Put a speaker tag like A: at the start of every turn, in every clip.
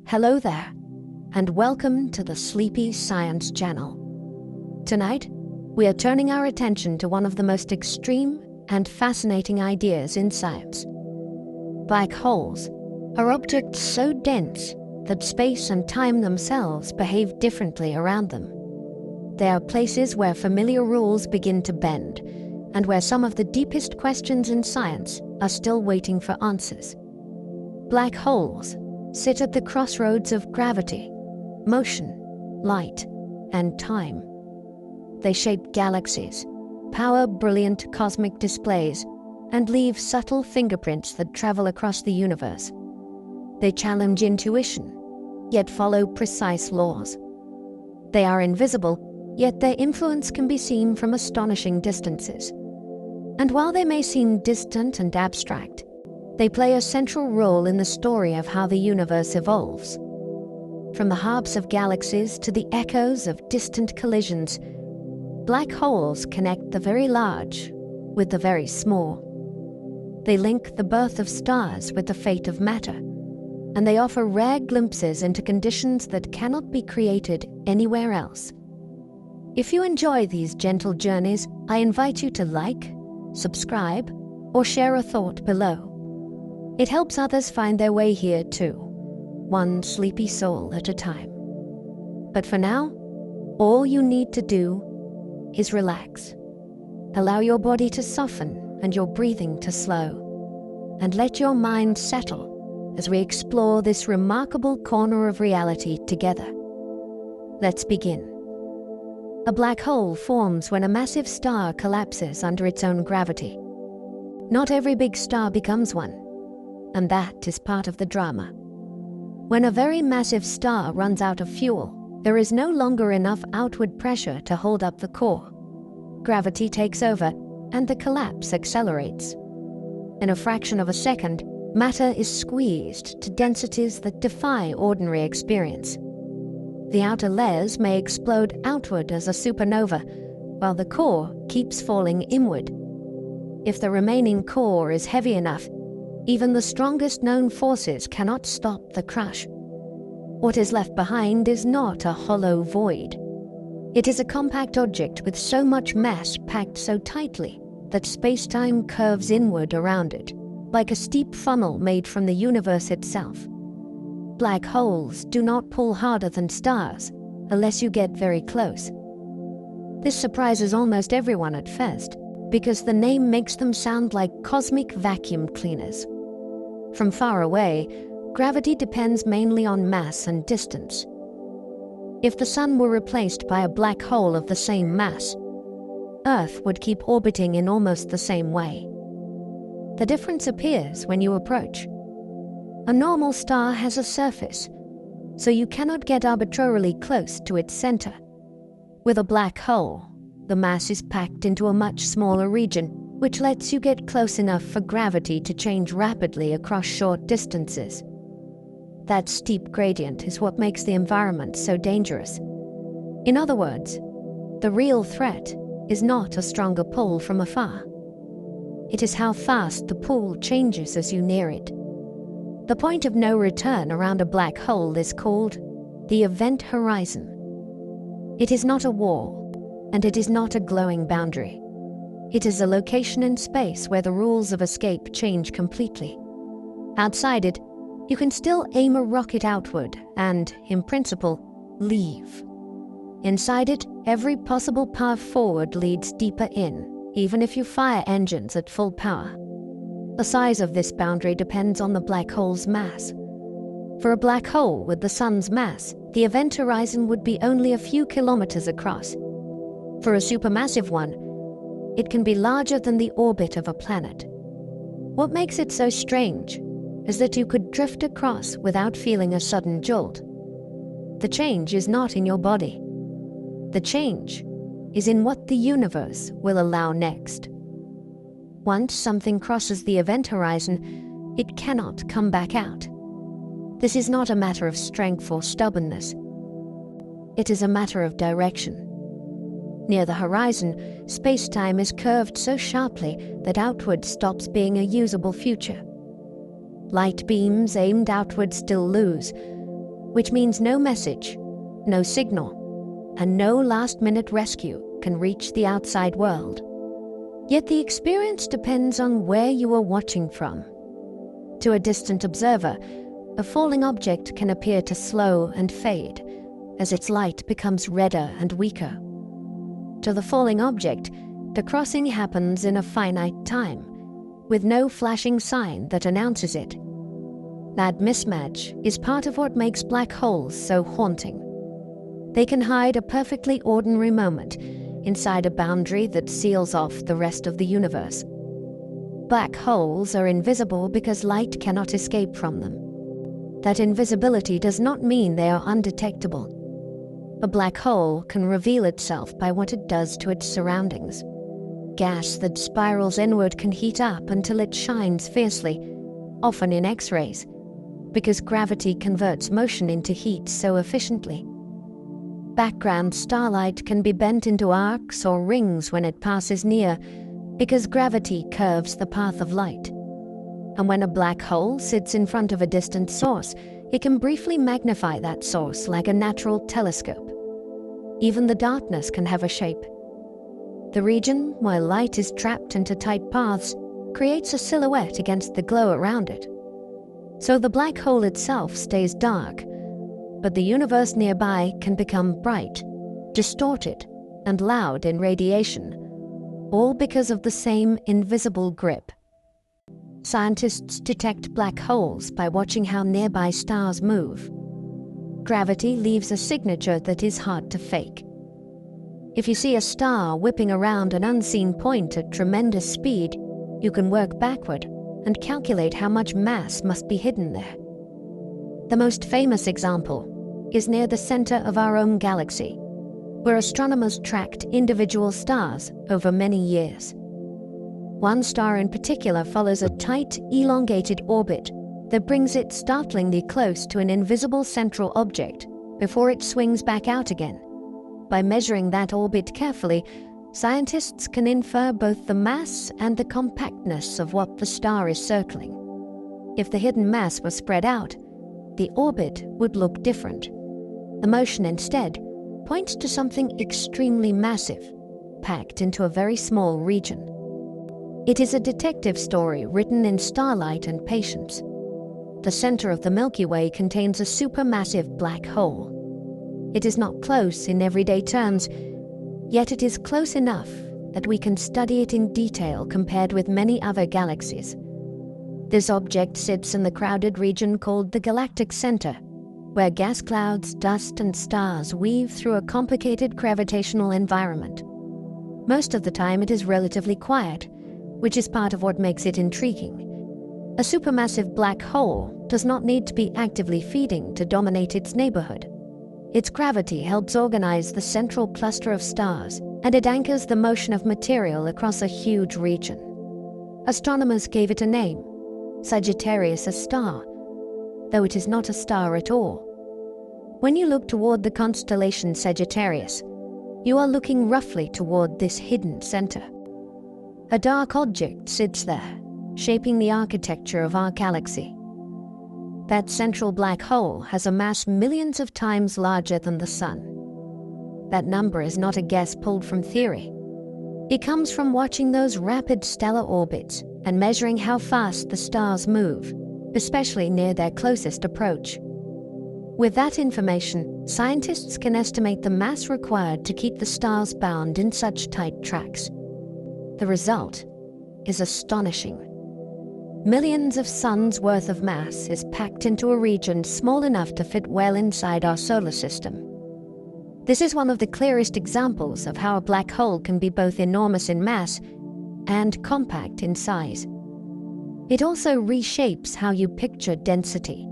A: Hello there, and welcome to the Sleepy Science Channel. Tonight, we are turning our attention to one of the most extreme and fascinating ideas in science. Black holes are objects so dense that space and time themselves behave differently around them. They are places where familiar rules begin to bend, and where some of the deepest questions in science are still waiting for answers. Black holes sit at the crossroads of gravity, motion, light, and time. They shape galaxies, power brilliant cosmic displays, and leave subtle fingerprints that travel across the universe. They challenge intuition, yet follow precise laws. They are invisible, yet their influence can be seen from astonishing distances. And while they may seem distant and abstract, they play a central role in the story of how the universe evolves. From the harps of galaxies to the echoes of distant collisions, black holes connect the very large with the very small. They link the birth of stars with the fate of matter, and they offer rare glimpses into conditions that cannot be created anywhere else. If you enjoy these gentle journeys, I invite you to like, subscribe, or share a thought below. It helps others find their way here too, one sleepy soul at a time. But for now, all you need to do is relax. Allow your body to soften and your breathing to slow, and let your mind settle as we explore this remarkable corner of reality together. Let's begin. A black hole forms when a massive star collapses under its own gravity. Not every big star becomes one, and that is part of the drama. When a very massive star runs out of fuel, there is no longer enough outward pressure to hold up the core. Gravity takes over, and the collapse accelerates. In a fraction of a second, matter is squeezed to densities that defy ordinary experience. The outer layers may explode outward as a supernova, while the core keeps falling inward. If the remaining core is heavy enough, even the strongest known forces cannot stop the crush. What is left behind is not a hollow void. It is a compact object with so much mass packed so tightly that space-time curves inward around it, like a steep funnel made from the universe itself. Black holes do not pull harder than stars, unless you get very close. This surprises almost everyone at first, because the name makes them sound like cosmic vacuum cleaners. From far away, gravity depends mainly on mass and distance. If the Sun were replaced by a black hole of the same mass, Earth would keep orbiting in almost the same way. The difference appears when you approach. A normal star has a surface, so you cannot get arbitrarily close to its center. With a black hole, the mass is packed into a much smaller region, which lets you get close enough for gravity to change rapidly across short distances. That steep gradient is what makes the environment so dangerous. In other words, the real threat is not a stronger pull from afar. It is how fast the pull changes as you near it. The point of no return around a black hole is called the event horizon. It is not a wall, and it is not a glowing boundary. It is a location in space where the rules of escape change completely. Outside it, you can still aim a rocket outward and, in principle, leave. Inside it, every possible path forward leads deeper in, even if you fire engines at full power. The size of this boundary depends on the black hole's mass. For a black hole with the Sun's mass, the event horizon would be only a few kilometers across. For a supermassive one, it can be larger than the orbit of a planet. What makes it so strange is that you could drift across without feeling a sudden jolt. The change is not in your body. The change is in what the universe will allow next. Once something crosses the event horizon, it cannot come back out. This is not a matter of strength or stubbornness. It is a matter of direction. Near the horizon, space-time is curved so sharply that outward stops being a usable future. Light beams aimed outward still lose, which means no message, no signal, and no last-minute rescue can reach the outside world. Yet the experience depends on where you are watching from. To a distant observer, a falling object can appear to slow and fade as its light becomes redder and weaker. To the falling object, the crossing happens in a finite time, with no flashing sign that announces it. That mismatch is part of what makes black holes so haunting. They can hide a perfectly ordinary moment inside a boundary that seals off the rest of the universe. Black holes are invisible because light cannot escape from them. That invisibility does not mean they are undetectable. A black hole can reveal itself by what it does to its surroundings. Gas that spirals inward can heat up until it shines fiercely, often in X-rays, because gravity converts motion into heat so efficiently. Background starlight can be bent into arcs or rings when it passes near, because gravity curves the path of light. And when a black hole sits in front of a distant source, it can briefly magnify that source like a natural telescope. Even the darkness can have a shape. The region where light is trapped into tight paths creates a silhouette against the glow around it. So the black hole itself stays dark, but the universe nearby can become bright, distorted, and loud in radiation, all because of the same invisible grip. Scientists detect black holes by watching how nearby stars move. Gravity leaves a signature that is hard to fake. If you see a star whipping around an unseen point at tremendous speed, you can work backward and calculate how much mass must be hidden there. The most famous example is near the center of our own galaxy, where astronomers tracked individual stars over many years. One star in particular follows a tight, elongated orbit that brings it startlingly close to an invisible central object before it swings back out again. By measuring that orbit carefully, scientists can infer both the mass and the compactness of what the star is circling. If the hidden mass was spread out, the orbit would look different. The motion instead points to something extremely massive, packed into a very small region. It is a detective story written in starlight and patience. The center of the Milky Way contains a supermassive black hole. It is not close in everyday terms, yet it is close enough that we can study it in detail compared with many other galaxies. This object sits in the crowded region called the galactic center, where gas clouds, dust, and stars weave through a complicated gravitational environment. Most of the time it is relatively quiet, which is part of what makes it intriguing. A supermassive black hole does not need to be actively feeding to dominate its neighborhood. Its gravity helps organize the central cluster of stars, and it anchors the motion of material across a huge region. Astronomers gave it a name, Sagittarius, a star, though it is not a star at all. When you look toward the constellation Sagittarius, you are looking roughly toward this hidden center. A dark object sits there, shaping the architecture of our galaxy. That central black hole has a mass millions of times larger than the Sun. That number is not a guess pulled from theory. It comes from watching those rapid stellar orbits and measuring how fast the stars move, especially near their closest approach. With that information, scientists can estimate the mass required to keep the stars bound in such tight tracks. The result is astonishing. Millions of suns worth of mass is packed into a region small enough to fit well inside our solar system. This is one of the clearest examples of how a black hole can be both enormous in mass and compact in size. It also reshapes how you picture density.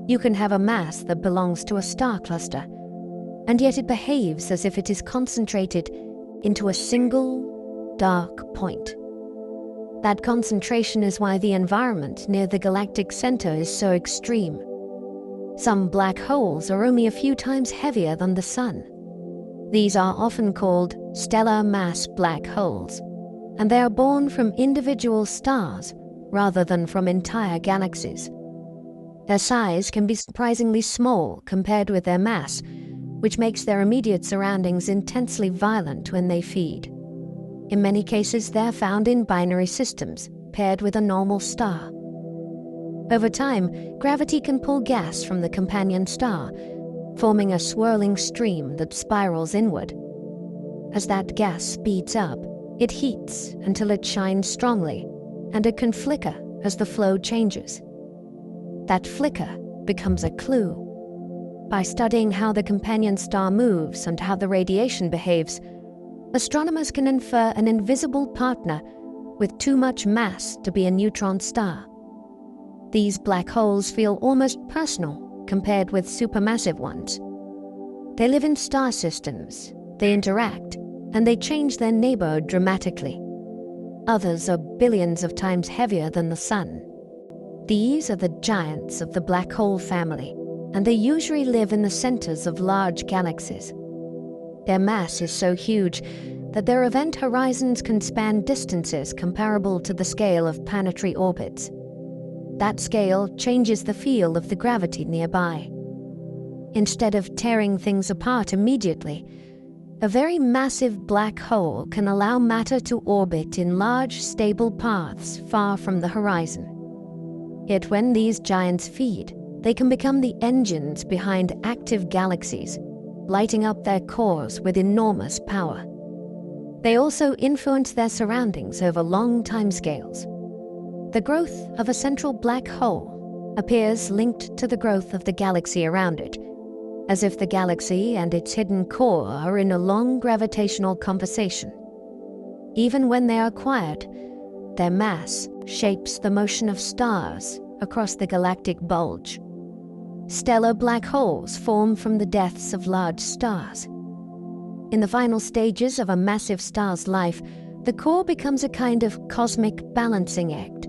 A: You can have a mass that belongs to a star cluster, and yet it behaves as if it is concentrated into a single, dark point. That concentration is why the environment near the galactic center is so extreme. Some black holes are only a few times heavier than the Sun. These are often called stellar mass black holes, and they are born from individual stars rather than from entire galaxies. Their size can be surprisingly small compared with their mass, which makes their immediate surroundings intensely violent when they feed. In many cases, they're found in binary systems, paired with a normal star. Over time, gravity can pull gas from the companion star, forming a swirling stream that spirals inward. As that gas speeds up, it heats until it shines strongly, and it can flicker as the flow changes. That flicker becomes a clue. By studying how the companion star moves and how the radiation behaves, astronomers can infer an invisible partner with too much mass to be a neutron star. These black holes feel almost personal compared with supermassive ones. They live in star systems, they interact, and they change their neighborhood dramatically. Others are billions of times heavier than the Sun. These are the giants of the black hole family, and they usually live in the centers of large galaxies. Their mass is so huge that their event horizons can span distances comparable to the scale of planetary orbits. That scale changes the feel of the gravity nearby. Instead of tearing things apart immediately, a very massive black hole can allow matter to orbit in large, stable paths far from the horizon. Yet when these giants feed, they can become the engines behind active galaxies, lighting up their cores with enormous power. They also influence their surroundings over long timescales. The growth of a central black hole appears linked to the growth of the galaxy around it, as if the galaxy and its hidden core are in a long gravitational conversation. Even when they are quiet, their mass shapes the motion of stars across the galactic bulge. Stellar black holes form from the deaths of large stars. In the final stages of a massive star's life, the core becomes a kind of cosmic balancing act.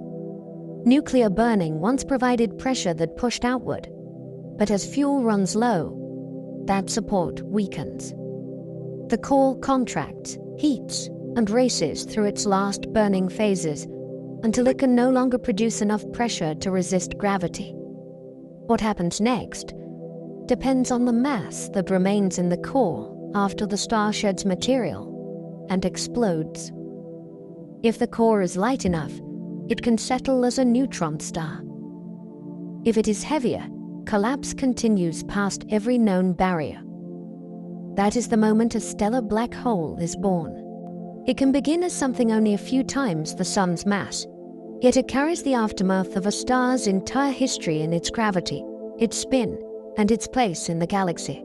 A: Nuclear burning once provided pressure that pushed outward, but as fuel runs low, that support weakens. The core contracts, heats, and races through its last burning phases until it can no longer produce enough pressure to resist gravity. What happens next depends on the mass that remains in the core after the star sheds material and explodes. If the core is light enough, it can settle as a neutron star. If it is heavier, collapse continues past every known barrier. That is the moment a stellar black hole is born. It can begin as something only a few times the Sun's mass, yet it carries the aftermath of a star's entire history in its gravity, its spin, and its place in the galaxy.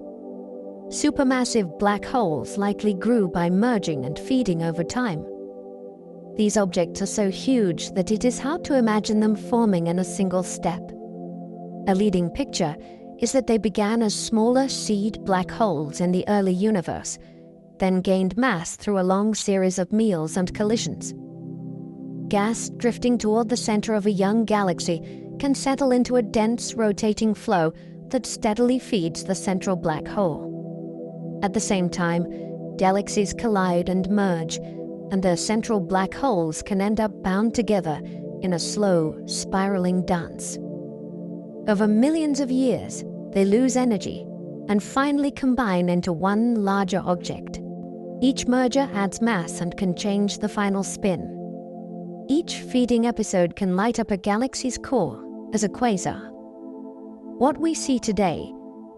A: Supermassive black holes likely grew by merging and feeding over time. These objects are so huge that it is hard to imagine them forming in a single step. A leading picture is that they began as smaller seed black holes in the early universe, then gained mass through a long series of meals and collisions. Gas drifting toward the center of a young galaxy can settle into a dense, rotating flow that steadily feeds the central black hole. At the same time, galaxies collide and merge, and their central black holes can end up bound together in a slow, spiraling dance. Over millions of years, they lose energy and finally combine into one larger object. Each merger adds mass and can change the final spin. Each feeding episode can light up a galaxy's core as a quasar. What we see today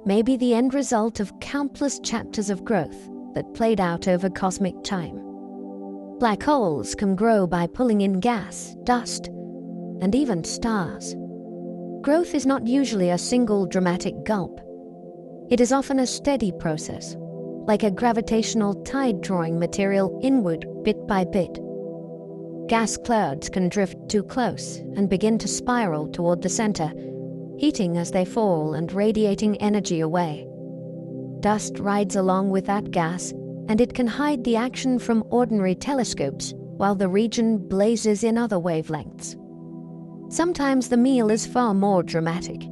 A: may be the end result of countless chapters of growth that played out over cosmic time. Black holes can grow by pulling in gas, dust, and even stars. Growth is not usually a single dramatic gulp. It is often a steady process, like a gravitational tide drawing material inward bit by bit. Gas clouds can drift too close and begin to spiral toward the center, heating as they fall and radiating energy away. Dust rides along with that gas, and it can hide the action from ordinary telescopes while the region blazes in other wavelengths. Sometimes the meal is far more dramatic.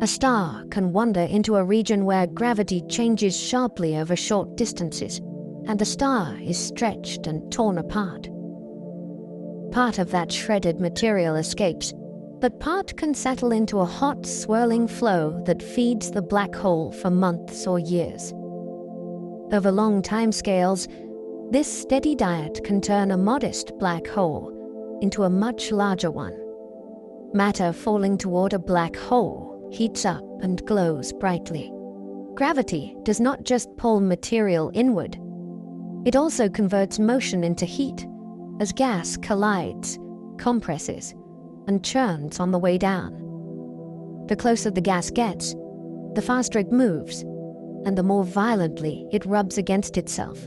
A: A star can wander into a region where gravity changes sharply over short distances, and the star is stretched and torn apart. Part of that shredded material escapes, but part can settle into a hot, swirling flow that feeds the black hole for months or years. Over long timescales, this steady diet can turn a modest black hole into a much larger one. Matter falling toward a black hole heats up and glows brightly. Gravity does not just pull material inward. It also converts motion into heat as gas collides, compresses, and churns on the way down. The closer the gas gets, the faster it moves, and the more violently it rubs against itself.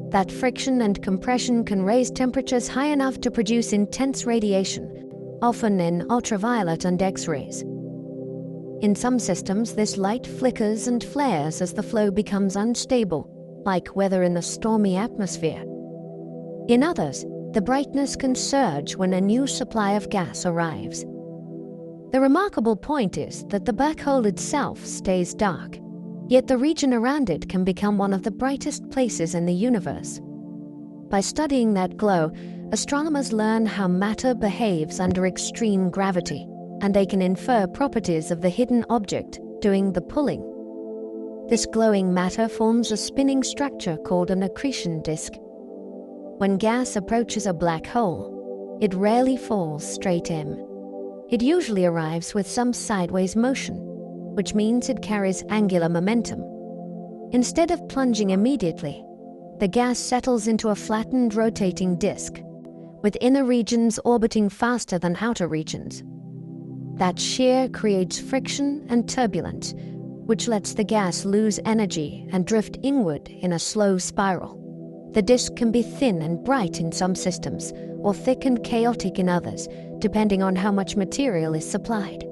A: That friction and compression can raise temperatures high enough to produce intense radiation, often in ultraviolet and X-rays. In some systems, this light flickers and flares as the flow becomes unstable, like weather in a stormy atmosphere. In others, the brightness can surge when a new supply of gas arrives. The remarkable point is that the black hole itself stays dark, yet the region around it can become one of the brightest places in the universe. By studying that glow, astronomers learn how matter behaves under extreme gravity, and they can infer properties of the hidden object doing the pulling. This glowing matter forms a spinning structure called an accretion disk. When gas approaches a black hole, it rarely falls straight in. It usually arrives with some sideways motion, which means it carries angular momentum. Instead of plunging immediately, the gas settles into a flattened rotating disk, with inner regions orbiting faster than outer regions. That shear creates friction and turbulence, which lets the gas lose energy and drift inward in a slow spiral. The disk can be thin and bright in some systems, or thick and chaotic in others, depending on how much material is supplied.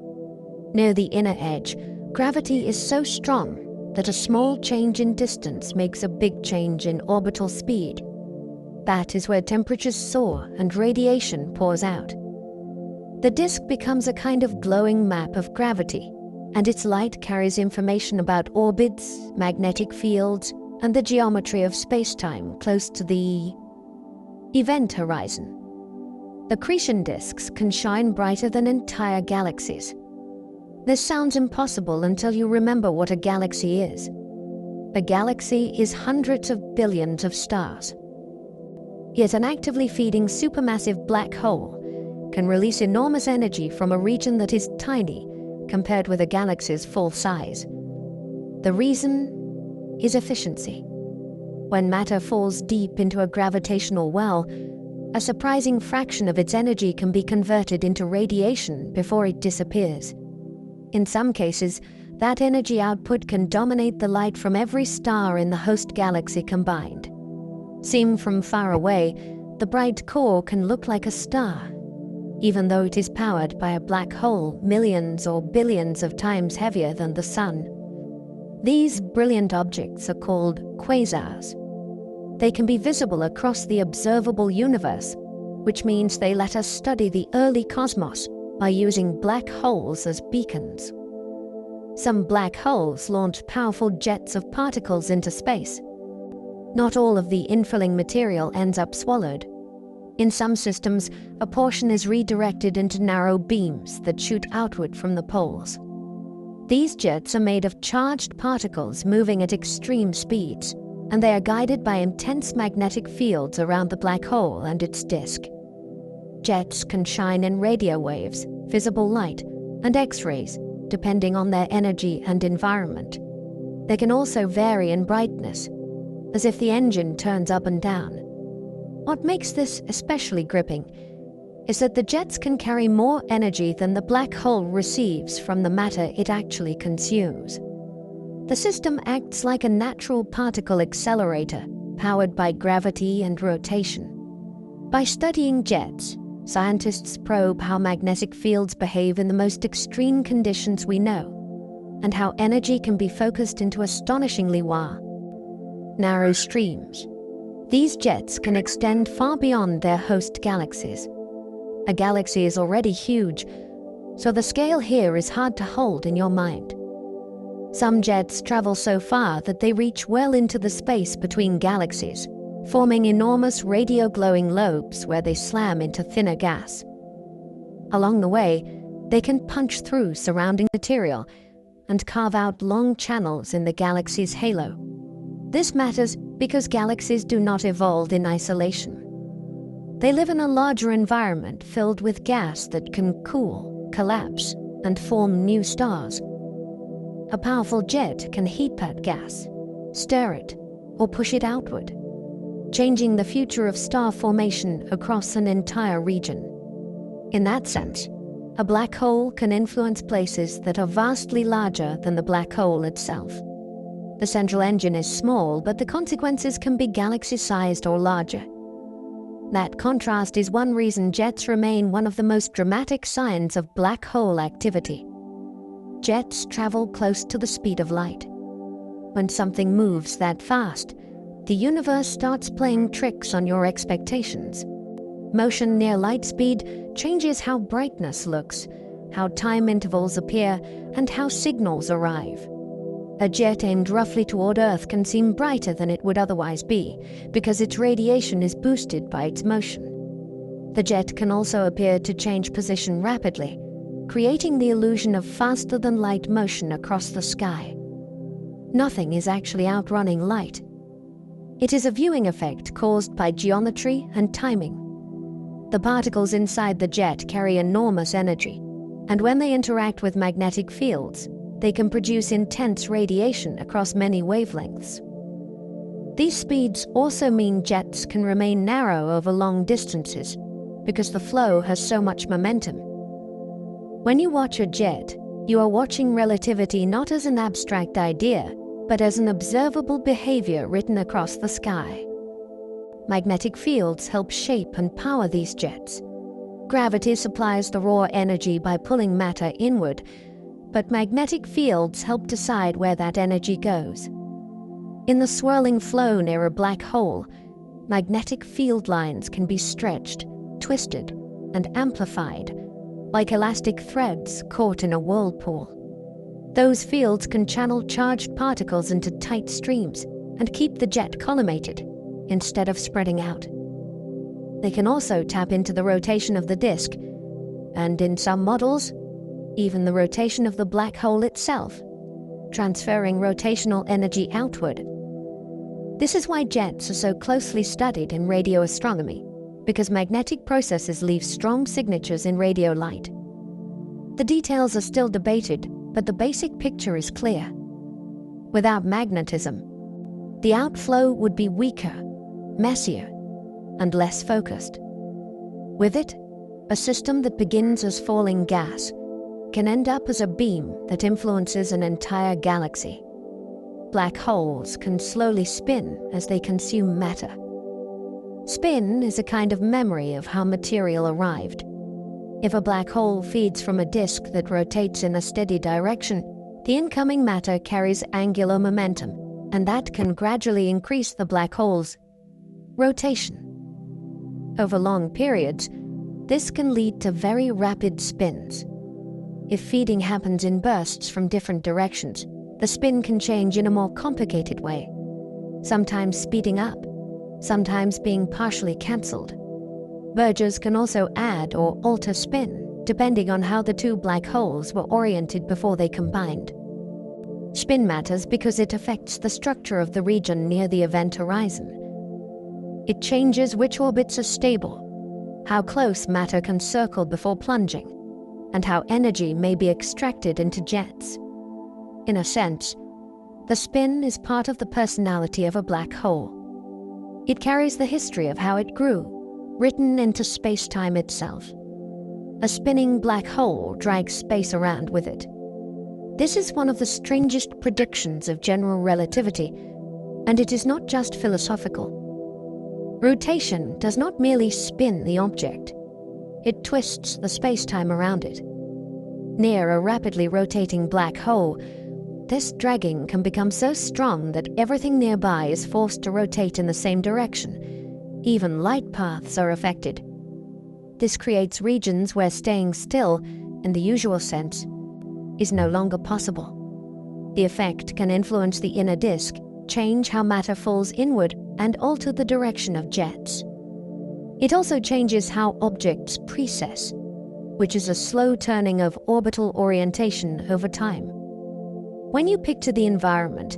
A: Near the inner edge, gravity is so strong that a small change in distance makes a big change in orbital speed. That is where temperatures soar and radiation pours out. The disk becomes a kind of glowing map of gravity, and its light carries information about orbits, magnetic fields, and the geometry of space-time close to the event horizon. Accretion disks can shine brighter than entire galaxies. This sounds impossible until you remember what a galaxy is. A galaxy is hundreds of billions of stars. Yet an actively feeding supermassive black hole can release enormous energy from a region that is tiny compared with a galaxy's full size. The reason is efficiency. When matter falls deep into a gravitational well, a surprising fraction of its energy can be converted into radiation before it disappears. In some cases, that energy output can dominate the light from every star in the host galaxy combined. Seen from far away, the bright core can look like a star, even though it is powered by a black hole millions or billions of times heavier than the Sun. These brilliant objects are called quasars. They can be visible across the observable universe, which means they let us study the early cosmos by using black holes as beacons. Some black holes launch powerful jets of particles into space. Not all of the infilling material ends up swallowed. In some systems, a portion is redirected into narrow beams that shoot outward from the poles. These jets are made of charged particles moving at extreme speeds, and they are guided by intense magnetic fields around the black hole and its disk. Jets can shine in radio waves, visible light, and X-rays, depending on their energy and environment. They can also vary in brightness, as if the engine turns up and down. What makes this especially gripping is that the jets can carry more energy than the black hole receives from the matter it actually consumes. The system acts like a natural particle accelerator, powered by gravity and rotation. By studying jets, scientists probe how magnetic fields behave in the most extreme conditions we know, and how energy can be focused into astonishingly narrow streams. These jets can extend far beyond their host galaxies. A galaxy is already huge, so the scale here is hard to hold in your mind. Some jets travel so far that they reach well into the space between galaxies, forming enormous radio-glowing lobes where they slam into thinner gas. Along the way, they can punch through surrounding material and carve out long channels in the galaxy's halo. This matters because galaxies do not evolve in isolation. They live in a larger environment filled with gas that can cool, collapse, and form new stars. A powerful jet can heat that gas, stir it, or push it outward, changing the future of star formation across an entire region. In that sense, a black hole can influence places that are vastly larger than the black hole itself. The central engine is small, but the consequences can be galaxy-sized or larger. That contrast is one reason jets remain one of the most dramatic signs of black hole activity. Jets travel close to the speed of light. When something moves that fast, the universe starts playing tricks on your expectations. Motion near light speed changes how brightness looks, how time intervals appear, and how signals arrive. A jet aimed roughly toward Earth can seem brighter than it would otherwise be, because its radiation is boosted by its motion. The jet can also appear to change position rapidly, creating the illusion of faster-than-light motion across the sky. Nothing is actually outrunning light. It is a viewing effect caused by geometry and timing. The particles inside the jet carry enormous energy, and when they interact with magnetic fields, they can produce intense radiation across many wavelengths. These speeds also mean jets can remain narrow over long distances, because the flow has so much momentum. When you watch a jet, you are watching relativity not as an abstract idea, but as an observable behavior written across the sky. Magnetic fields help shape and power these jets. Gravity supplies the raw energy by pulling matter inward, but magnetic fields help decide where that energy goes. In the swirling flow near a black hole, magnetic field lines can be stretched, twisted, and amplified, like elastic threads caught in a whirlpool. Those fields can channel charged particles into tight streams and keep the jet collimated instead of spreading out. They can also tap into the rotation of the disk, and in some models, even the rotation of the black hole itself, transferring rotational energy outward. This is why jets are so closely studied in radio astronomy, because magnetic processes leave strong signatures in radio light. The details are still debated, but the basic picture is clear. Without magnetism, the outflow would be weaker, messier, and less focused. With it, a system that begins as falling gas can end up as a beam that influences an entire galaxy. Black holes can slowly spin as they consume matter. Spin is a kind of memory of how material arrived. If a black hole feeds from a disk that rotates in a steady direction, the incoming matter carries angular momentum, and that can gradually increase the black hole's rotation. Over long periods, this can lead to very rapid spins. If feeding happens in bursts from different directions, the spin can change in a more complicated way, sometimes speeding up, sometimes being partially cancelled. Mergers can also add or alter spin, depending on how the two black holes were oriented before they combined. Spin matters because it affects the structure of the region near the event horizon. It changes which orbits are stable, how close matter can circle before plunging, and how energy may be extracted into jets. In a sense, the spin is part of the personality of a black hole. It carries the history of how it grew, written into space-time itself. A spinning black hole drags space around with it. This is one of the strangest predictions of general relativity, and it is not just philosophical. Rotation does not merely spin the object. It twists the space-time around it. Near a rapidly rotating black hole, this dragging can become so strong that everything nearby is forced to rotate in the same direction. Even light paths are affected. This creates regions where staying still, in the usual sense, is no longer possible. The effect can influence the inner disk, change how matter falls inward, and alter the direction of jets. It also changes how objects precess. which is a slow turning of orbital orientation over time. When you picture the environment,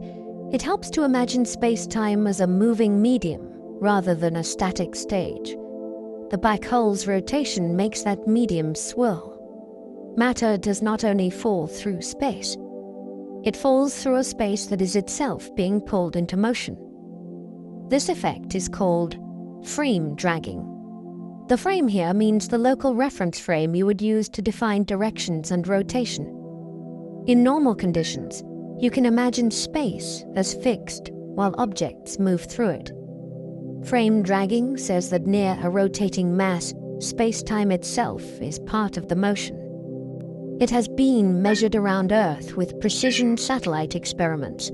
A: it helps to imagine space-time as a moving medium rather than a static stage. The black hole's rotation makes that medium swirl. Matter does not only fall through space, it falls through a space that is itself being pulled into motion. This effect is called frame dragging. The frame here means the local reference frame you would use to define directions and rotation. In normal conditions, you can imagine space as fixed while objects move through it. Frame dragging says that near a rotating mass, space-time itself is part of the motion. It has been measured around Earth with precision satellite experiments,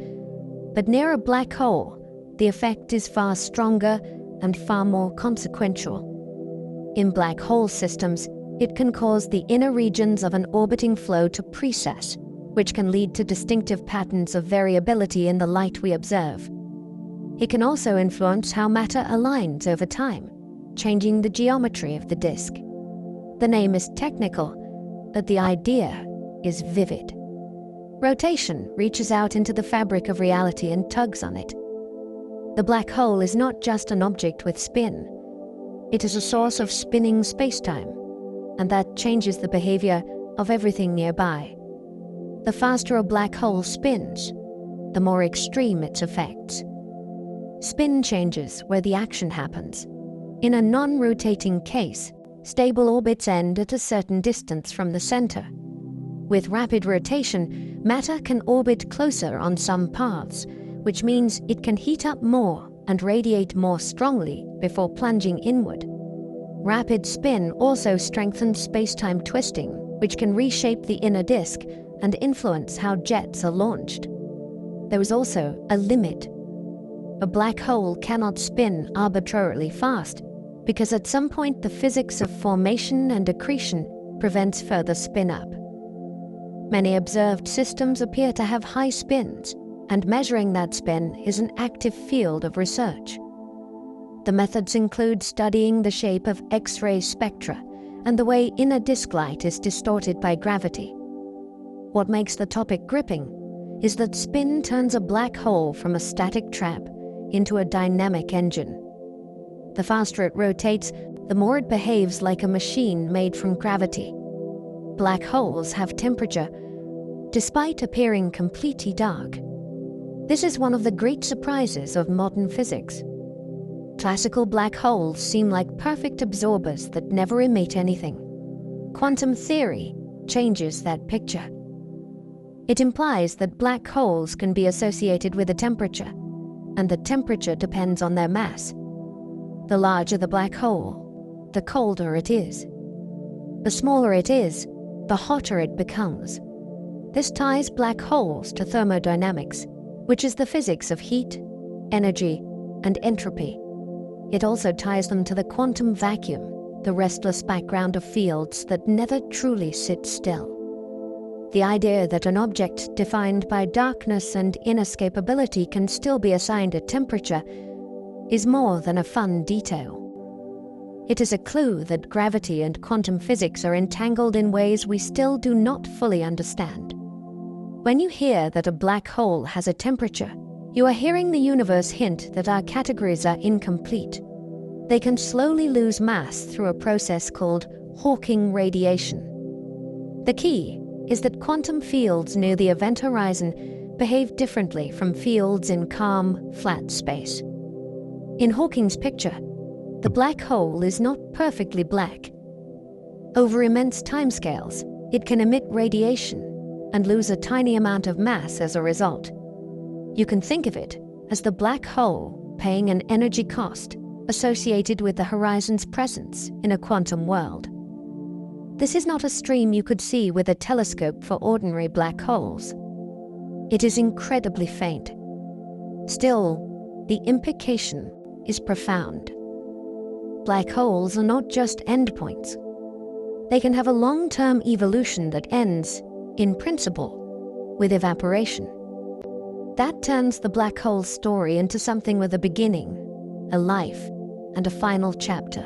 A: but near a black hole, the effect is far stronger and far more consequential. In black hole systems, it can cause the inner regions of an orbiting flow to precess, which can lead to distinctive patterns of variability in the light we observe. It can also influence how matter aligns over time, changing the geometry of the disk. The name is technical, but the idea is vivid. Rotation reaches out into the fabric of reality and tugs on it. The black hole is not just an object with spin. It is a source of spinning spacetime, and that changes the behavior of everything nearby. The faster a black hole spins, the more extreme its effects. Spin changes where the action happens. In a non-rotating case, stable orbits end at a certain distance from the center. With rapid rotation, matter can orbit closer on some paths, which means it can heat up more and radiate more strongly before plunging inward. Rapid spin also strengthens spacetime twisting, which can reshape the inner disk and influence how jets are launched. There is also a limit. A black hole cannot spin arbitrarily fast, because at some point the physics of formation and accretion prevents further spin-up. Many observed systems appear to have high spins, and measuring that spin is an active field of research. The methods include studying the shape of X-ray spectra and the way inner disk light is distorted by gravity. What makes the topic gripping is that spin turns a black hole from a static trap into a dynamic engine. The faster it rotates, the more it behaves like a machine made from gravity. Black holes have temperature, despite appearing completely dark. This is one of the great surprises of modern physics. Classical black holes seem like perfect absorbers that never emit anything. Quantum theory changes that picture. It implies that black holes can be associated with a temperature, and the temperature depends on their mass. The larger the black hole, the colder it is. The smaller it is, the hotter it becomes. This ties black holes to thermodynamics, which is the physics of heat, energy, and entropy. It also ties them to the quantum vacuum, the restless background of fields that never truly sit still. The idea that an object defined by darkness and inescapability can still be assigned a temperature is more than a fun detail. It is a clue that gravity and quantum physics are entangled in ways we still do not fully understand. When you hear that a black hole has a temperature, you are hearing the universe hint that our categories are incomplete. They can slowly lose mass through a process called Hawking radiation. The key is that quantum fields near the event horizon behave differently from fields in calm, flat space. In Hawking's picture, the black hole is not perfectly black. Over immense timescales, it can emit radiation and lose a tiny amount of mass as a result. You can think of it as the black hole paying an energy cost associated with the horizon's presence in a quantum world. This is not a stream you could see with a telescope for ordinary black holes. It is incredibly faint. Still, the implication is profound. Black holes are not just endpoints. They can have a long-term evolution that ends, in principle, with evaporation. That turns the black hole story into something with a beginning, a life, and a final chapter.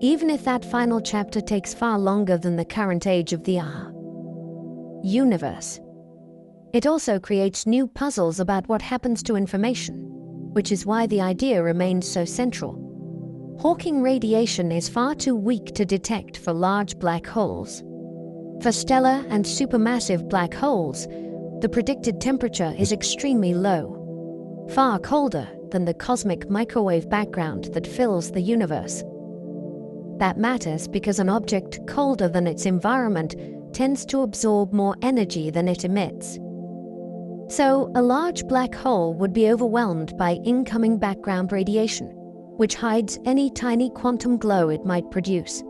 A: even if that final chapter takes far longer than the current age of the universe. It also creates new puzzles about what happens to information, which is why the idea remains so central. Hawking radiation is far too weak to detect for large black holes. For stellar and supermassive black holes, the predicted temperature is extremely low, far colder than the cosmic microwave background that fills the universe. That matters because an object colder than its environment tends to absorb more energy than it emits. So, a large black hole would be overwhelmed by incoming background radiation, which hides any tiny quantum glow it might produce.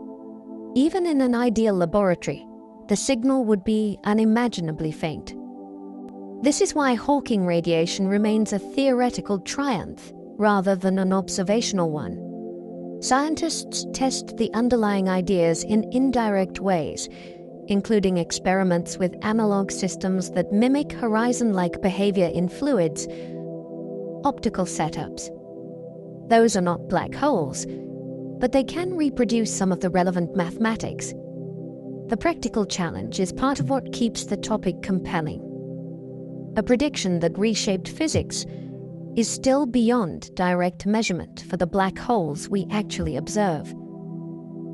A: Even in an ideal laboratory, the signal would be unimaginably faint. This is why Hawking radiation remains a theoretical triumph rather than an observational one. Scientists test the underlying ideas in indirect ways, including experiments with analog systems that mimic horizon-like behavior in fluids, optical setups. Those are not black holes, but they can reproduce some of the relevant mathematics. The practical challenge is part of what keeps the topic compelling. A prediction that reshaped physics is still beyond direct measurement for the black holes we actually observe.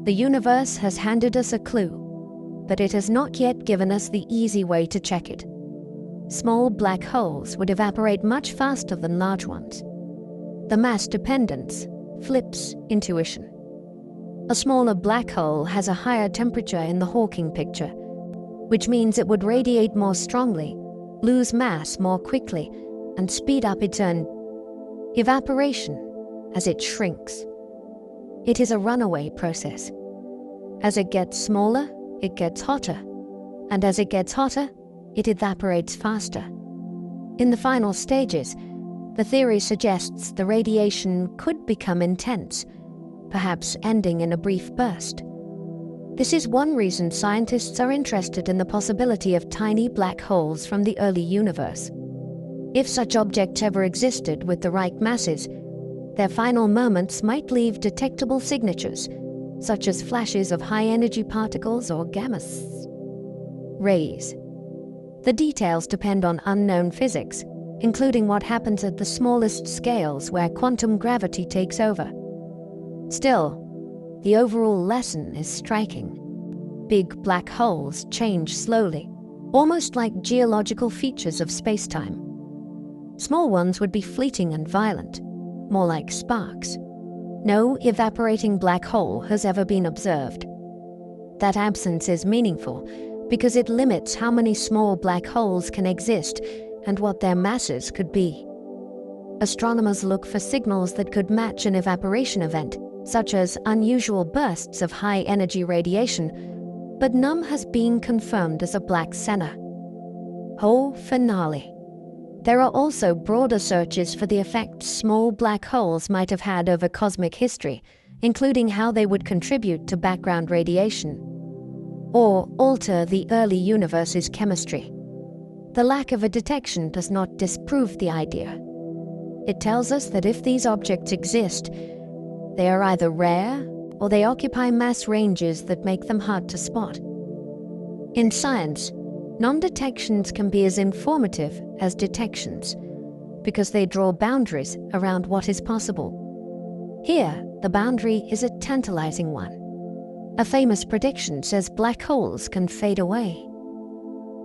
A: The universe has handed us a clue, but it has not yet given us the easy way to check it. Small black holes would evaporate much faster than large ones. The mass dependence flips intuition. A smaller black hole has a higher temperature in the Hawking picture, which means it would radiate more strongly, lose mass more quickly, and speed up its own evaporation as it shrinks. It is a runaway process. As it gets smaller, it gets hotter, and as it gets hotter, it evaporates faster. In the final stages, the theory suggests the radiation could become intense, perhaps ending in a brief burst. This is one reason scientists are interested in the possibility of tiny black holes from the early universe. If such objects ever existed with the right masses, their final moments might leave detectable signatures, such as flashes of high-energy particles or gamma rays. The details depend on unknown physics, including what happens at the smallest scales where quantum gravity takes over. Still, the overall lesson is striking. Big black holes change slowly, almost like geological features of space-time. Small ones would be fleeting and violent, more like sparks. No evaporating black hole has ever been observed. That absence is meaningful because it limits how many small black holes can exist and what their masses could be. Astronomers look for signals that could match an evaporation event, such as unusual bursts of high-energy radiation, but none has been confirmed as a black center. Oh, finale. There are also broader searches for the effects small black holes might have had over cosmic history, including how they would contribute to background radiation or alter the early universe's chemistry. The lack of a detection does not disprove the idea. It tells us that if these objects exist, they are either rare or they occupy mass ranges that make them hard to spot. In science, non-detections can be as informative as detections because they draw boundaries around what is possible. Here, the boundary is a tantalizing one. A famous prediction says black holes can fade away.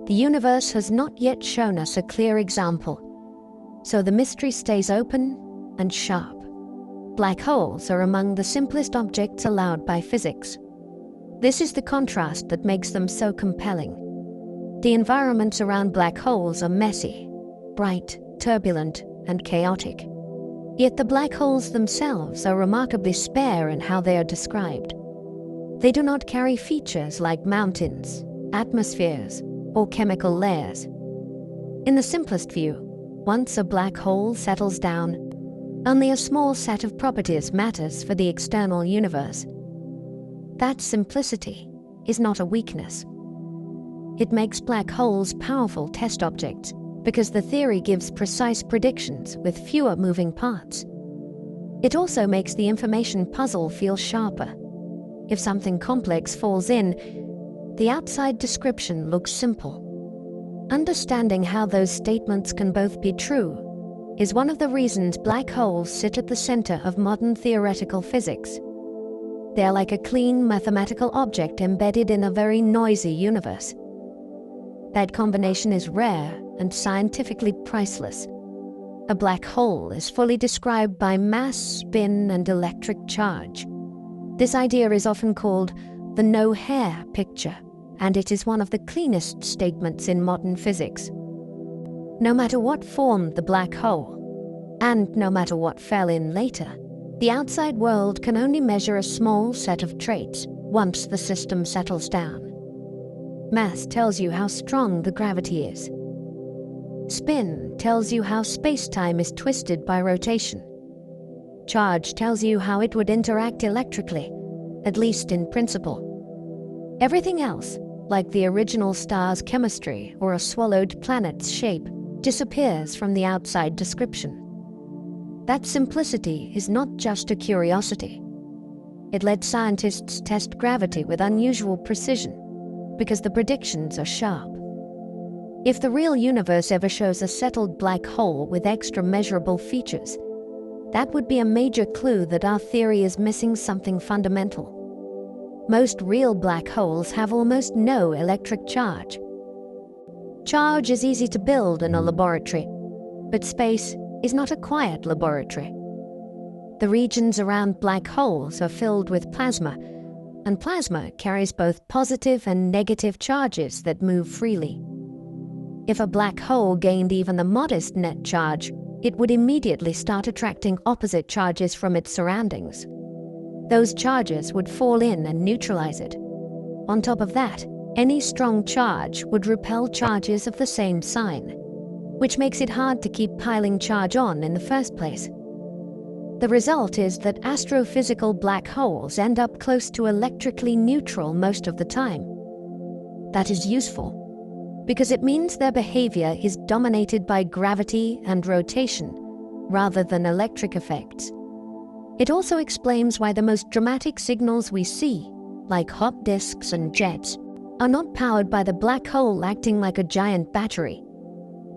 A: The universe has not yet shown us a clear example, so the mystery stays open and sharp. Black holes are among the simplest objects allowed by physics. This is the contrast that makes them so compelling. The environments around black holes are messy, bright, turbulent, and chaotic. Yet the black holes themselves are remarkably spare in how they are described. They do not carry features like mountains, atmospheres, or chemical layers. In the simplest view, once a black hole settles down, only a small set of properties matters for the external universe. That simplicity is not a weakness. It makes black holes powerful test objects because the theory gives precise predictions with fewer moving parts. It also makes the information puzzle feel sharper. if something complex falls in, the outside description looks simple. Understanding how those statements can both be true is one of the reasons black holes sit at the center of modern theoretical physics. They are like a clean mathematical object embedded in a very noisy universe. That combination is rare and scientifically priceless. A black hole is fully described by mass, spin, and electric charge. This idea is often called the no-hair picture, and it is one of the cleanest statements in modern physics. No matter what formed the black hole, and no matter what fell in later, the outside world can only measure a small set of traits once the system settles down. Mass tells you how strong the gravity is. Spin tells you how space-time is twisted by rotation. Charge tells you how it would interact electrically, at least in principle. Everything else, like the original star's chemistry or a swallowed planet's shape, disappears from the outside description. That simplicity is not just a curiosity. It led scientists test gravity with unusual precision, because the predictions are sharp. If the real universe ever shows a settled black hole with extra measurable features, that would be a major clue that our theory is missing something fundamental. Most real black holes have almost no electric charge. Charge is easy to build in a laboratory, but space is not a quiet laboratory. The regions around black holes are filled with plasma, and plasma carries both positive and negative charges that move freely. If a black hole gained even a modest net charge, it would immediately start attracting opposite charges from its surroundings. Those charges would fall in and neutralize it. On top of that, any strong charge would repel charges of the same sign, which makes it hard to keep piling charge on in the first place. The result is that astrophysical black holes end up close to electrically neutral most of the time. That is useful, because it means their behavior is dominated by gravity and rotation, rather than electric effects. It also explains why the most dramatic signals we see, like hot disks and jets, are not powered by the black hole acting like a giant battery.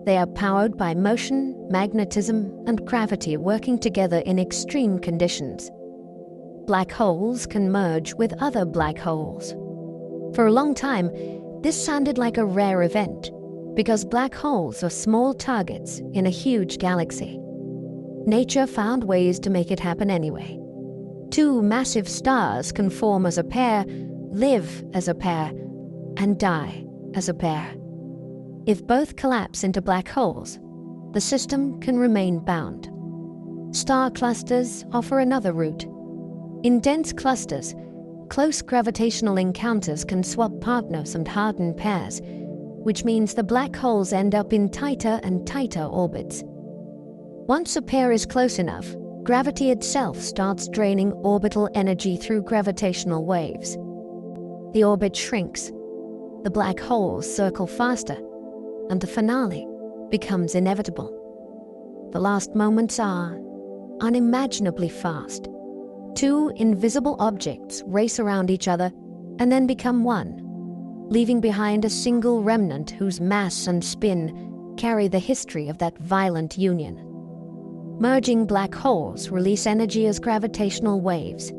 A: They are powered by motion, magnetism, and gravity working together in extreme conditions. Black holes can merge with other black holes. For a long time, this sounded like a rare event, because black holes are small targets in a huge galaxy. Nature found ways to make it happen anyway. Two massive stars can form as a pair, live as a pair, and die as a pair. If both collapse into black holes, the system can remain bound. Star clusters offer another route. In dense clusters, close gravitational encounters can swap partners and harden pairs, which means the black holes end up in tighter and tighter orbits. Once a pair is close enough, gravity itself starts draining orbital energy through gravitational waves. The orbit shrinks, the black holes circle faster, and the finale becomes inevitable. The last moments are unimaginably fast. Two invisible objects race around each other and then become one, leaving behind a single remnant whose mass and spin carry the history of that violent union. Merging black holes release energy as gravitational waves.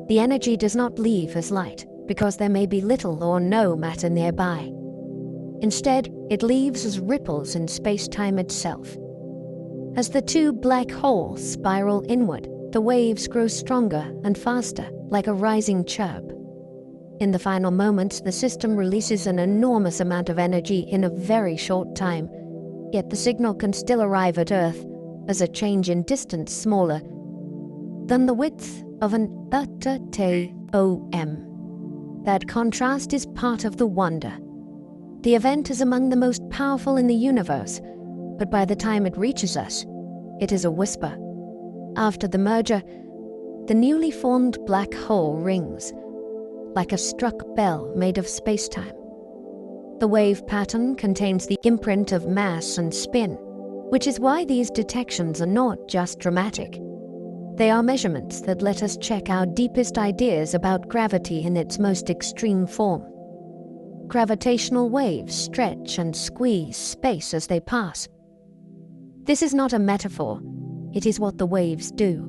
A: The energy does not leave as light because there may be little or no matter nearby. Instead, it leaves as ripples in space-time itself. As the two black holes spiral inward, the waves grow stronger and faster, like a rising chirp. In the final moments, the system releases an enormous amount of energy in a very short time, yet the signal can still arrive at Earth as a change in distance smaller than the width of an atom. That contrast is part of the wonder. The event is among the most powerful in the universe, but by the time it reaches us, it is a whisper. After the merger, the newly formed black hole rings, like a struck bell made of space-time. The wave pattern contains the imprint of mass and spin, which is why these detections are not just dramatic. They are measurements that let us check our deepest ideas about gravity in its most extreme form. Gravitational waves stretch and squeeze space as they pass. This is not a metaphor, it is what the waves do.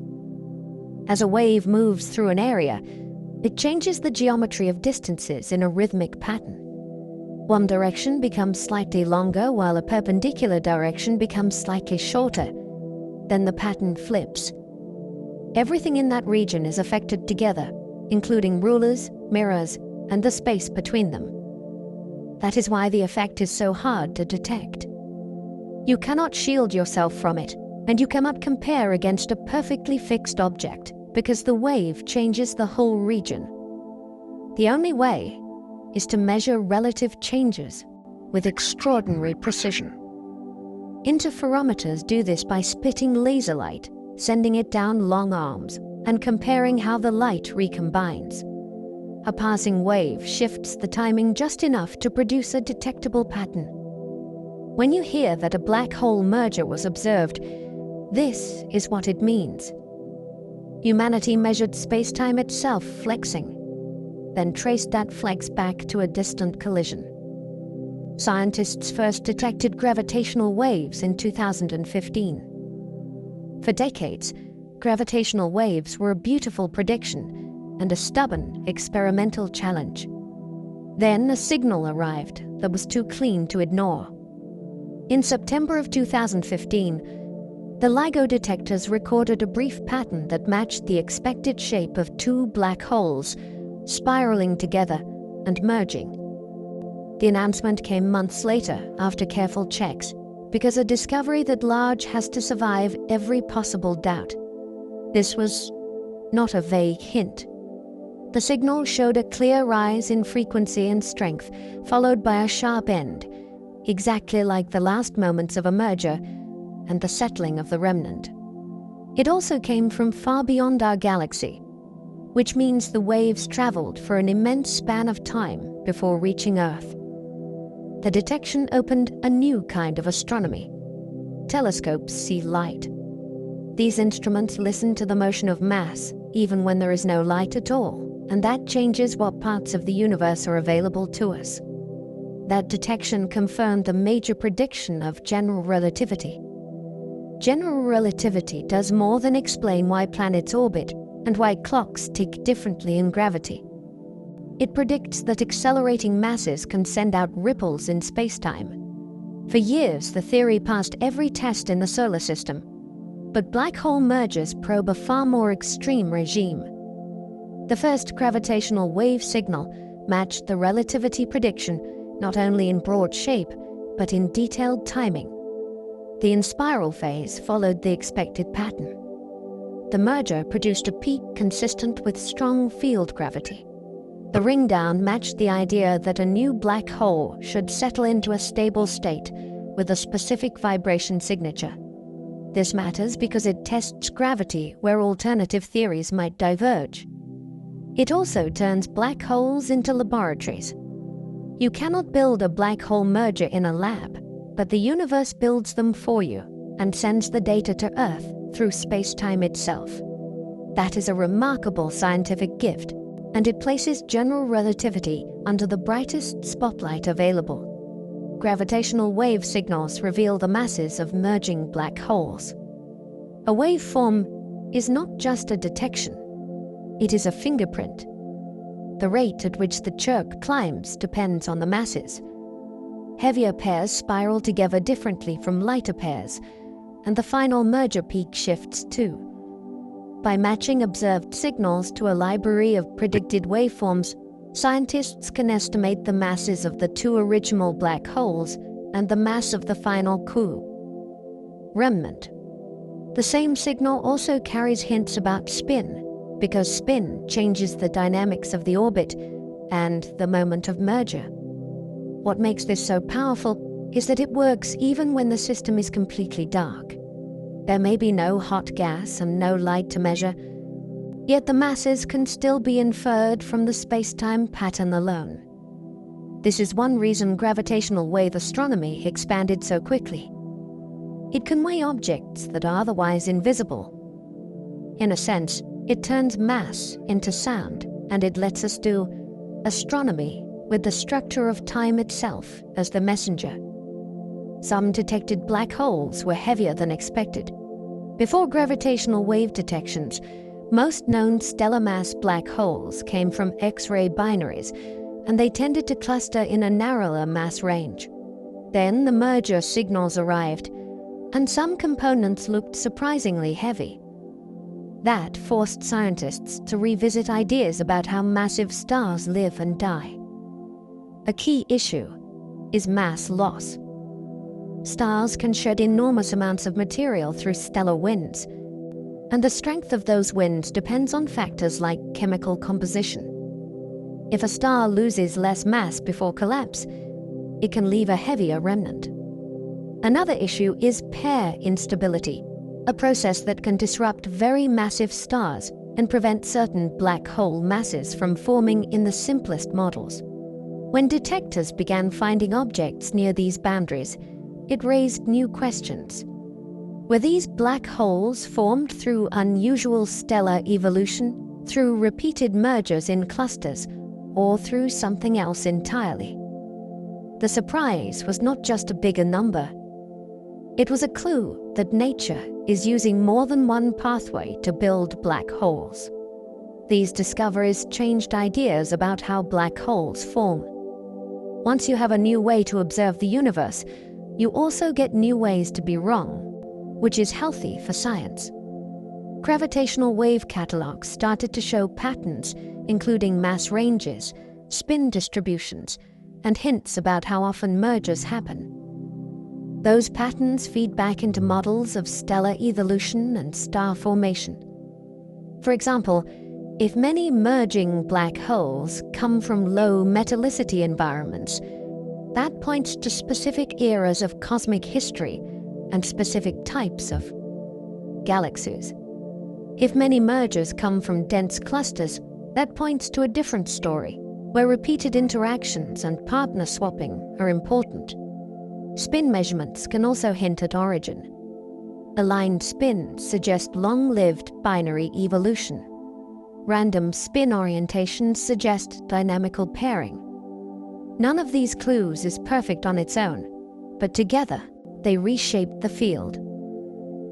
A: As a wave moves through an area, it changes the geometry of distances in a rhythmic pattern. One direction becomes slightly longer while a perpendicular direction becomes slightly shorter. Then the pattern flips. Everything in that region is affected together, including rulers, mirrors, and the space between them. That is why the effect is so hard to detect. You cannot shield yourself from it, and you cannot compare against a perfectly fixed object because the wave changes the whole region. The only way is to measure relative changes with extraordinary precision. Interferometers do this by spitting laser light, sending it down long arms, and comparing how the light recombines. A passing wave shifts the timing just enough to produce a detectable pattern. When you hear that a black hole merger was observed, this is what it means. Humanity measured space-time itself flexing, then traced that flex back to a distant collision. Scientists first detected gravitational waves in 2015. For decades, gravitational waves were a beautiful prediction and a stubborn experimental challenge. Then a signal arrived that was too clean to ignore. In September of 2015, the LIGO detectors recorded a brief pattern that matched the expected shape of two black holes, spiraling together and merging. The announcement came months later after careful checks, because a discovery that large has to survive every possible doubt. This was not a vague hint. The signal showed a clear rise in frequency and strength, followed by a sharp end, exactly like the last moments of a merger and the settling of the remnant. It also came from far beyond our galaxy, which means the waves traveled for an immense span of time before reaching Earth. The detection opened a new kind of astronomy. Telescopes see light. These instruments listen to the motion of mass, even when there is no light at all, and that changes what parts of the universe are available to us. That detection confirmed the major prediction of general relativity. General relativity does more than explain why planets orbit and why clocks tick differently in gravity. It predicts that accelerating masses can send out ripples in space-time. For years, the theory passed every test in the solar system, but black hole mergers probe a far more extreme regime. The first gravitational wave signal matched the relativity prediction not only in broad shape, but in detailed timing. The in-spiral phase followed the expected pattern. The merger produced a peak consistent with strong field gravity. The ring-down matched the idea that a new black hole should settle into a stable state with a specific vibration signature. This matters because it tests gravity where alternative theories might diverge. It also turns black holes into laboratories. You cannot build a black hole merger in a lab, but the universe builds them for you and sends the data to Earth through space-time itself. That is a remarkable scientific gift, and it places general relativity under the brightest spotlight available. Gravitational wave signals reveal the masses of merging black holes. A waveform is not just a detection, it is a fingerprint. The rate at which the chirp climbs depends on the masses. Heavier pairs spiral together differently from lighter pairs, and the final merger peak shifts too. By matching observed signals to a library of predicted waveforms, scientists can estimate the masses of the two original black holes and the mass of the final remnant. The same signal also carries hints about spin, because spin changes the dynamics of the orbit and the moment of merger. What makes this so powerful is that it works even when the system is completely dark. There may be no hot gas and no light to measure, yet the masses can still be inferred from the space-time pattern alone. This is one reason gravitational wave astronomy expanded so quickly. It can weigh objects that are otherwise invisible. In a sense, it turns mass into sound, and it lets us do astronomy with the structure of time itself as the messenger. Some detected black holes were heavier than expected. Before gravitational wave detections, most known stellar mass black holes came from X-ray binaries, and they tended to cluster in a narrower mass range. Then the merger signals arrived, and some components looked surprisingly heavy. That forced scientists to revisit ideas about how massive stars live and die. A key issue is mass loss. Stars can shed enormous amounts of material through stellar winds, and the strength of those winds depends on factors like chemical composition. If a star loses less mass before collapse, it can leave a heavier remnant. Another issue is pair instability, a process that can disrupt very massive stars and prevent certain black hole masses from forming in the simplest models. When detectors began finding objects near these boundaries, it raised new questions. Were these black holes formed through unusual stellar evolution, through repeated mergers in clusters, or through something else entirely? The surprise was not just a bigger number. It was a clue that nature is using more than one pathway to build black holes. These discoveries changed ideas about how black holes form. Once you have a new way to observe the universe, you also get new ways to be wrong, which is healthy for science. Gravitational wave catalogs started to show patterns, including mass ranges, spin distributions, and hints about how often mergers happen. Those patterns feed back into models of stellar evolution and star formation. For example, if many merging black holes come from low metallicity environments, that points to specific eras of cosmic history and specific types of galaxies. If many mergers come from dense clusters, that points to a different story, where repeated interactions and partner swapping are important. Spin measurements can also hint at origin. Aligned spins suggest long-lived binary evolution. Random spin orientations suggest dynamical pairing. None of these clues is perfect on its own, but together they reshaped the field.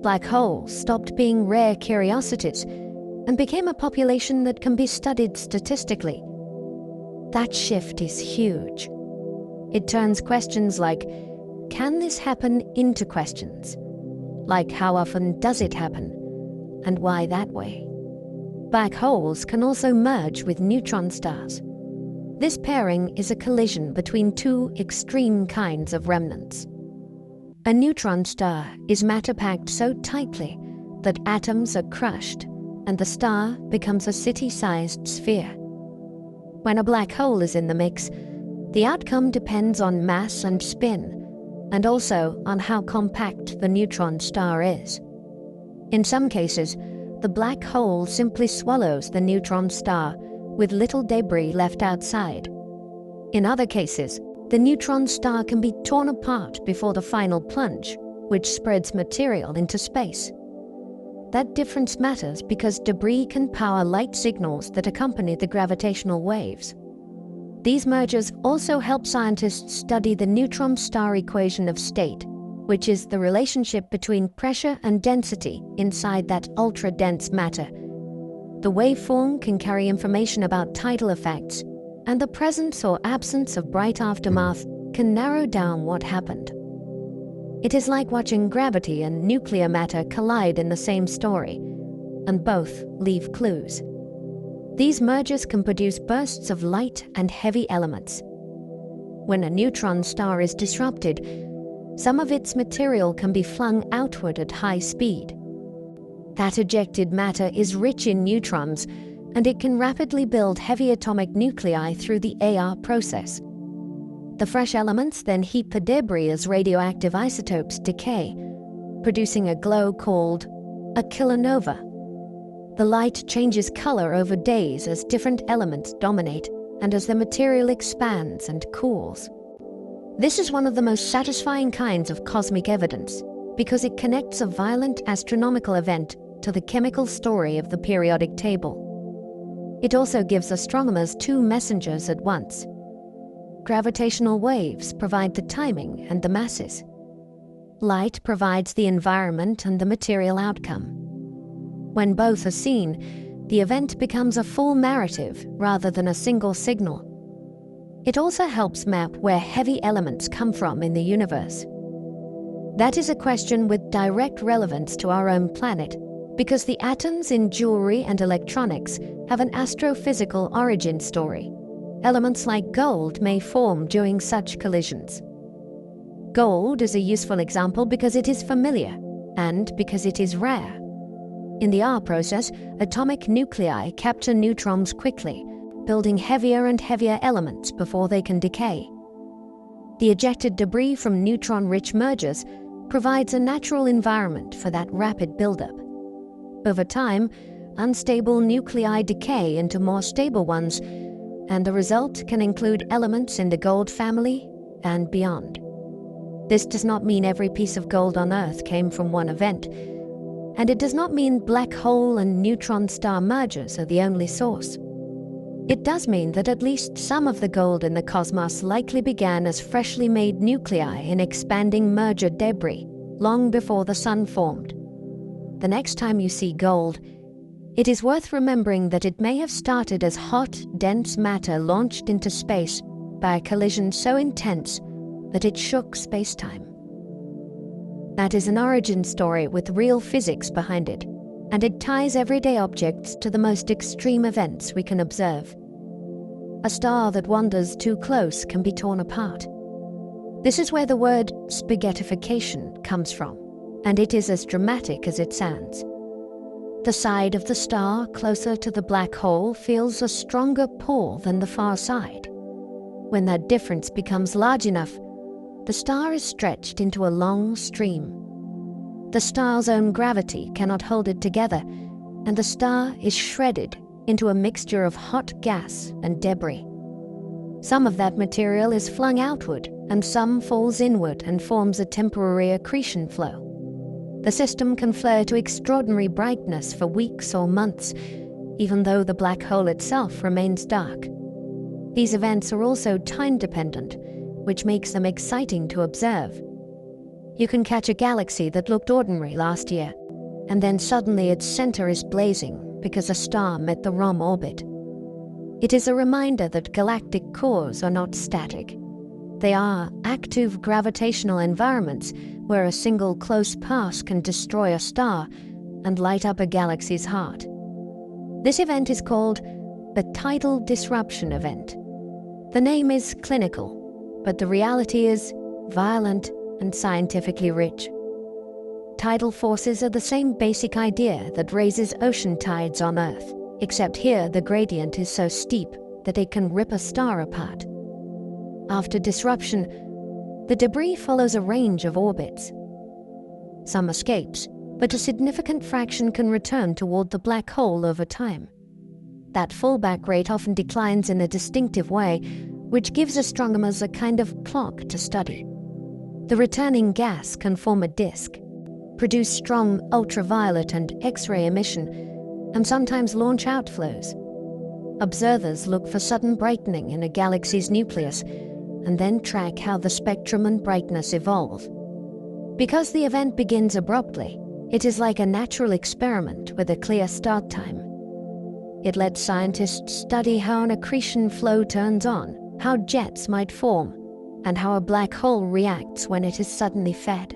A: Black holes stopped being rare curiosities and became a population that can be studied statistically. That shift is huge. It turns questions like, can this happen, into questions like, how often does it happen, and why that way? Black holes can also merge with neutron stars. This pairing is a collision between two extreme kinds of remnants. A neutron star is matter-packed so tightly that atoms are crushed, and the star becomes a city-sized sphere. When a black hole is in the mix, the outcome depends on mass and spin, and also on how compact the neutron star is. In some cases, the black hole simply swallows the neutron star, with little debris left outside. In other cases, the neutron star can be torn apart before the final plunge, which spreads material into space. That difference matters because debris can power light signals that accompany the gravitational waves. These mergers also help scientists study the neutron star equation of state, which is the relationship between pressure and density inside that ultra-dense matter. The waveform can carry information about tidal effects, and the presence or absence of bright aftermath can narrow down what happened. It is like watching gravity and nuclear matter collide in the same story, and both leave clues. These mergers can produce bursts of light and heavy elements. When a neutron star is disrupted, some of its material can be flung outward at high speed. That ejected matter is rich in neutrons, and it can rapidly build heavy atomic nuclei through the AR process. The fresh elements then heat the debris as radioactive isotopes decay, producing a glow called a kilonova. The light changes color over days as different elements dominate and as the material expands and cools. This is one of the most satisfying kinds of cosmic evidence because it connects a violent astronomical event to the chemical story of the periodic table. It also gives astronomers two messengers at once. Gravitational waves provide the timing and the masses. Light provides the environment and the material outcome. When both are seen, the event becomes a full narrative rather than a single signal. It also helps map where heavy elements come from in the universe. That is a question with direct relevance to our own planet, because the atoms in jewelry and electronics have an astrophysical origin story. Elements like gold may form during such collisions. Gold is a useful example because it is familiar and because it is rare. In the R process, atomic nuclei capture neutrons quickly, building heavier and heavier elements before they can decay. The ejected debris from neutron-rich mergers provides a natural environment for that rapid buildup. Over time, unstable nuclei decay into more stable ones, and the result can include elements in the gold family and beyond. This does not mean every piece of gold on Earth came from one event, and it does not mean black hole and neutron star mergers are the only source. It does mean that at least some of the gold in the cosmos likely began as freshly made nuclei in expanding merger debris long before the Sun formed. The next time you see gold, it is worth remembering that it may have started as hot, dense matter launched into space by a collision so intense that it shook space-time. That is an origin story with real physics behind it, and it ties everyday objects to the most extreme events we can observe. A star that wanders too close can be torn apart. This is where the word spaghettification comes from, and it is as dramatic as it sounds. The side of the star closer to the black hole feels a stronger pull than the far side. When that difference becomes large enough, the star is stretched into a long stream. The star's own gravity cannot hold it together, and the star is shredded into a mixture of hot gas and debris. Some of that material is flung outward, and some falls inward and forms a temporary accretion flow. The system can flare to extraordinary brightness for weeks or months, even though the black hole itself remains dark. These events are also time-dependent, which makes them exciting to observe. You can catch a galaxy that looked ordinary last year, and then suddenly its center is blazing because a star met the wrong orbit. It is a reminder that galactic cores are not static. They are active gravitational environments where a single close pass can destroy a star and light up a galaxy's heart. This event is called a tidal disruption event. The name is clinical, but the reality is violent and scientifically rich. Tidal forces are the same basic idea that raises ocean tides on Earth, except here the gradient is so steep that it can rip a star apart. After disruption, the debris follows a range of orbits. Some escapes, but a significant fraction can return toward the black hole over time. That fallback rate often declines in a distinctive way, which gives astronomers a kind of clock to study. The returning gas can form a disk, produce strong ultraviolet and X-ray emission, and sometimes launch outflows. Observers look for sudden brightening in a galaxy's nucleus, and then track how the spectrum and brightness evolve. Because the event begins abruptly, it is like a natural experiment with a clear start time. It lets scientists study how an accretion flow turns on, how jets might form, and how a black hole reacts when it is suddenly fed.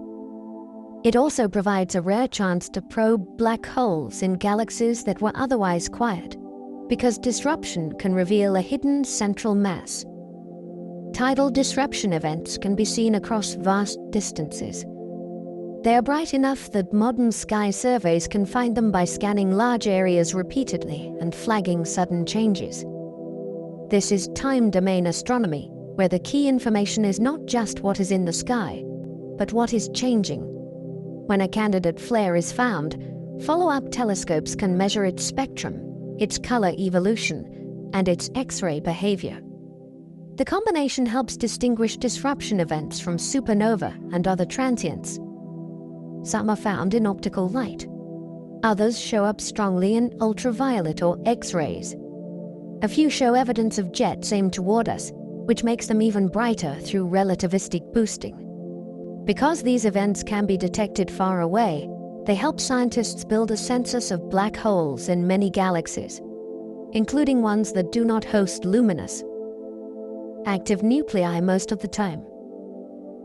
A: It also provides a rare chance to probe black holes in galaxies that were otherwise quiet, because disruption can reveal a hidden central mass. Tidal disruption events can be seen across vast distances. They are bright enough that modern sky surveys can find them by scanning large areas repeatedly and flagging sudden changes. This is time domain astronomy, where the key information is not just what is in the sky, but what is changing. When a candidate flare is found, follow-up telescopes can measure its spectrum, its color evolution, and its X-ray behavior. The combination helps distinguish disruption events from supernova and other transients. Some are found in optical light. Others show up strongly in ultraviolet or X-rays. A few show evidence of jets aimed toward us, which makes them even brighter through relativistic boosting. Because these events can be detected far away, they help scientists build a census of black holes in many galaxies, including ones that do not host luminous, active nuclei most of the time.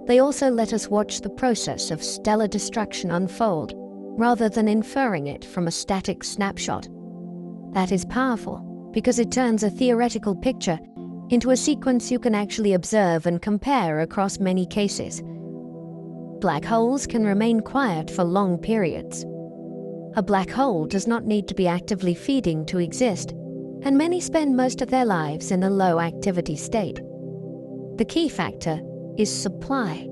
A: They also let us watch the process of stellar destruction unfold, rather than inferring it from a static snapshot. That is powerful, because it turns a theoretical picture into a sequence you can actually observe and compare across many cases. Black holes can remain quiet for long periods. A black hole does not need to be actively feeding to exist, and many spend most of their lives in a low-activity state. The key factor is supply.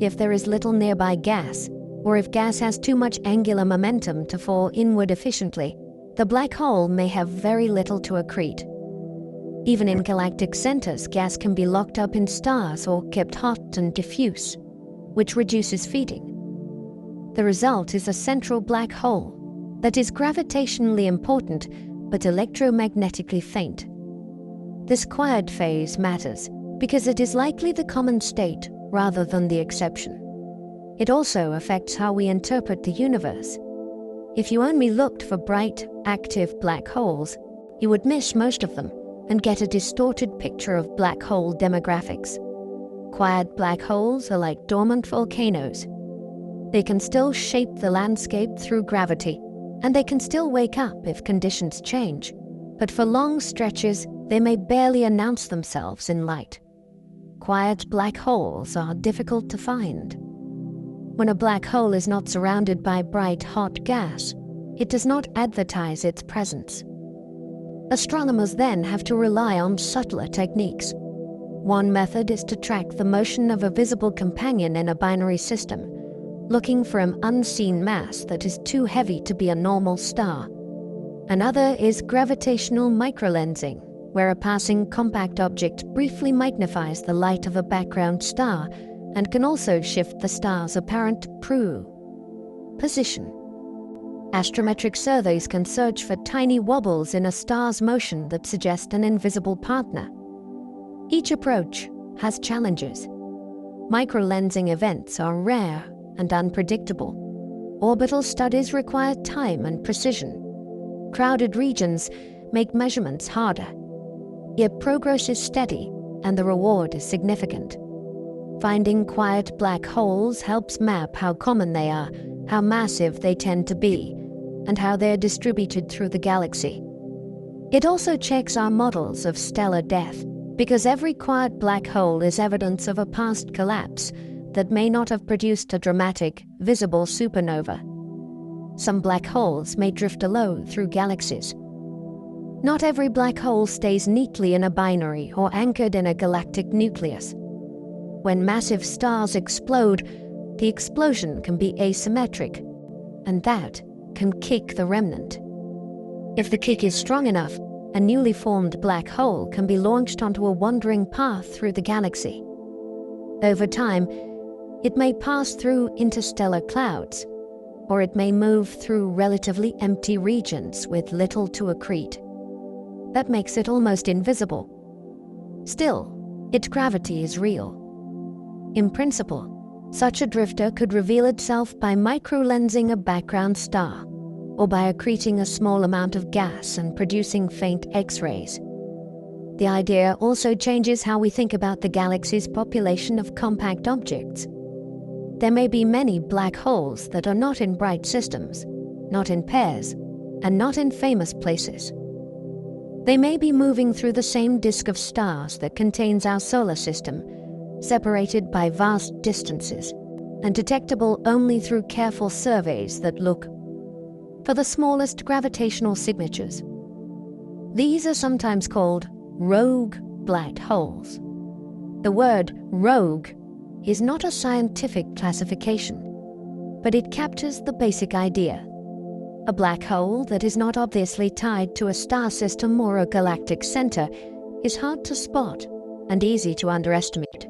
A: If there is little nearby gas, or if gas has too much angular momentum to fall inward efficiently, the black hole may have very little to accrete. Even in galactic centers, gas can be locked up in stars or kept hot and diffuse, which reduces feeding. The result is a central black hole that is gravitationally important but electromagnetically faint. This quiet phase matters because it is likely the common state rather than the exception. It also affects how we interpret the universe. If you only looked for bright, active black holes, you would miss most of them and get a distorted picture of black hole demographics. Quiet black holes are like dormant volcanoes. They can still shape the landscape through gravity, and they can still wake up if conditions change. But for long stretches, they may barely announce themselves in light. Quiet black holes are difficult to find. When a black hole is not surrounded by bright, hot gas, it does not advertise its presence. Astronomers then have to rely on subtler techniques. One method is to track the motion of a visible companion in a binary system, looking for an unseen mass that is too heavy to be a normal star. Another is gravitational microlensing, where a passing compact object briefly magnifies the light of a background star and can also shift the star's apparent position. Astrometric surveys can search for tiny wobbles in a star's motion that suggest an invisible partner. Each approach has challenges. Microlensing events are rare and unpredictable. Orbital studies require time and precision. Crowded regions make measurements harder. Yet progress is steady and the reward is significant. Finding quiet black holes helps map how common they are, how massive they tend to be, and how they're distributed through the galaxy. It also checks our models of stellar death, because every quiet black hole is evidence of a past collapse that may not have produced a dramatic, visible supernova. Some black holes may drift alone through galaxies. Not every black hole stays neatly in a binary or anchored in a galactic nucleus. When massive stars explode, the explosion can be asymmetric, and that can kick the remnant. If the kick is strong enough, a newly formed black hole can be launched onto a wandering path through the galaxy. Over time, it may pass through interstellar clouds, or it may move through relatively empty regions with little to accrete. That makes it almost invisible. Still, its gravity is real. In principle, such a drifter could reveal itself by microlensing a background star, or by accreting a small amount of gas and producing faint X-rays. The idea also changes how we think about the galaxy's population of compact objects. There may be many black holes that are not in bright systems, not in pairs, and not in famous places. They may be moving through the same disk of stars that contains our solar system, separated by vast distances, and detectable only through careful surveys that look for the smallest gravitational signatures. These are sometimes called rogue black holes. The word rogue is not a scientific classification, but it captures the basic idea. A black hole that is not obviously tied to a star system or a galactic center is hard to spot and easy to underestimate.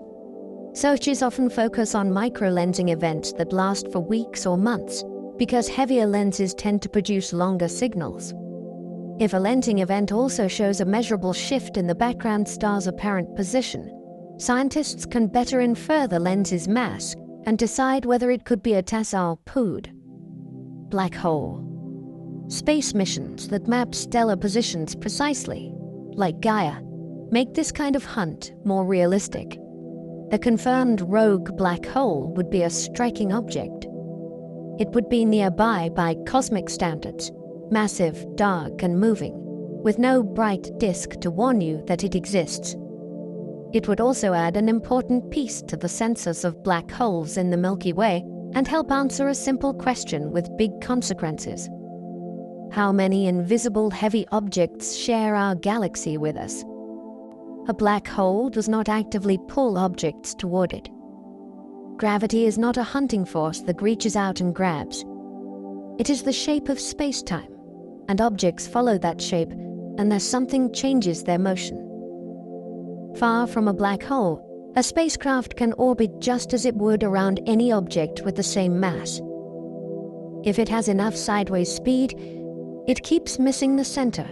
A: Searches often focus on microlensing events that last for weeks or months, because heavier lenses tend to produce longer signals. If a lensing event also shows a measurable shift in the background star's apparent position, scientists can better infer the lens's mass and decide whether it could be a tassel POOD. Black hole. Space missions that map stellar positions precisely, like Gaia, make this kind of hunt more realistic. A confirmed rogue black hole would be a striking object. It would be nearby by cosmic standards, massive, dark, and moving, with no bright disk to warn you that it exists. It would also add an important piece to the census of black holes in the Milky Way and help answer a simple question with big consequences. How many invisible heavy objects share our galaxy with us? A black hole does not actively pull objects toward it. Gravity is not a hunting force that reaches out and grabs. It is the shape of space-time, and objects follow that shape unless something changes their motion. Far from a black hole, a spacecraft can orbit just as it would around any object with the same mass. If it has enough sideways speed, it keeps missing the center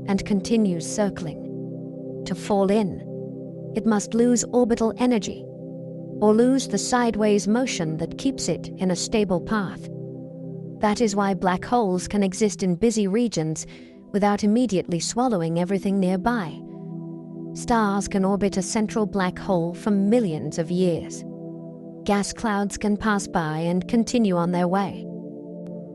A: and continues circling. To fall in, it must lose orbital energy, or lose the sideways motion that keeps it in a stable path. That is why black holes can exist in busy regions without immediately swallowing everything nearby. Stars can orbit a central black hole for millions of years. Gas clouds can pass by and continue on their way.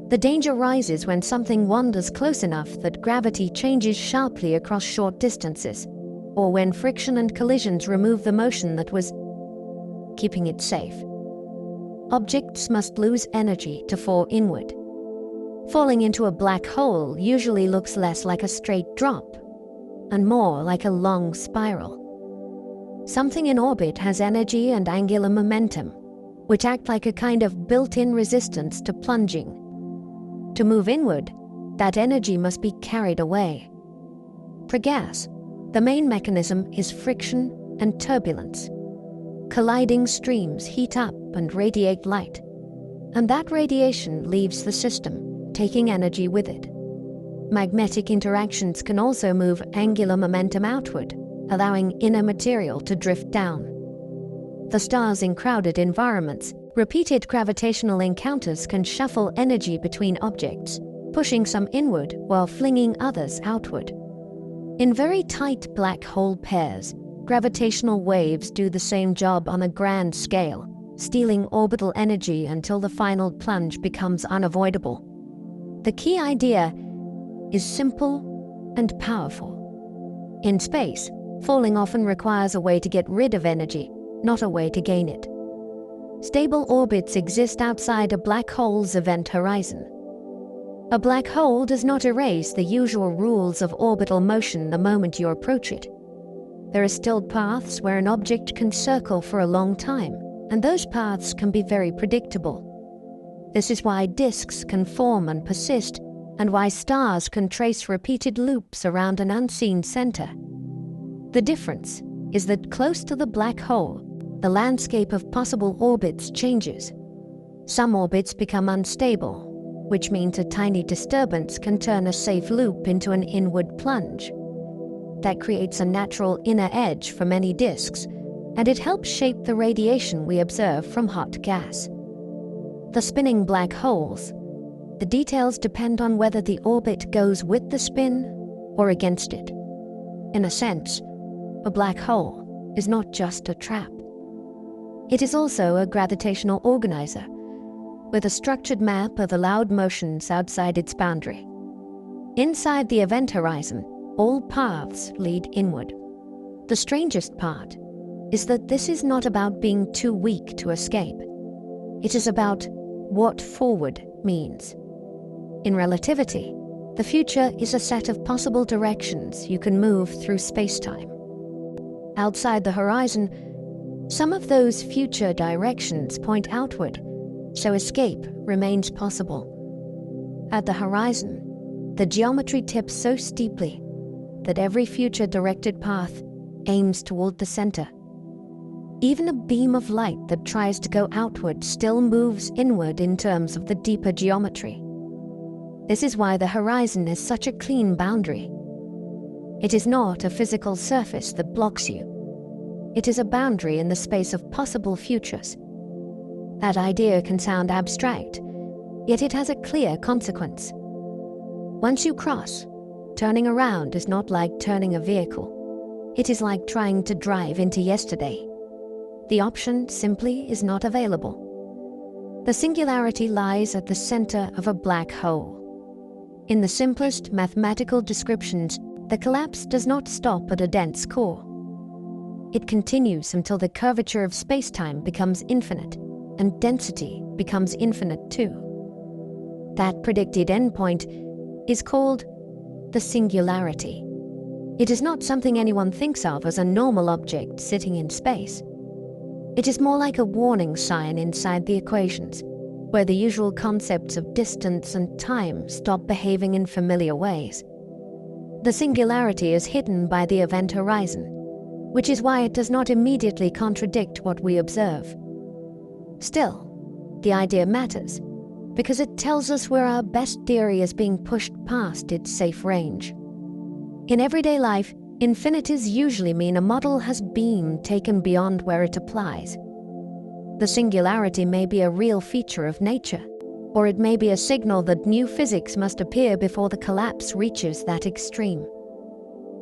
A: The danger rises when something wanders close enough that gravity changes sharply across short distances, or when friction and collisions remove the motion that was keeping it safe. Objects must lose energy to fall inward. Falling into a black hole usually looks less like a straight drop and more like a long spiral. Something in orbit has energy and angular momentum, which act like a kind of built-in resistance to plunging. To move inward, that energy must be carried away. For gas, the main mechanism is friction and turbulence. Colliding streams heat up and radiate light, and that radiation leaves the system, taking energy with it. Magnetic interactions can also move angular momentum outward, allowing inner material to drift down. For stars in crowded environments, repeated gravitational encounters can shuffle energy between objects, pushing some inward while flinging others outward. In very tight black hole pairs, gravitational waves do the same job on a grand scale, stealing orbital energy until the final plunge becomes unavoidable. The key idea is simple and powerful. In space, falling often requires a way to get rid of energy, not a way to gain it. Stable orbits exist outside a black hole's event horizon. A black hole does not erase the usual rules of orbital motion the moment you approach it. There are still paths where an object can circle for a long time, and those paths can be very predictable. This is why disks can form and persist, and why stars can trace repeated loops around an unseen center. The difference is that close to the black hole, the landscape of possible orbits changes. Some orbits become unstable, which means a tiny disturbance can turn a safe loop into an inward plunge. That creates a natural inner edge for many disks, and it helps shape the radiation we observe from hot gas. The spinning black holes. The details depend on whether the orbit goes with the spin or against it. In a sense, a black hole is not just a trap. It is also a gravitational organizer, with a structured map of allowed motions outside its boundary. Inside the event horizon, all paths lead inward. The strangest part is that this is not about being too weak to escape. It is about what forward means. In relativity, the future is a set of possible directions you can move through space-time. Outside the horizon, some of those future directions point outward, so escape remains possible. At the horizon, the geometry tips so steeply that every future directed path aims toward the center. Even a beam of light that tries to go outward still moves inward in terms of the deeper geometry. This is why the horizon is such a clean boundary. It is not a physical surface that blocks you. It is a boundary in the space of possible futures. That idea can sound abstract, yet it has a clear consequence. Once you cross, turning around is not like turning a vehicle. It is like trying to drive into yesterday. The option simply is not available. The singularity lies at the center of a black hole. In the simplest mathematical descriptions, the collapse does not stop at a dense core. It continues until the curvature of space-time becomes infinite, and density becomes infinite too. That predicted endpoint is called the singularity. It is not something anyone thinks of as a normal object sitting in space. It is more like a warning sign inside the equations, where the usual concepts of distance and time stop behaving in familiar ways. The singularity is hidden by the event horizon, which is why it does not immediately contradict what we observe. Still, the idea matters, because it tells us where our best theory is being pushed past its safe range. In everyday life, infinities usually mean a model has been taken beyond where it applies. The singularity may be a real feature of nature, or it may be a signal that new physics must appear before the collapse reaches that extreme.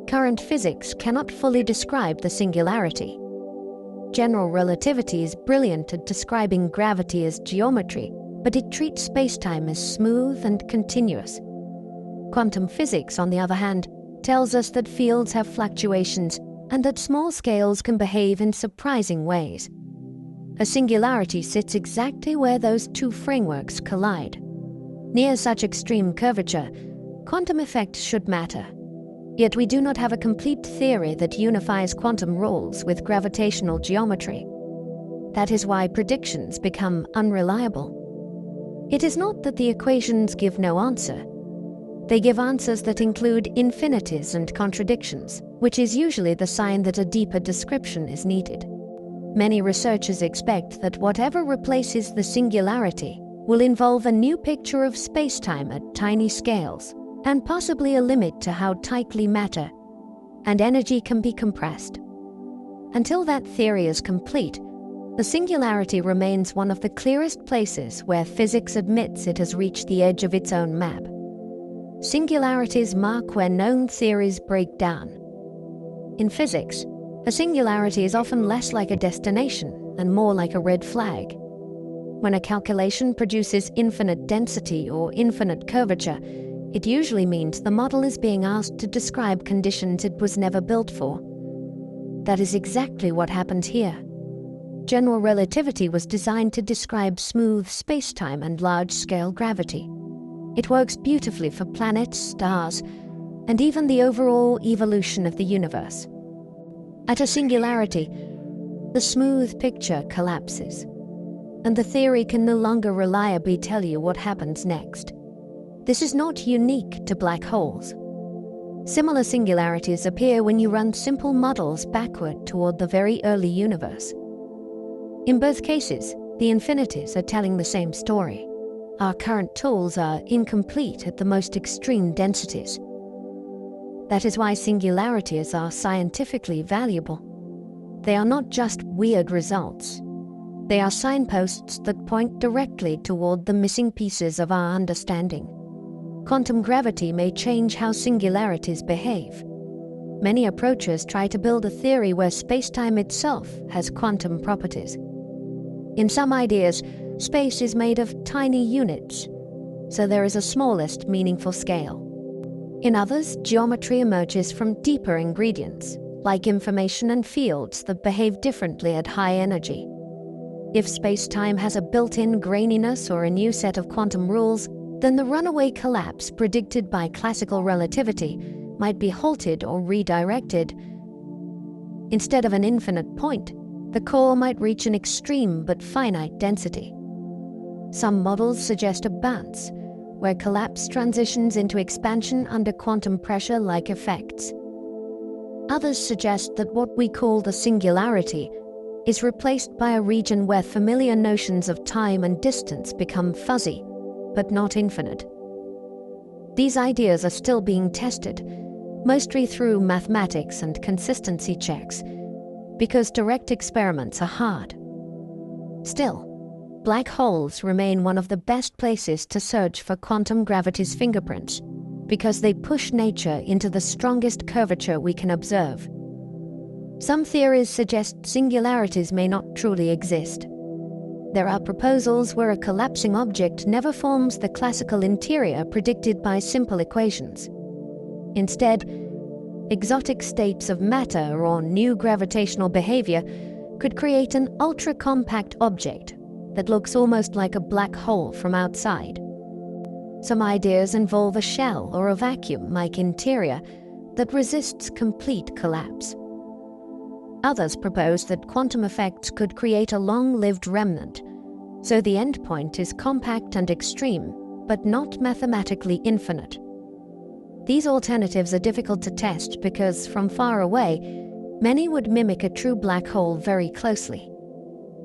A: Current physics cannot fully describe the singularity. General relativity is brilliant at describing gravity as geometry, but it treats spacetime as smooth and continuous. Quantum physics, on the other hand, tells us that fields have fluctuations and that small scales can behave in surprising ways. A singularity sits exactly where those two frameworks collide. Near such extreme curvature, quantum effects should matter. Yet we do not have a complete theory that unifies quantum rules with gravitational geometry. That is why predictions become unreliable. It is not that the equations give no answer. They give answers that include infinities and contradictions, which is usually the sign that a deeper description is needed. Many researchers expect that whatever replaces the singularity will involve a new picture of spacetime at tiny scales, and possibly a limit to how tightly matter and energy can be compressed. Until that theory is complete, the singularity remains one of the clearest places where physics admits it has reached the edge of its own map. Singularities mark where known theories break down. In physics, a singularity is often less like a destination and more like a red flag. When a calculation produces infinite density or infinite curvature, it usually means the model is being asked to describe conditions it was never built for. That is exactly what happens here. General relativity was designed to describe smooth spacetime and large-scale gravity. It works beautifully for planets, stars, and even the overall evolution of the universe. At a singularity, the smooth picture collapses, and the theory can no longer reliably tell you what happens next. This is not unique to black holes. Similar singularities appear when you run simple models backward toward the very early universe. In both cases, the infinities are telling the same story. Our current tools are incomplete at the most extreme densities. That is why singularities are scientifically valuable. They are not just weird results. They are signposts that point directly toward the missing pieces of our understanding. Quantum gravity may change how singularities behave. Many approaches try to build a theory where spacetime itself has quantum properties. In some ideas, space is made of tiny units, so there is a smallest meaningful scale. In others, geometry emerges from deeper ingredients, like information and fields that behave differently at high energy. If spacetime has a built-in graininess or a new set of quantum rules, then the runaway collapse predicted by classical relativity might be halted or redirected. Instead of an infinite point, the core might reach an extreme but finite density. Some models suggest a bounce, where collapse transitions into expansion under quantum pressure-like effects. Others suggest that what we call the singularity is replaced by a region where familiar notions of time and distance become fuzzy, but not infinite. These ideas are still being tested, mostly through mathematics and consistency checks, because direct experiments are hard. Still, black holes remain one of the best places to search for quantum gravity's fingerprints, because they push nature into the strongest curvature we can observe. Some theories suggest singularities may not truly exist. There are proposals where a collapsing object never forms the classical interior predicted by simple equations. Instead, exotic states of matter or new gravitational behavior could create an ultra-compact object that looks almost like a black hole from outside. Some ideas involve a shell or a vacuum-like interior that resists complete collapse. Others propose that quantum effects could create a long-lived remnant, so the endpoint is compact and extreme, but not mathematically infinite. These alternatives are difficult to test because, from far away, many would mimic a true black hole very closely.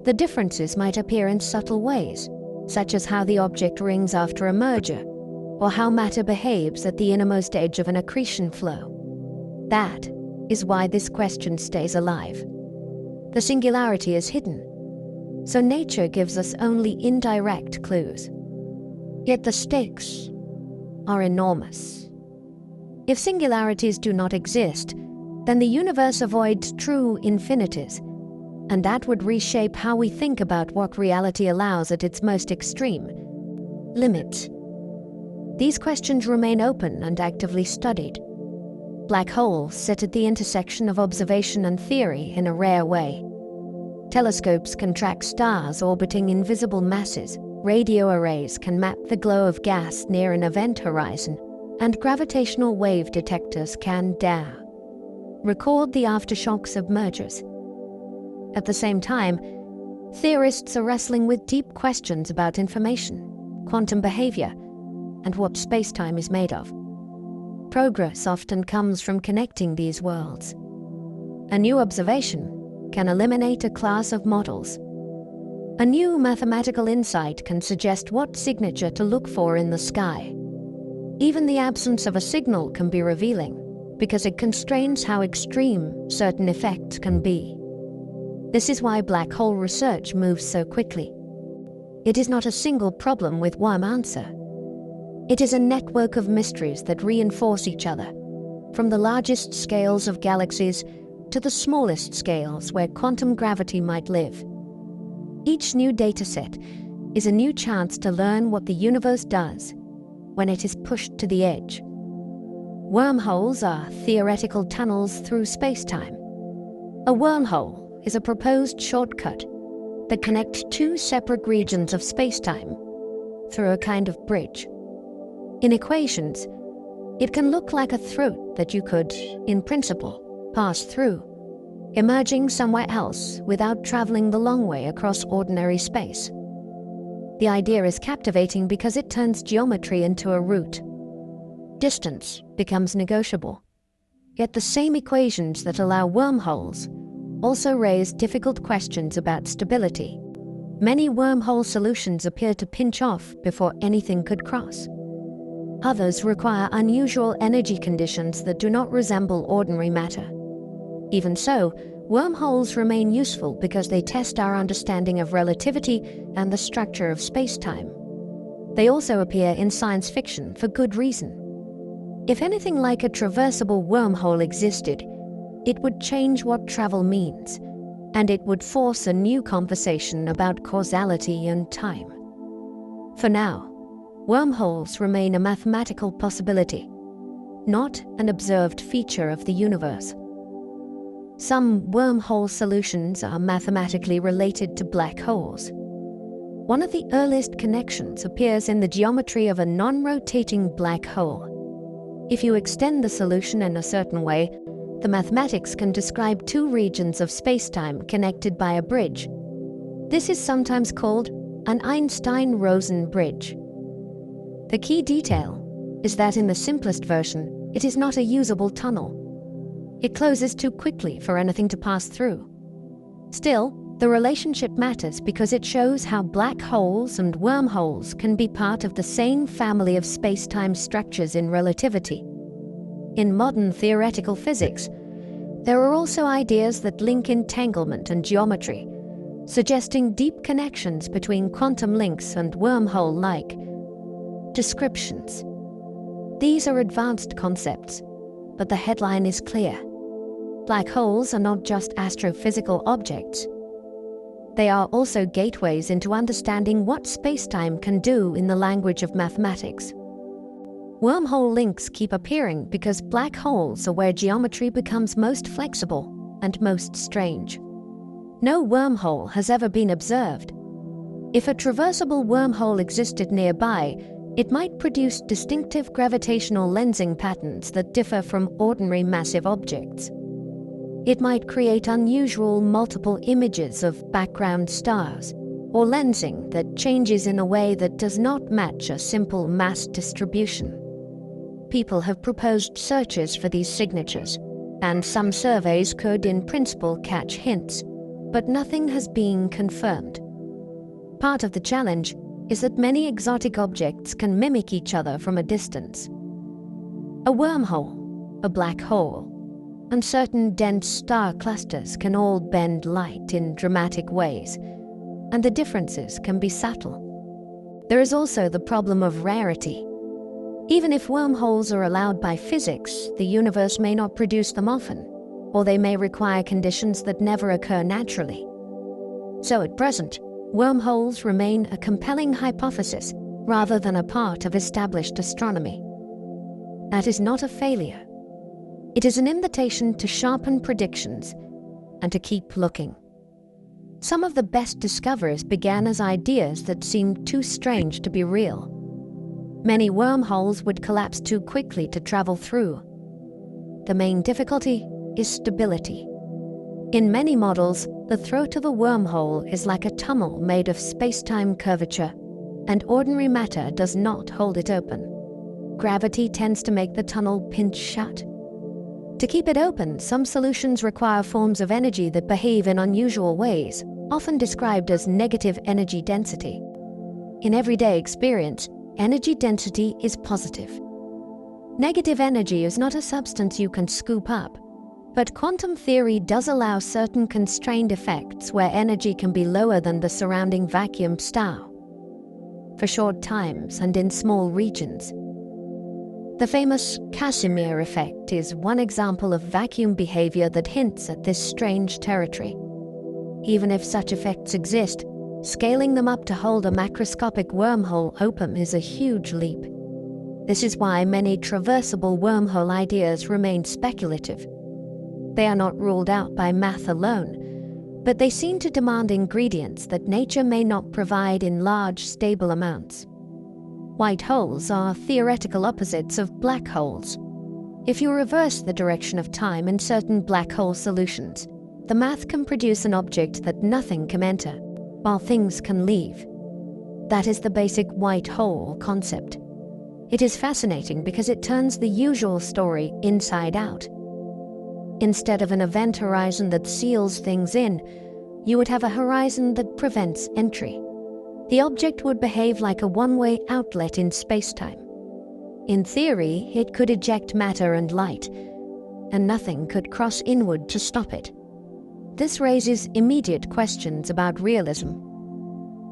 A: The differences might appear in subtle ways, such as how the object rings after a merger, or how matter behaves at the innermost edge of an accretion flow. That is why this question stays alive. The singularity is hidden, so nature gives us only indirect clues. Yet the stakes are enormous. If singularities do not exist, then the universe avoids true infinities, and that would reshape how we think about what reality allows at its most extreme limits. These questions remain open and actively studied. Black holes sit at the intersection of observation and theory in a rare way. Telescopes can track stars orbiting invisible masses, radio arrays can map the glow of gas near an event horizon, and gravitational wave detectors can record the aftershocks of mergers. At the same time, theorists are wrestling with deep questions about information, quantum behavior, and what space-time is made of. Progress often comes from connecting these worlds. A new observation can eliminate a class of models. A new mathematical insight can suggest what signature to look for in the sky. Even the absence of a signal can be revealing, because it constrains how extreme certain effects can be. This is why black hole research moves so quickly. It is not a single problem with one answer. It is a network of mysteries that reinforce each other, from the largest scales of galaxies to the smallest scales where quantum gravity might live. Each new dataset is a new chance to learn what the universe does when it is pushed to the edge. Wormholes are theoretical tunnels through space-time. A wormhole is a proposed shortcut that connects two separate regions of space-time through a kind of bridge. In equations, it can look like a throat that you could, in principle, pass through, emerging somewhere else without traveling the long way across ordinary space. The idea is captivating because it turns geometry into a route. Distance becomes negotiable. Yet the same equations that allow wormholes also raise difficult questions about stability. Many wormhole solutions appear to pinch off before anything could cross. Others require unusual energy conditions that do not resemble ordinary matter. Even so, wormholes remain useful because they test our understanding of relativity and the structure of space-time. They also appear in science fiction for good reason. If anything like a traversable wormhole existed, it would change what travel means, and it would force a new conversation about causality and time. For now, wormholes remain a mathematical possibility, not an observed feature of the universe. Some wormhole solutions are mathematically related to black holes. One of the earliest connections appears in the geometry of a non-rotating black hole. If you extend the solution in a certain way, the mathematics can describe two regions of space-time connected by a bridge. This is sometimes called an Einstein-Rosen bridge. The key detail is that in the simplest version, it is not a usable tunnel. It closes too quickly for anything to pass through. Still, The relationship matters because it shows how black holes and wormholes can be part of the same family of space-time structures in relativity. In modern theoretical physics, there are also ideas that link entanglement and geometry, suggesting deep connections between quantum links and wormhole-like descriptions. These are advanced concepts, but the headline is clear. Black holes are not just astrophysical objects. They are also gateways into understanding what spacetime can do in the language of mathematics. Wormhole links keep appearing because black holes are where geometry becomes most flexible and most strange. No wormhole has ever been observed. If a traversable wormhole existed nearby, it might produce distinctive gravitational lensing patterns that differ from ordinary massive objects. It might create unusual multiple images of background stars, or lensing that changes in a way that does not match a simple mass distribution. People have proposed searches for these signatures, and some surveys could in principle catch hints, but nothing has been confirmed. Part of the challenge is that many exotic objects can mimic each other from a distance. A wormhole, a black hole, and certain dense star clusters can all bend light in dramatic ways, and the differences can be subtle. There is also the problem of rarity. Even if wormholes are allowed by physics, the universe may not produce them often, or they may require conditions that never occur naturally. So at present, wormholes remain a compelling hypothesis rather than a part of established astronomy. That is not a failure. It is an invitation to sharpen predictions and to keep looking. Some of the best discoveries began as ideas that seemed too strange to be real. Many wormholes would collapse too quickly to travel through. The main difficulty is stability. In many models, the throat of a wormhole is like a tunnel made of space-time curvature, and ordinary matter does not hold it open. Gravity tends to make the tunnel pinch shut. To keep it open, some solutions require forms of energy that behave in unusual ways, often described as negative energy density. In everyday experience, energy density is positive. Negative energy is not a substance you can scoop up, but quantum theory does allow certain constrained effects where energy can be lower than the surrounding vacuum star, for short times and in small regions. The famous Casimir effect is one example of vacuum behavior that hints at this strange territory. Even if such effects exist, scaling them up to hold a macroscopic wormhole open is a huge leap. This is why many traversable wormhole ideas remain speculative. They are not ruled out by math alone, but they seem to demand ingredients that nature may not provide in large, stable amounts. White holes are theoretical opposites of black holes. If you reverse the direction of time in certain black hole solutions, the math can produce an object that nothing can enter, while things can leave. That is the basic white hole concept. It is fascinating because it turns the usual story inside out. Instead of an event horizon that seals things in, you would have a horizon that prevents entry. The object would behave like a one-way outlet in spacetime. In theory, it could eject matter and light, and nothing could cross inward to stop it. This raises immediate questions about realism.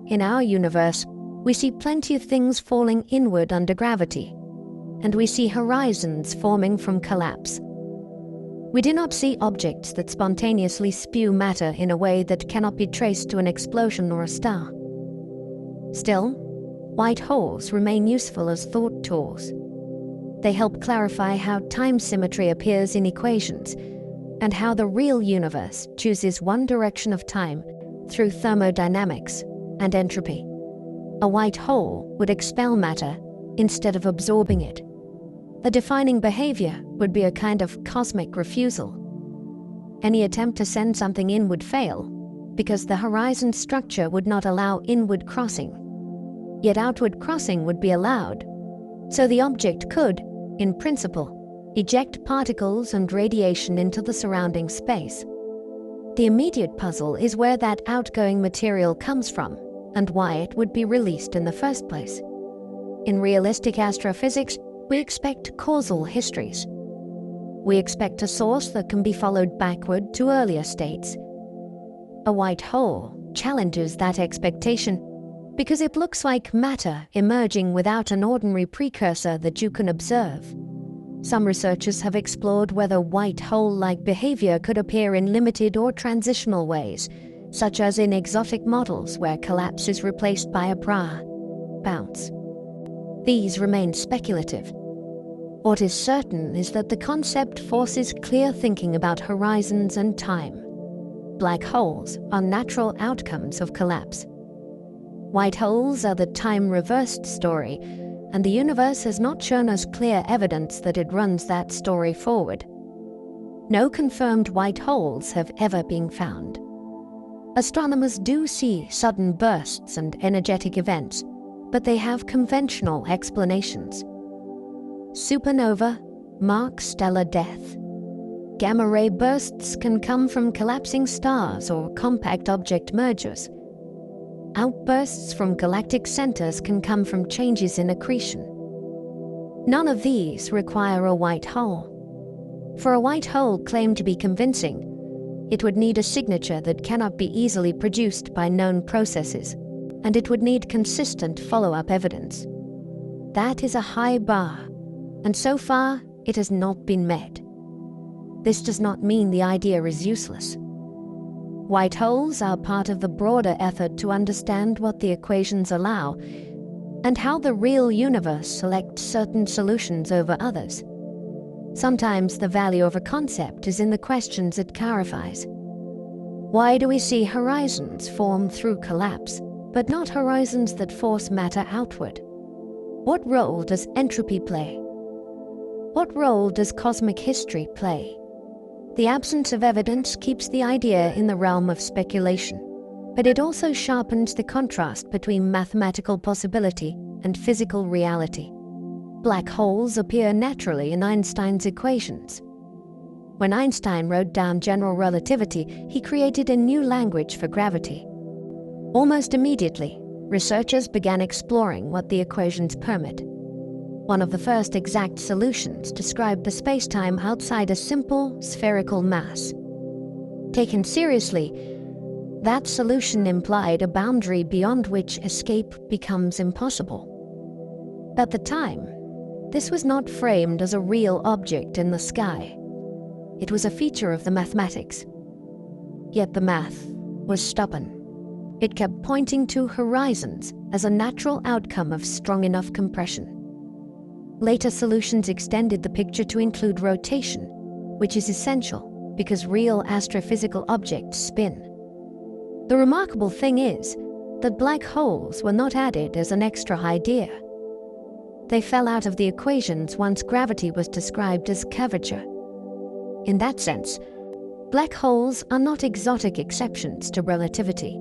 A: In our universe, we see plenty of things falling inward under gravity, and we see horizons forming from collapse. We do not see objects that spontaneously spew matter in a way that cannot be traced to an explosion or a star. Still, white holes remain useful as thought tools. They help clarify how time symmetry appears in equations, and how the real universe chooses one direction of time through thermodynamics and entropy. A white hole would expel matter instead of absorbing it. The defining behavior would be a kind of cosmic refusal. Any attempt to send something in would fail, because the horizon structure would not allow inward crossing. Yet outward crossing would be allowed, so the object could, in principle, eject particles and radiation into the surrounding space. The immediate puzzle is where that outgoing material comes from and why it would be released in the first place. In realistic astrophysics, we expect causal histories. We expect a source that can be followed backward to earlier states. A white hole challenges that expectation because it looks like matter emerging without an ordinary precursor that you can observe. Some researchers have explored whether white hole-like behavior could appear in limited or transitional ways, such as in exotic models where collapse is replaced by a bounce. These remain speculative. What is certain is that the concept forces clear thinking about horizons and time. Black holes are natural outcomes of collapse. White holes are the time-reversed story, and the universe has not shown us clear evidence that it runs that story forward. No confirmed white holes have ever been found. Astronomers do see sudden bursts and energetic events, but they have conventional explanations. Supernova mark stellar death. Gamma-ray bursts can come from collapsing stars or compact object mergers. Outbursts from galactic centers can come from changes in accretion. None of these require a white hole. For a white hole claimed to be convincing, it would need a signature that cannot be easily produced by known processes, and it would need consistent follow-up evidence. That is a high bar, and so far it has not been met. This does not mean the idea is useless. White holes are part of the broader effort to understand what the equations allow and how the real universe selects certain solutions over others. Sometimes the value of a concept is in the questions it clarifies. Why do we see horizons form through collapse, but not horizons that force matter outward? What role does entropy play? What role does cosmic history play? The absence of evidence keeps the idea in the realm of speculation, but it also sharpens the contrast between mathematical possibility and physical reality. Black holes appear naturally in Einstein's equations. When Einstein wrote down general relativity, he created a new language for gravity. Almost immediately, researchers began exploring what the equations permit. One of the first exact solutions described the spacetime outside a simple spherical mass. Taken seriously, that solution implied a boundary beyond which escape becomes impossible. At the time, this was not framed as a real object in the sky. It was a feature of the mathematics. Yet the math was stubborn. It kept pointing to horizons as a natural outcome of strong enough compression. Later solutions extended the picture to include rotation, which is essential because real astrophysical objects spin. The remarkable thing is that black holes were not added as an extra idea. They fell out of the equations once gravity was described as curvature. In that sense, black holes are not exotic exceptions to relativity.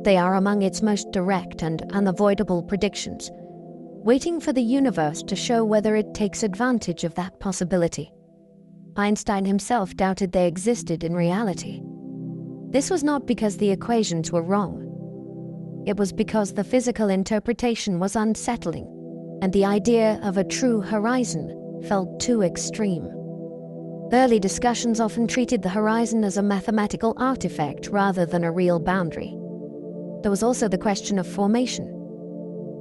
A: They are among its most direct and unavoidable predictions, waiting for the universe to show whether it takes advantage of that possibility. Einstein himself doubted they existed in reality. This was not because the equations were wrong. It was because the physical interpretation was unsettling, and the idea of a true horizon felt too extreme. Early discussions often treated the horizon as a mathematical artifact rather than a real boundary. There was also the question of formation.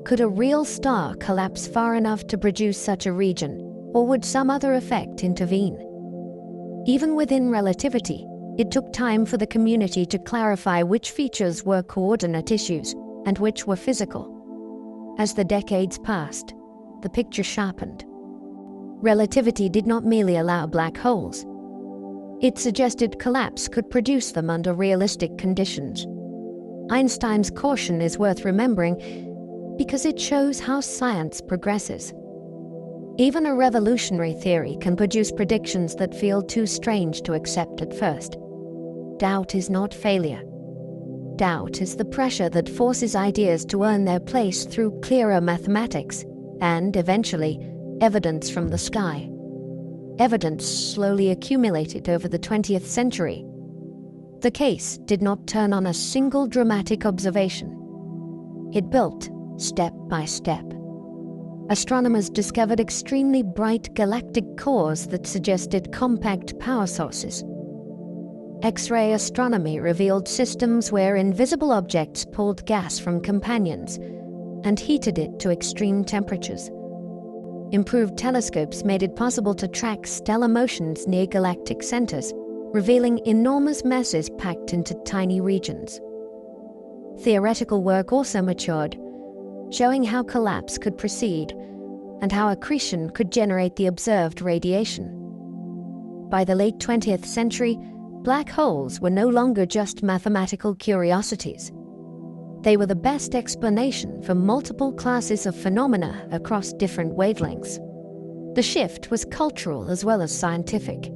A: Could a real star collapse far enough to produce such a region, or would some other effect intervene? Even within relativity, it took time for the community to clarify which features were coordinate issues and which were physical. As the decades passed, the picture sharpened. Relativity did not merely allow black holes. It suggested collapse could produce them under realistic conditions. Einstein's caution is worth remembering because it shows how science progresses. Even a revolutionary theory can produce predictions that feel too strange to accept at first. Doubt is not failure. Doubt is the pressure that forces ideas to earn their place through clearer mathematics and, eventually, evidence from the sky. Evidence slowly accumulated over the 20th century. The case did not turn on a single dramatic observation. It built step by step. Astronomers discovered extremely bright galactic cores that suggested compact power sources. X-ray astronomy revealed systems where invisible objects pulled gas from companions and heated it to extreme temperatures. Improved telescopes made it possible to track stellar motions near galactic centers, revealing enormous masses packed into tiny regions. Theoretical work also matured, showing how collapse could proceed and how accretion could generate the observed radiation. By the late 20th century, black holes were no longer just mathematical curiosities. They were the best explanation for multiple classes of phenomena across different wavelengths. The shift was cultural as well as scientific.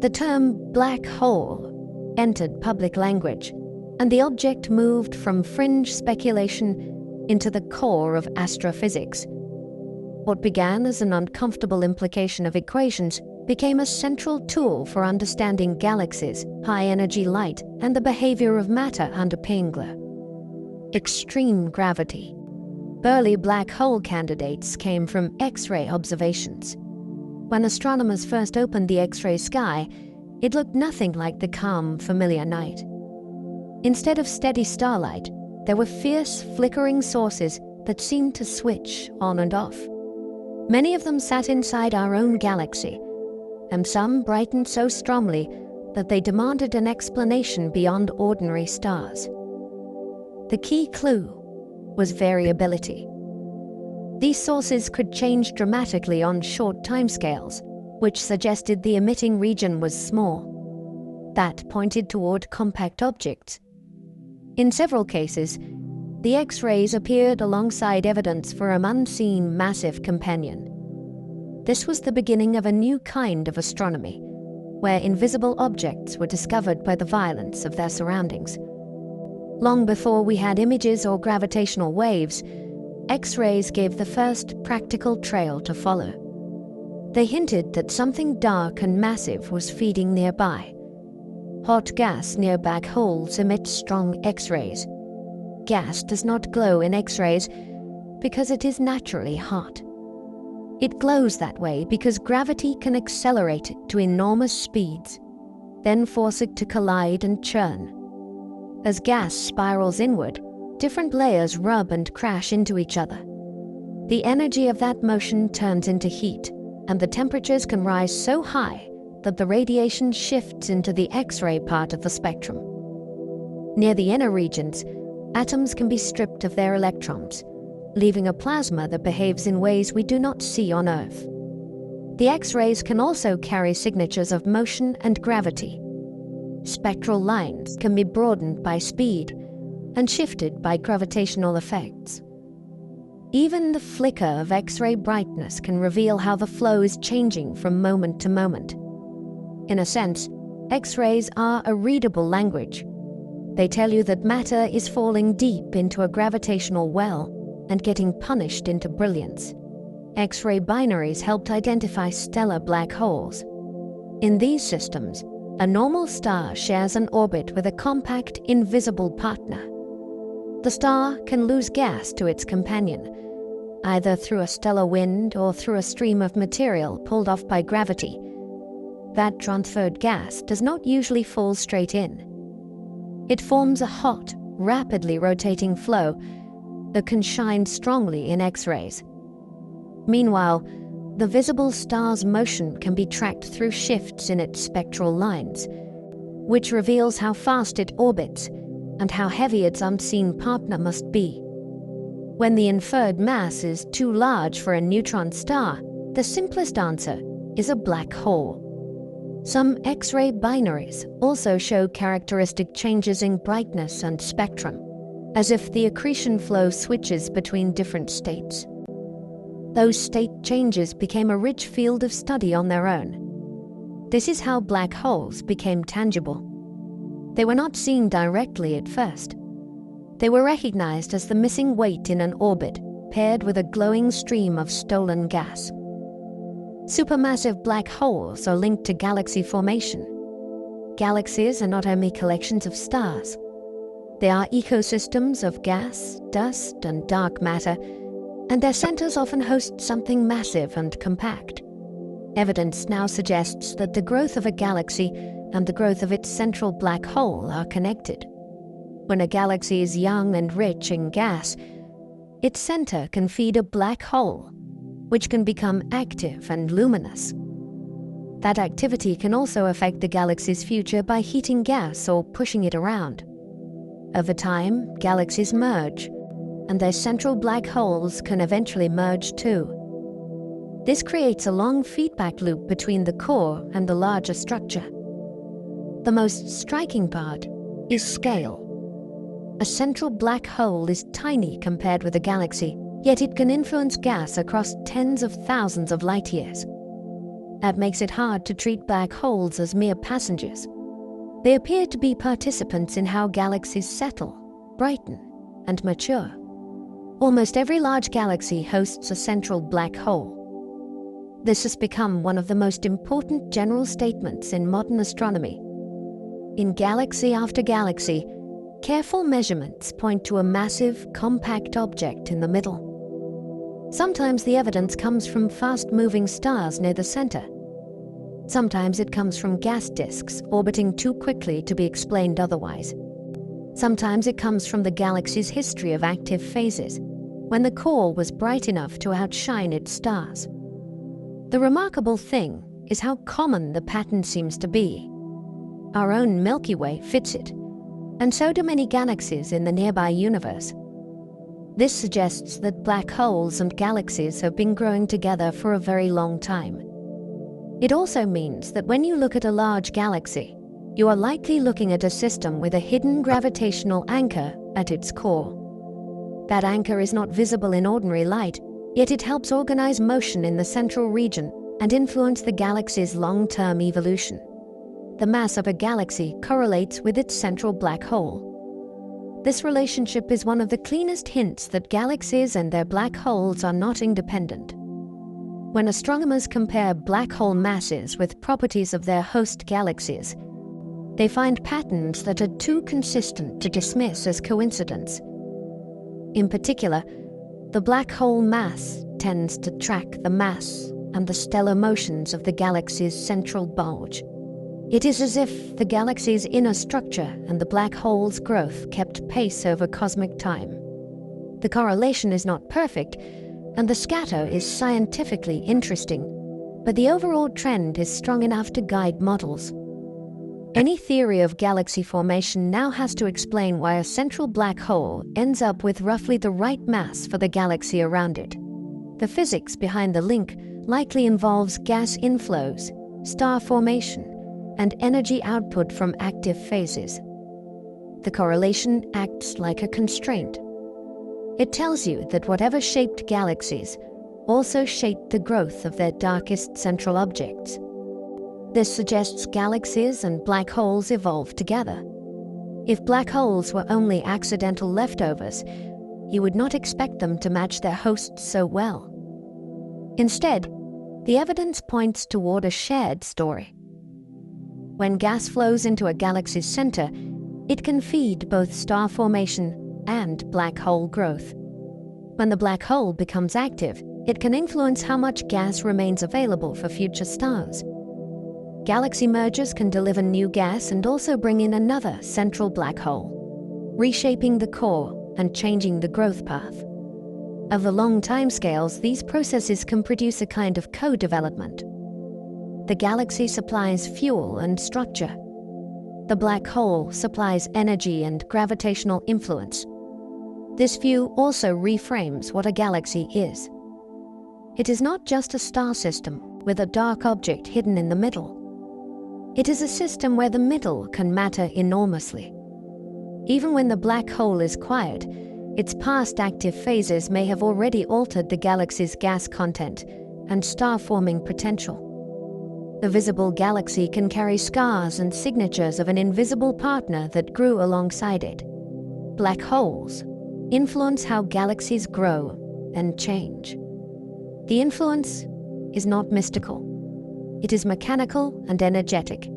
A: The term black hole entered public language, and the object moved from fringe speculation into the core of astrophysics. What began as an uncomfortable implication of equations became a central tool for understanding galaxies, high-energy light, and the behavior of matter under Pingler. Extreme gravity. Early black hole candidates came from X-ray observations. When astronomers first opened the X-ray sky, it looked nothing like the calm, familiar night. Instead of steady starlight, there were fierce, flickering sources that seemed to switch on and off. Many of them sat inside our own galaxy, and some brightened so strongly that they demanded an explanation beyond ordinary stars. The key clue was variability. These sources could change dramatically on short timescales, which suggested the emitting region was small. That pointed toward compact objects. In several cases, the X-rays appeared alongside evidence for an unseen massive companion. This was the beginning of a new kind of astronomy, where invisible objects were discovered by the violence of their surroundings. Long before we had images or gravitational waves, X-rays gave the first practical trail to follow. They hinted that something dark and massive was feeding nearby. Hot gas near black holes emits strong X-rays. Gas does not glow in X-rays because it is naturally hot. It glows that way because gravity can accelerate it to enormous speeds, then force it to collide and churn. As gas spirals inward, different layers rub and crash into each other. The energy of that motion turns into heat, and the temperatures can rise so high that the radiation shifts into the X-ray part of the spectrum. Near the inner regions, atoms can be stripped of their electrons, leaving a plasma that behaves in ways we do not see on Earth. The X-rays can also carry signatures of motion and gravity. Spectral lines can be broadened by speed and shifted by gravitational effects. Even the flicker of X-ray brightness can reveal how the flow is changing from moment to moment. In a sense, X-rays are a readable language. They tell you that matter is falling deep into a gravitational well and getting punished into brilliance. X-ray binaries helped identify stellar black holes. In these systems, a normal star shares an orbit with a compact, invisible partner. The star can lose gas to its companion, either through a stellar wind or through a stream of material pulled off by gravity. That transferred gas does not usually fall straight in. It forms a hot, rapidly rotating flow that can shine strongly in X-rays. Meanwhile, the visible star's motion can be tracked through shifts in its spectral lines, which reveals how fast it orbits and how heavy its unseen partner must be. When the inferred mass is too large for a neutron star, the simplest answer is a black hole. Some X-ray binaries also show characteristic changes in brightness and spectrum, as if the accretion flow switches between different states. Those state changes became a rich field of study on their own. This is how black holes became tangible. They were not seen directly at first. They were recognized as the missing weight in an orbit paired with a glowing stream of stolen gas. Supermassive black holes are linked to galaxy formation. Galaxies are not only collections of stars. They are ecosystems of gas, dust, and dark matter, and their centers often host something massive and compact. Evidence now suggests that the growth of a galaxy and the growth of its central black hole are connected. When a galaxy is young and rich in gas, its center can feed a black hole, which can become active and luminous. That activity can also affect the galaxy's future by heating gas or pushing it around. Over time, galaxies merge, and their central black holes can eventually merge too. This creates a long feedback loop between the core and the larger structure. The most striking part is scale. A central black hole is tiny compared with a galaxy, yet it can influence gas across tens of thousands of light years. That makes it hard to treat black holes as mere passengers. They appear to be participants in how galaxies settle, brighten, and mature. Almost every large galaxy hosts a central black hole. This has become one of the most important general statements in modern astronomy. In galaxy after galaxy, careful measurements point to a massive, compact object in the middle. Sometimes the evidence comes from fast-moving stars near the center. Sometimes it comes from gas disks orbiting too quickly to be explained otherwise. Sometimes it comes from the galaxy's history of active phases, when the core was bright enough to outshine its stars. The remarkable thing is how common the pattern seems to be. Our own Milky Way fits it, and so do many galaxies in the nearby universe. This suggests that black holes and galaxies have been growing together for a very long time. It also means that when you look at a large galaxy, you are likely looking at a system with a hidden gravitational anchor at its core. That anchor is not visible in ordinary light, yet it helps organize motion in the central region and influence the galaxy's long-term evolution. The mass of a galaxy correlates with its central black hole. This relationship is one of the cleanest hints that galaxies and their black holes are not independent. When astronomers compare black hole masses with properties of their host galaxies, they find patterns that are too consistent to dismiss as coincidence. In particular, the black hole mass tends to track the mass and the stellar motions of the galaxy's central bulge. It is as if the galaxy's inner structure and the black hole's growth kept pace over cosmic time. The correlation is not perfect, and the scatter is scientifically interesting, but the overall trend is strong enough to guide models. Any theory of galaxy formation now has to explain why a central black hole ends up with roughly the right mass for the galaxy around it. The physics behind the link likely involves gas inflows, star formation, and energy output from active phases. The correlation acts like a constraint. It tells you that whatever shaped galaxies also shaped the growth of their darkest central objects. This suggests galaxies and black holes evolved together. If black holes were only accidental leftovers, you would not expect them to match their hosts so well. Instead, the evidence points toward a shared story. When gas flows into a galaxy's center, it can feed both star formation and black hole growth. When the black hole becomes active, it can influence how much gas remains available for future stars. Galaxy mergers can deliver new gas and also bring in another central black hole, reshaping the core and changing the growth path. Over long timescales, these processes can produce a kind of co-development. The galaxy supplies fuel and structure. The black hole supplies energy and gravitational influence. This view also reframes what a galaxy is. It is not just a star system with a dark object hidden in the middle. It is a system where the middle can matter enormously. Even when the black hole is quiet, its past active phases may have already altered the galaxy's gas content and star-forming potential. The visible galaxy can carry scars and signatures of an invisible partner that grew alongside it. Black holes influence how galaxies grow and change. The influence is not mystical. It is mechanical and energetic.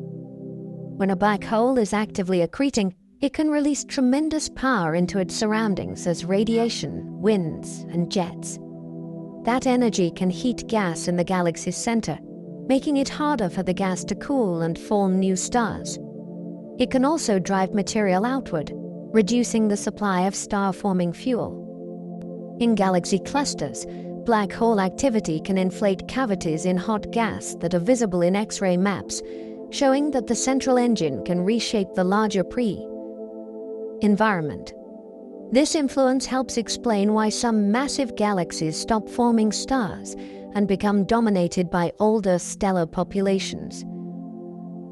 A: When a black hole is actively accreting, it can release tremendous power into its surroundings as radiation, winds, and jets. That energy can heat gas in the galaxy's center, making it harder for the gas to cool and form new stars. It can also drive material outward, reducing the supply of star-forming fuel. In galaxy clusters, black hole activity can inflate cavities in hot gas that are visible in X-ray maps, showing that the central engine can reshape the larger environment. This influence helps explain why some massive galaxies stop forming stars and become dominated by older stellar populations.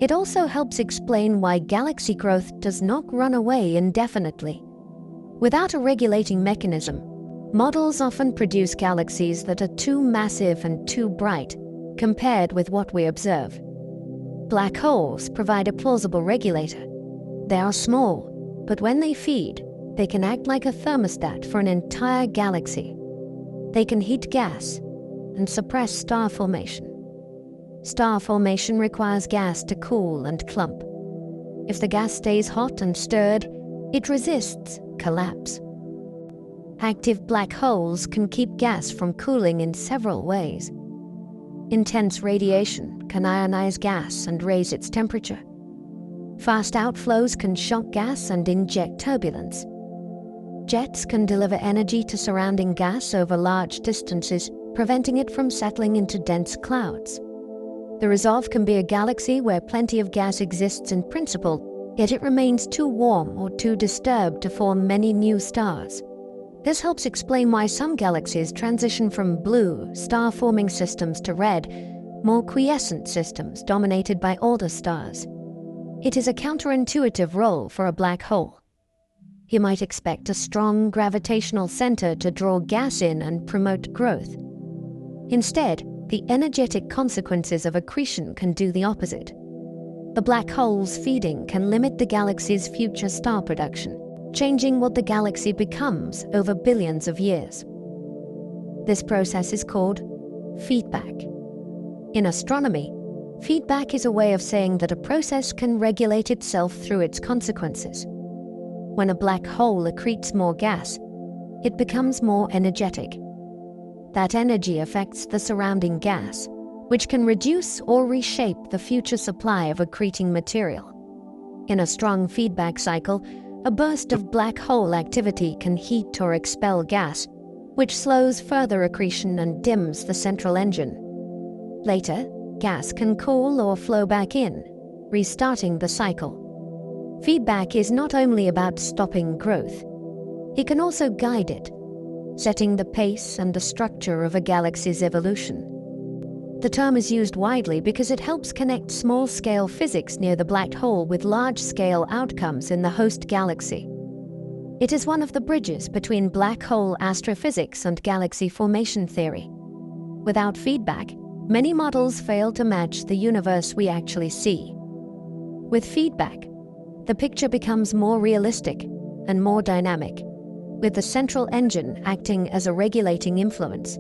A: It also helps explain why galaxy growth does not run away indefinitely. Without a regulating mechanism, models often produce galaxies that are too massive and too bright compared with what we observe. Black holes provide a plausible regulator. They are small, but when they feed, they can act like a thermostat for an entire galaxy. They can heat gas and suppress star formation. Star formation requires gas to cool and clump. If the gas stays hot and stirred, it resists collapse. Active black holes can keep gas from cooling in several ways. Intense radiation can ionize gas and raise its temperature. Fast outflows can shock gas and inject turbulence. Jets can deliver energy to surrounding gas over large distances, preventing it from settling into dense clouds. The result can be a galaxy where plenty of gas exists in principle, yet it remains too warm or too disturbed to form many new stars. This helps explain why some galaxies transition from blue, star-forming systems to red, more quiescent systems dominated by older stars. It is a counterintuitive role for a black hole. You might expect a strong gravitational center to draw gas in and promote growth. Instead, the energetic consequences of accretion can do the opposite. The black hole's feeding can limit the galaxy's future star production, changing what the galaxy becomes over billions of years. This process is called feedback. In astronomy, feedback is a way of saying that a process can regulate itself through its consequences. When a black hole accretes more gas, it becomes more energetic. That energy affects the surrounding gas, which can reduce or reshape the future supply of accreting material. In a strong feedback cycle, a burst of black hole activity can heat or expel gas, which slows further accretion and dims the central engine. Later, gas can cool or flow back in, restarting the cycle. Feedback is not only about stopping growth, it can also guide it, setting the pace and the structure of a galaxy's evolution. The term is used widely because it helps connect small-scale physics near the black hole with large-scale outcomes in the host galaxy. It is one of the bridges between black hole astrophysics and galaxy formation theory. Without feedback, many models fail to match the universe we actually see. With feedback, the picture becomes more realistic and more dynamic, with the central engine acting as a regulating influence.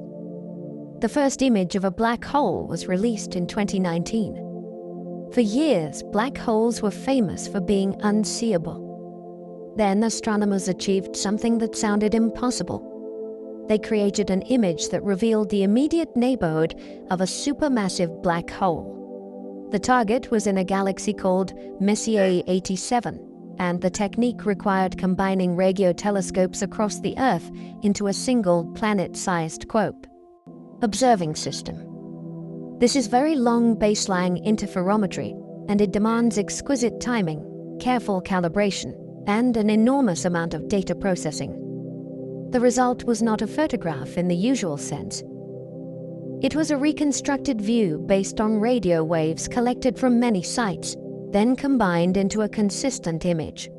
A: The first image of a black hole was released in 2019. For years, black holes were famous for being unseeable. Then astronomers achieved something that sounded impossible. They created an image that revealed the immediate neighborhood of a supermassive black hole. The target was in a galaxy called Messier 87, and the technique required combining radio telescopes across the Earth into a single planet-sized observing system. This is very long baseline interferometry, and it demands exquisite timing, careful calibration, and an enormous amount of data processing. The result was not a photograph in the usual sense. It was a reconstructed view based on radio waves collected from many sites, then combined into a consistent image.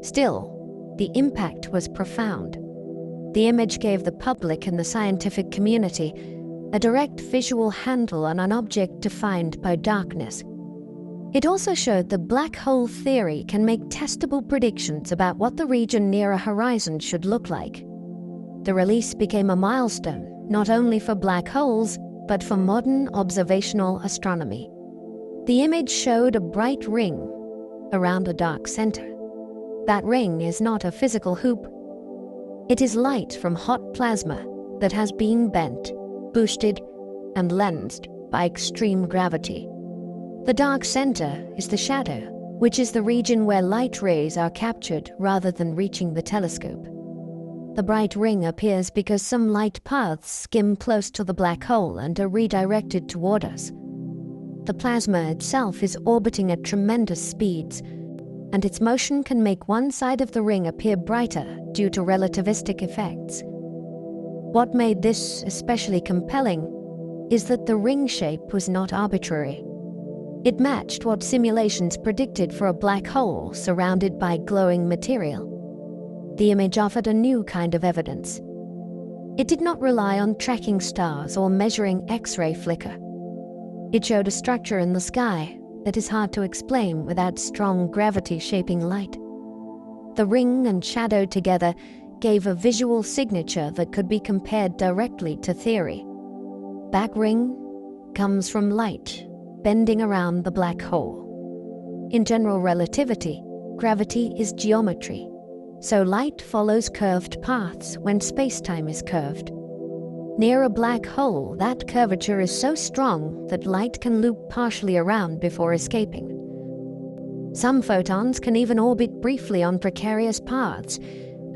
A: Still, the impact was profound. The image gave the public and the scientific community a direct visual handle on an object defined by darkness. It also showed that black hole theory can make testable predictions about what the region near a horizon should look like. The release became a milestone, not only for black holes, but for modern observational astronomy. The image showed a bright ring around a dark center. That ring is not a physical hoop. It is light from hot plasma that has been bent, boosted, and lensed by extreme gravity. The dark center is the shadow, which is the region where light rays are captured rather than reaching the telescope. The bright ring appears because some light paths skim close to the black hole and are redirected toward us. The plasma itself is orbiting at tremendous speeds, and its motion can make one side of the ring appear brighter due to relativistic effects. What made this especially compelling is that the ring shape was not arbitrary. It matched what simulations predicted for a black hole surrounded by glowing material. The image offered a new kind of evidence. It did not rely on tracking stars or measuring X-ray flicker. It showed a structure in the sky that is hard to explain without strong gravity shaping light. The ring and shadow together gave a visual signature that could be compared directly to theory. That ring comes from light bending around the black hole. In general relativity, gravity is geometry, so light follows curved paths when space-time is curved. Near a black hole, that curvature is so strong that light can loop partially around before escaping. Some photons can even orbit briefly on precarious paths,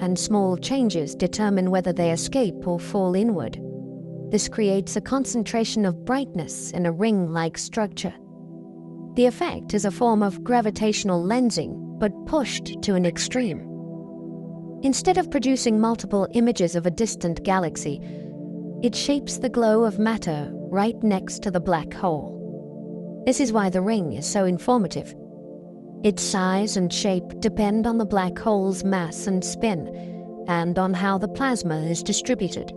A: and small changes determine whether they escape or fall inward. This creates a concentration of brightness in a ring-like structure. The effect is a form of gravitational lensing, but pushed to an extreme. Instead of producing multiple images of a distant galaxy, it shapes the glow of matter right next to the black hole. This is why the ring is so informative. Its size and shape depend on the black hole's mass and spin, and on how the plasma is distributed.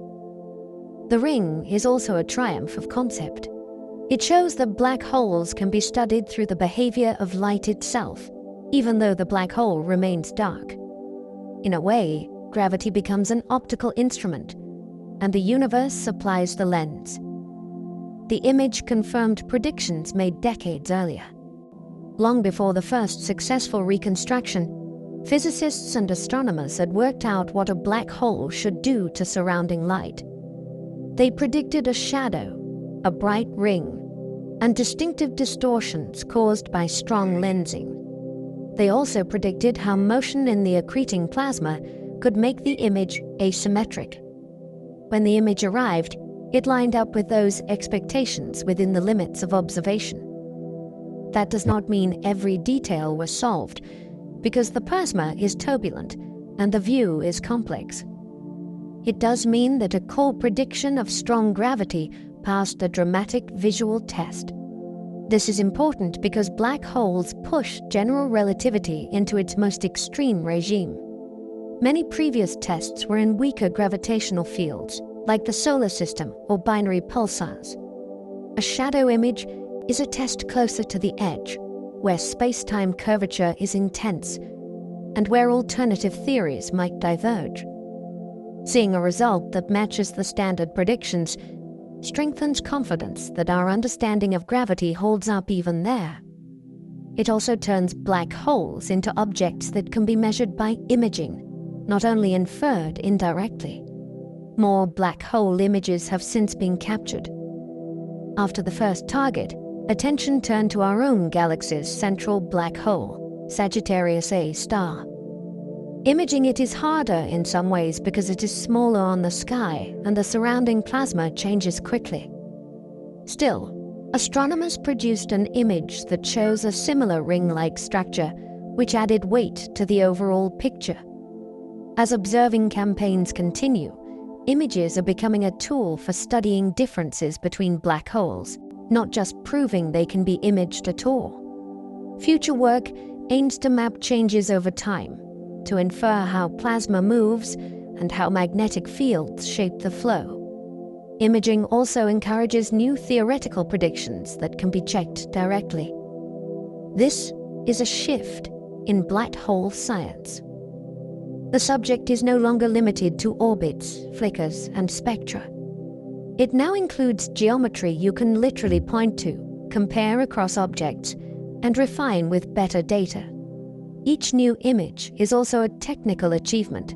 A: The ring is also a triumph of concept. It shows that black holes can be studied through the behavior of light itself, even though the black hole remains dark. In a way, gravity becomes an optical instrument, and the universe supplies the lens. The image confirmed predictions made decades earlier. Long before the first successful reconstruction, physicists and astronomers had worked out what a black hole should do to surrounding light. They predicted a shadow, a bright ring, and distinctive distortions caused by strong lensing. They also predicted how motion in the accreting plasma could make the image asymmetric. When the image arrived, it lined up with those expectations within the limits of observation. That does not mean every detail was solved, because the plasma is turbulent and the view is complex. It does mean that a core prediction of strong gravity passed a dramatic visual test. This is important because black holes push general relativity into its most extreme regime. Many previous tests were in weaker gravitational fields, like the solar system or binary pulsars. A shadow image is a test closer to the edge, where space-time curvature is intense, and where alternative theories might diverge. Seeing a result that matches the standard predictions strengthens confidence that our understanding of gravity holds up even there. It also turns black holes into objects that can be measured by imaging, not only inferred indirectly. More black hole images have since been captured. After the first target, attention turned to our own galaxy's central black hole, Sagittarius A star. Imaging it is harder in some ways because it is smaller on the sky and the surrounding plasma changes quickly. Still, astronomers produced an image that shows a similar ring-like structure, which added weight to the overall picture. As observing campaigns continue, images are becoming a tool for studying differences between black holes, not just proving they can be imaged at all. Future work aims to map changes over time, to infer how plasma moves and how magnetic fields shape the flow. Imaging also encourages new theoretical predictions that can be checked directly. This is a shift in black hole science. The subject is no longer limited to orbits, flickers, and spectra. It now includes geometry you can literally point to, compare across objects, and refine with better data. Each new image is also a technical achievement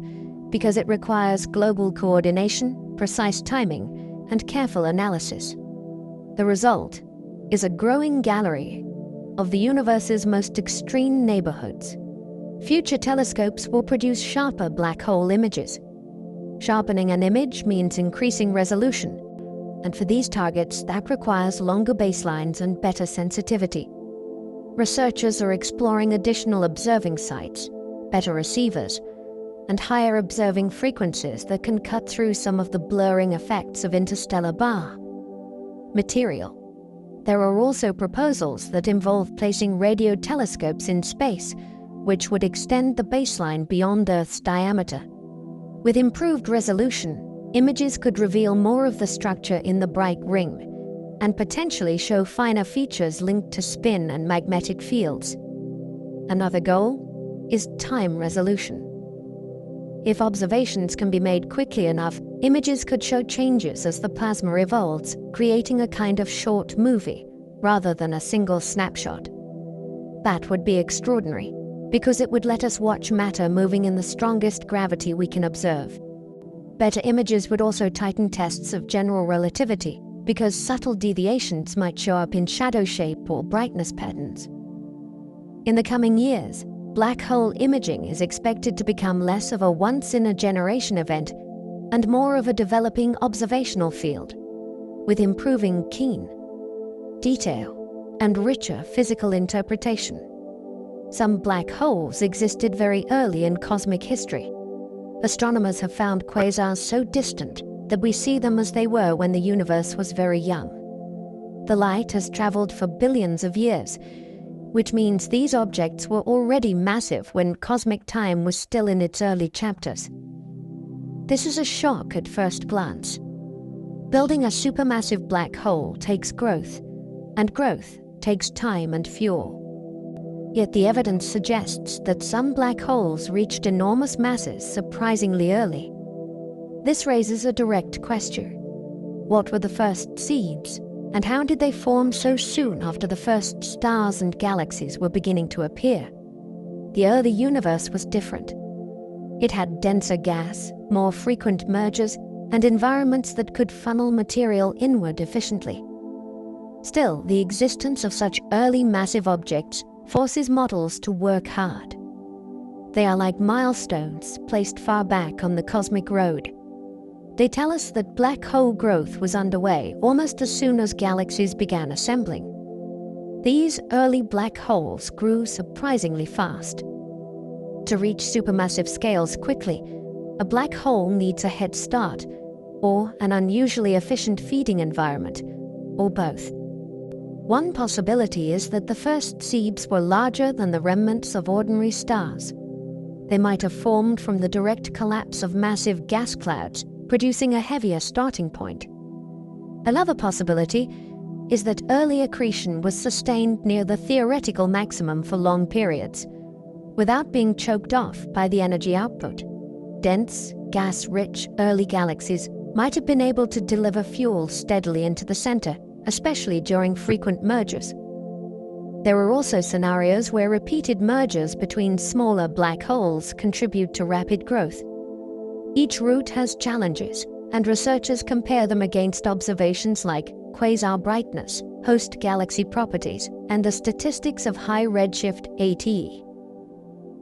A: because it requires global coordination, precise timing, and careful analysis. The result is a growing gallery of the universe's most extreme neighborhoods. Future telescopes will produce sharper black hole images. Sharpening an image means increasing resolution, and for these targets, that requires longer baselines and better sensitivity. Researchers are exploring additional observing sites, better receivers, and higher observing frequencies that can cut through some of the blurring effects of interstellar material. There are also proposals that involve placing radio telescopes in space, which would extend the baseline beyond Earth's diameter. With improved resolution, images could reveal more of the structure in the bright ring and potentially show finer features linked to spin and magnetic fields. Another goal is time resolution. If observations can be made quickly enough, images could show changes as the plasma evolves, creating a kind of short movie rather than a single snapshot. That would be extraordinary, because it would let us watch matter moving in the strongest gravity we can observe. Better images would also tighten tests of general relativity, because subtle deviations might show up in shadow shape or brightness patterns. In the coming years, black hole imaging is expected to become less of a once-in-a-generation event and more of a developing observational field, with improving keen detail and richer physical interpretation. Some black holes existed very early in cosmic history. Astronomers have found quasars so distant that we see them as they were when the universe was very young. The light has traveled for billions of years, which means these objects were already massive when cosmic time was still in its early chapters. This is a shock at first glance. Building a supermassive black hole takes growth, and growth takes time and fuel. Yet the evidence suggests that some black holes reached enormous masses surprisingly early. This raises a direct question. What were the first seeds, and how did they form so soon after the first stars and galaxies were beginning to appear? The early universe was different. It had denser gas, more frequent mergers, and environments that could funnel material inward efficiently. Still, the existence of such early massive objects forces models to work hard. They are like milestones placed far back on the cosmic road. They tell us that black hole growth was underway almost as soon as galaxies began assembling. These early black holes grew surprisingly fast. To reach supermassive scales quickly, a black hole needs a head start, or an unusually efficient feeding environment, or both. One possibility is that the first seeds were larger than the remnants of ordinary stars. They might have formed from the direct collapse of massive gas clouds, producing a heavier starting point. Another possibility is that early accretion was sustained near the theoretical maximum for long periods, without being choked off by the energy output. Dense, gas-rich early galaxies might have been able to deliver fuel steadily into the center, especially during frequent mergers. There are also scenarios where repeated mergers between smaller black holes contribute to rapid growth. Each route has challenges, and researchers compare them against observations like quasar brightness, host galaxy properties, and the statistics of high redshift ATE.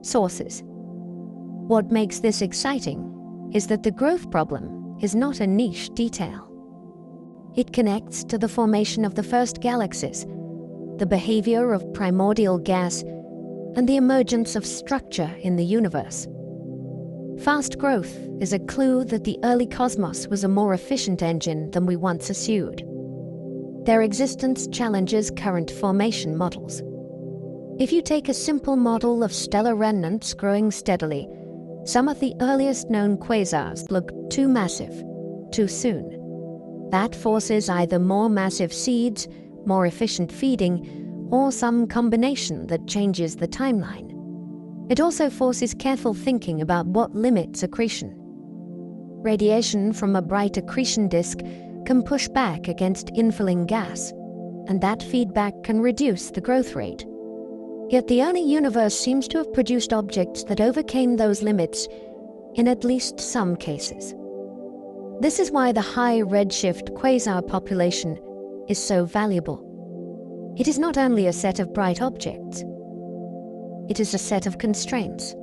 A: Sources. What makes this exciting is that the growth problem is not a niche detail. It connects to the formation of the first galaxies, the behavior of primordial gas, and the emergence of structure in the universe. Fast growth is a clue that the early cosmos was a more efficient engine than we once assumed. Their existence challenges current formation models. If you take a simple model of stellar remnants growing steadily, some of the earliest known quasars look too massive, too soon. That forces either more massive seeds, more efficient feeding, or some combination that changes the timeline. It also forces careful thinking about what limits accretion. Radiation from a bright accretion disk can push back against infilling gas, and that feedback can reduce the growth rate. Yet the early universe seems to have produced objects that overcame those limits in at least some cases. This is why the high redshift quasar population is so valuable. It is not only a set of bright objects, it is a set of constraints.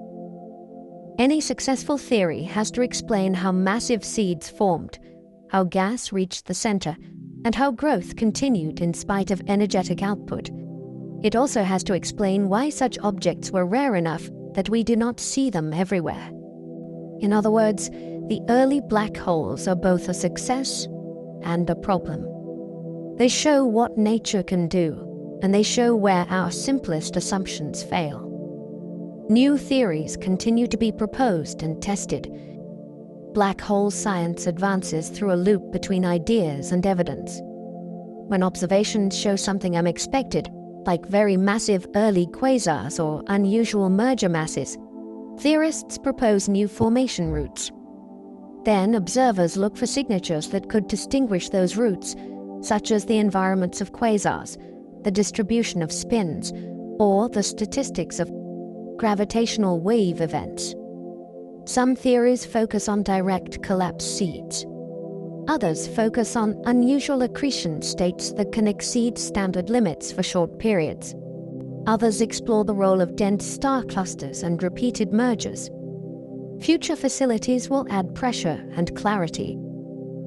A: Any successful theory has to explain how massive seeds formed, how gas reached the center, and how growth continued in spite of energetic output. It also has to explain why such objects were rare enough that we do not see them everywhere. In other words, the early black holes are both a success and a problem. They show what nature can do, and they show where our simplest assumptions fail. New theories continue to be proposed and tested. Black hole science advances through a loop between ideas and evidence. When observations show something unexpected, like very massive early quasars or unusual merger masses, theorists propose new formation routes. Then observers look for signatures that could distinguish those routes, such as the environments of quasars, the distribution of spins, or the statistics of gravitational wave events. Some theories focus on direct collapse seeds. Others focus on unusual accretion states that can exceed standard limits for short periods. Others explore the role of dense star clusters and repeated mergers. Future facilities will add pressure and clarity.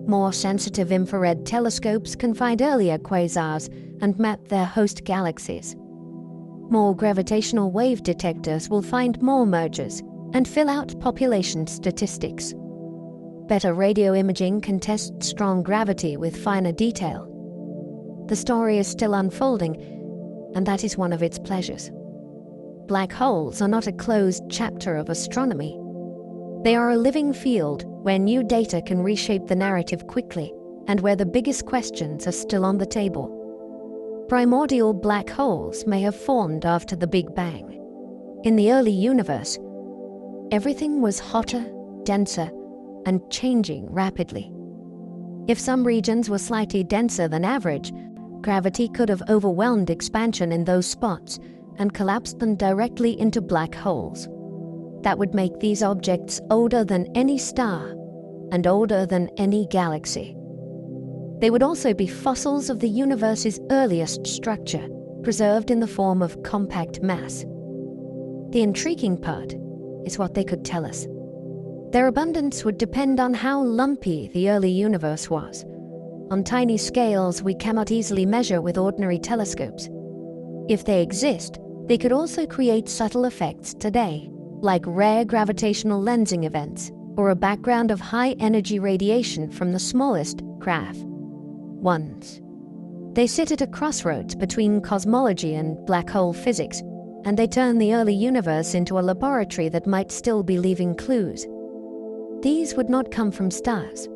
A: More sensitive infrared telescopes can find earlier quasars and map their host galaxies. More gravitational wave detectors will find more mergers and fill out population statistics. Better radio imaging can test strong gravity with finer detail. The story is still unfolding, and that is one of its pleasures. Black holes are not a closed chapter of astronomy. They are a living field where new data can reshape the narrative quickly, and where the biggest questions are still on the table. Primordial black holes may have formed after the Big Bang. In the early universe, everything was hotter, denser, and changing rapidly. If some regions were slightly denser than average, gravity could have overwhelmed expansion in those spots and collapsed them directly into black holes. That would make these objects older than any star and older than any galaxy. They would also be fossils of the universe's earliest structure, preserved in the form of compact mass. The intriguing part is what they could tell us. Their abundance would depend on how lumpy the early universe was, on tiny scales we cannot easily measure with ordinary telescopes. If they exist, they could also create subtle effects today, like rare gravitational lensing events, or a background of high-energy radiation from the smallest craft ones. They sit at a crossroads between cosmology and black hole physics, and they turn the early universe into a laboratory that might still be leaving clues. These would not come from stars.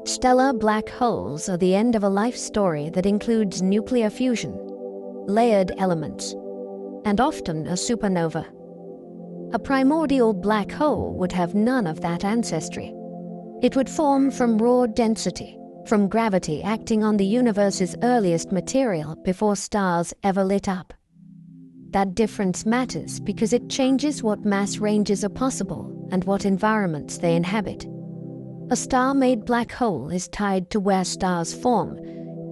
A: Stellar black holes are the end of a life story that includes nuclear fusion, layered elements, and often a supernova. A primordial black hole would have none of that ancestry. It would form from raw density, from gravity acting on the universe's earliest material before stars ever lit up. That difference matters because it changes what mass ranges are possible and what environments they inhabit. A star-made black hole is tied to where stars form,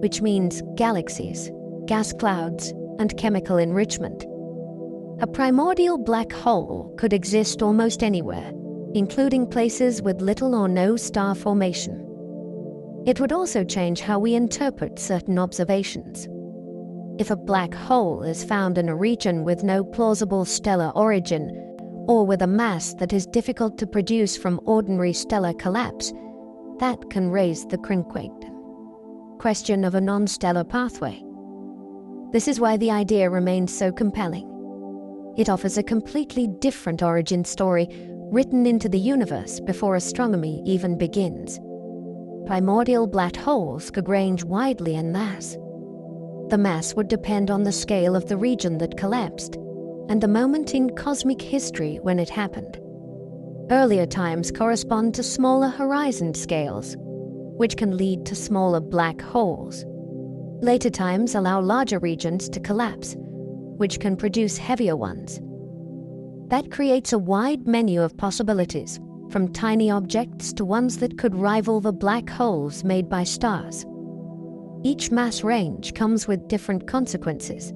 A: which means galaxies, gas clouds, and chemical enrichment. A primordial black hole could exist almost anywhere, including places with little or no star formation. It would also change how we interpret certain observations. If a black hole is found in a region with no plausible stellar origin, or with a mass that is difficult to produce from ordinary stellar collapse, that can raise the question of a non-stellar pathway. This is why the idea remains so compelling. It offers a completely different origin story written into the universe before astronomy even begins. Primordial black holes could range widely in mass. The mass would depend on the scale of the region that collapsed, and the moment in cosmic history when it happened. Earlier times correspond to smaller horizon scales, which can lead to smaller black holes. Later times allow larger regions to collapse, which can produce heavier ones. That creates a wide menu of possibilities, from tiny objects to ones that could rival the black holes made by stars. Each mass range comes with different consequences.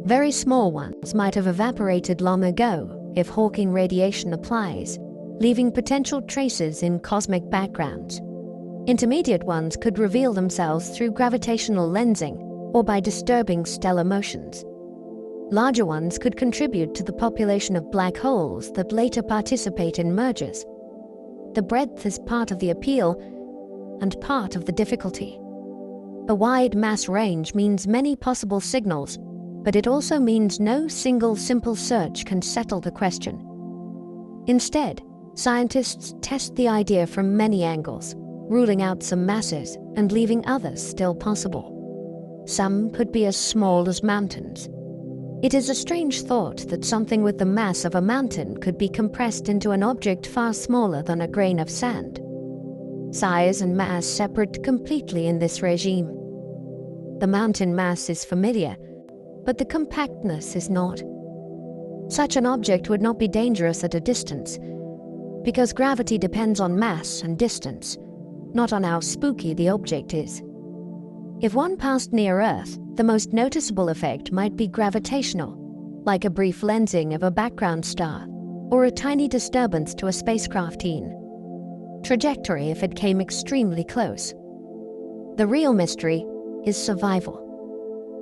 A: Very small ones might have evaporated long ago if Hawking radiation applies, leaving potential traces in cosmic backgrounds. Intermediate ones could reveal themselves through gravitational lensing or by disturbing stellar motions. Larger ones could contribute to the population of black holes that later participate in mergers. The breadth is part of the appeal and part of the difficulty. A wide mass range means many possible signals, but it also means no single simple search can settle the question. Instead, scientists test the idea from many angles, ruling out some masses and leaving others still possible. Some could be as small as mountains. It is a strange thought that something with the mass of a mountain could be compressed into an object far smaller than a grain of sand. Size and mass separate completely in this regime. The mountain mass is familiar, but the compactness is not. Such an object would not be dangerous at a distance, because gravity depends on mass and distance, not on how spooky the object is. If one passed near Earth, the most noticeable effect might be gravitational, like a brief lensing of a background star, or a tiny disturbance to a spacecraft trajectory if it came extremely close. The real mystery is survival.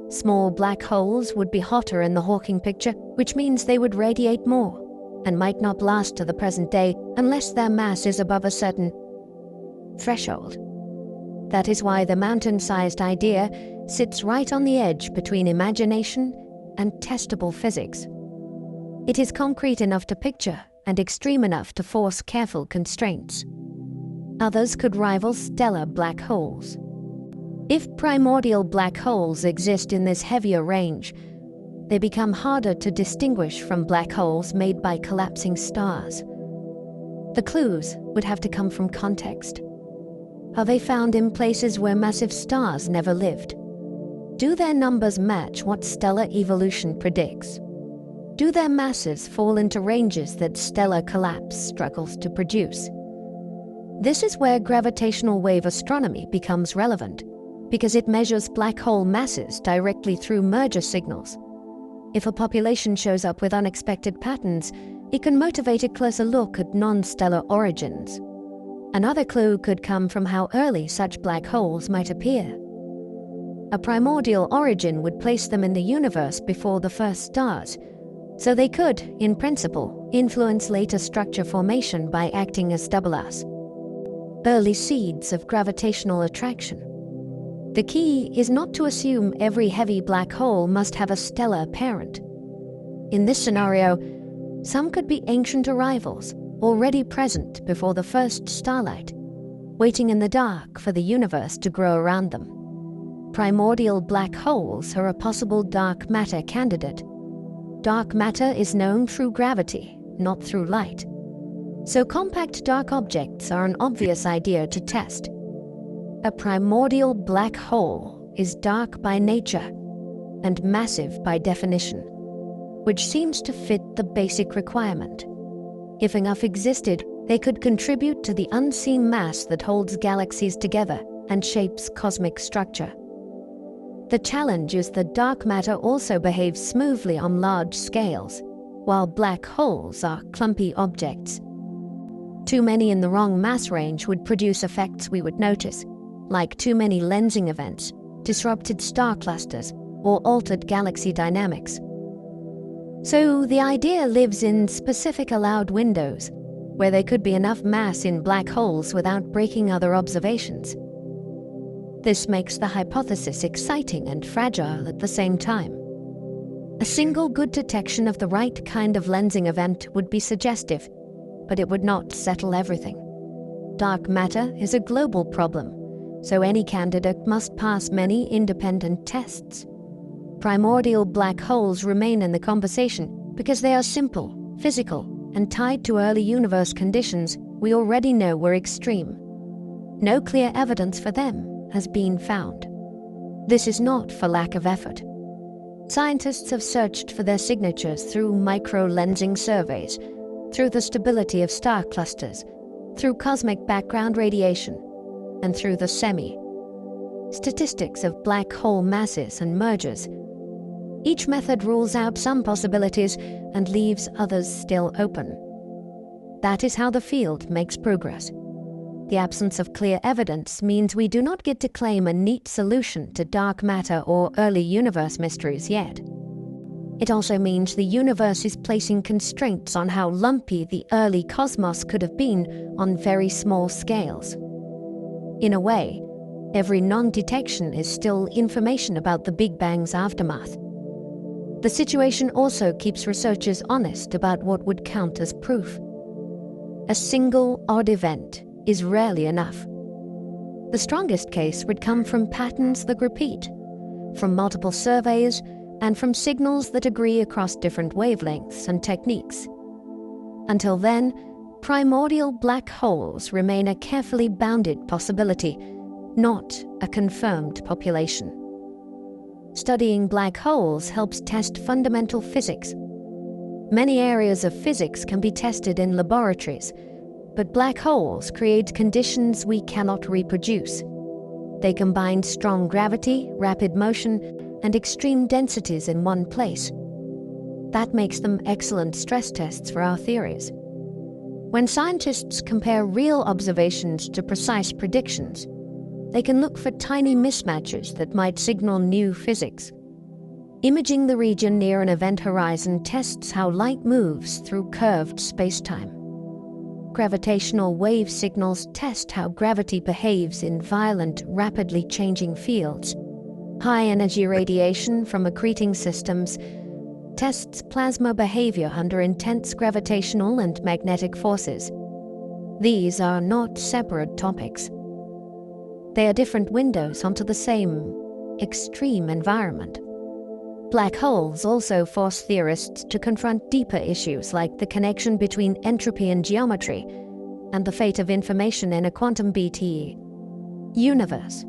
A: Small black holes would be hotter in the Hawking picture, which means they would radiate more, and might not last to the present day unless their mass is above a certain threshold. That is why the mountain-sized idea sits right on the edge between imagination and testable physics. It is concrete enough to picture and extreme enough to force careful constraints. Others could rival stellar black holes. If primordial black holes exist in this heavier range, they become harder to distinguish from black holes made by collapsing stars. The clues would have to come from context. Are they found in places where massive stars never lived? Do their numbers match what stellar evolution predicts? Do their masses fall into ranges that stellar collapse struggles to produce? This is where gravitational wave astronomy becomes relevant, because it measures black hole masses directly through merger signals. If a population shows up with unexpected patterns, it can motivate a closer look at non-stellar origins. Another clue could come from how early such black holes might appear. A primordial origin would place them in the universe before the first stars, so they could, in principle, influence later structure formation by acting as double-us. Early seeds of gravitational attraction. The key is not to assume every heavy black hole must have a stellar parent. In this scenario, some could be ancient arrivals, already present before the first starlight, waiting in the dark for the universe to grow around them. Primordial black holes are a possible dark matter candidate. Dark matter is known through gravity, not through light. So compact dark objects are an obvious idea to test. A primordial black hole is dark by nature and massive by definition, which seems to fit the basic requirement. If enough existed, they could contribute to the unseen mass that holds galaxies together and shapes cosmic structure. The challenge is that dark matter also behaves smoothly on large scales, while black holes are clumpy objects. Too many in the wrong mass range would produce effects we would notice, like too many lensing events, disrupted star clusters, or altered galaxy dynamics. So the idea lives in specific allowed windows, where there could be enough mass in black holes without breaking other observations. This makes the hypothesis exciting and fragile at the same time. A single good detection of the right kind of lensing event would be suggestive, but it would not settle everything. Dark matter is a global problem, so any candidate must pass many independent tests. Primordial black holes remain in the conversation because they are simple, physical, and tied to early universe conditions we already know were extreme. No clear evidence for them has been found. This is not for lack of effort. Scientists have searched for their signatures through micro-lensing surveys, through the stability of star clusters, through cosmic background radiation, and through the statistics of black hole masses and mergers. Each method rules out some possibilities and leaves others still open. That is how the field makes progress. The absence of clear evidence means we do not get to claim a neat solution to dark matter or early universe mysteries yet. It also means the universe is placing constraints on how lumpy the early cosmos could have been on very small scales. In a way, every non-detection is still information about the Big Bang's aftermath. The situation also keeps researchers honest about what would count as proof. A single odd event is rarely enough. The strongest case would come from patterns that repeat, from multiple surveys, and from signals that agree across different wavelengths and techniques. Until then, primordial black holes remain a carefully bounded possibility, not a confirmed population. Studying black holes helps test fundamental physics. Many areas of physics can be tested in laboratories, but black holes create conditions we cannot reproduce. They combine strong gravity, rapid motion, and extreme densities in one place. That makes them excellent stress tests for our theories. When scientists compare real observations to precise predictions, they can look for tiny mismatches that might signal new physics. Imaging the region near an event horizon tests how light moves through curved spacetime. Gravitational wave signals test how gravity behaves in violent, rapidly changing fields. High-energy radiation from accreting systems tests plasma behavior under intense gravitational and magnetic forces. These are not separate topics. They are different windows onto the same extreme environment. Black holes also force theorists to confront deeper issues like the connection between entropy and geometry and the fate of information in a quantum BT universe.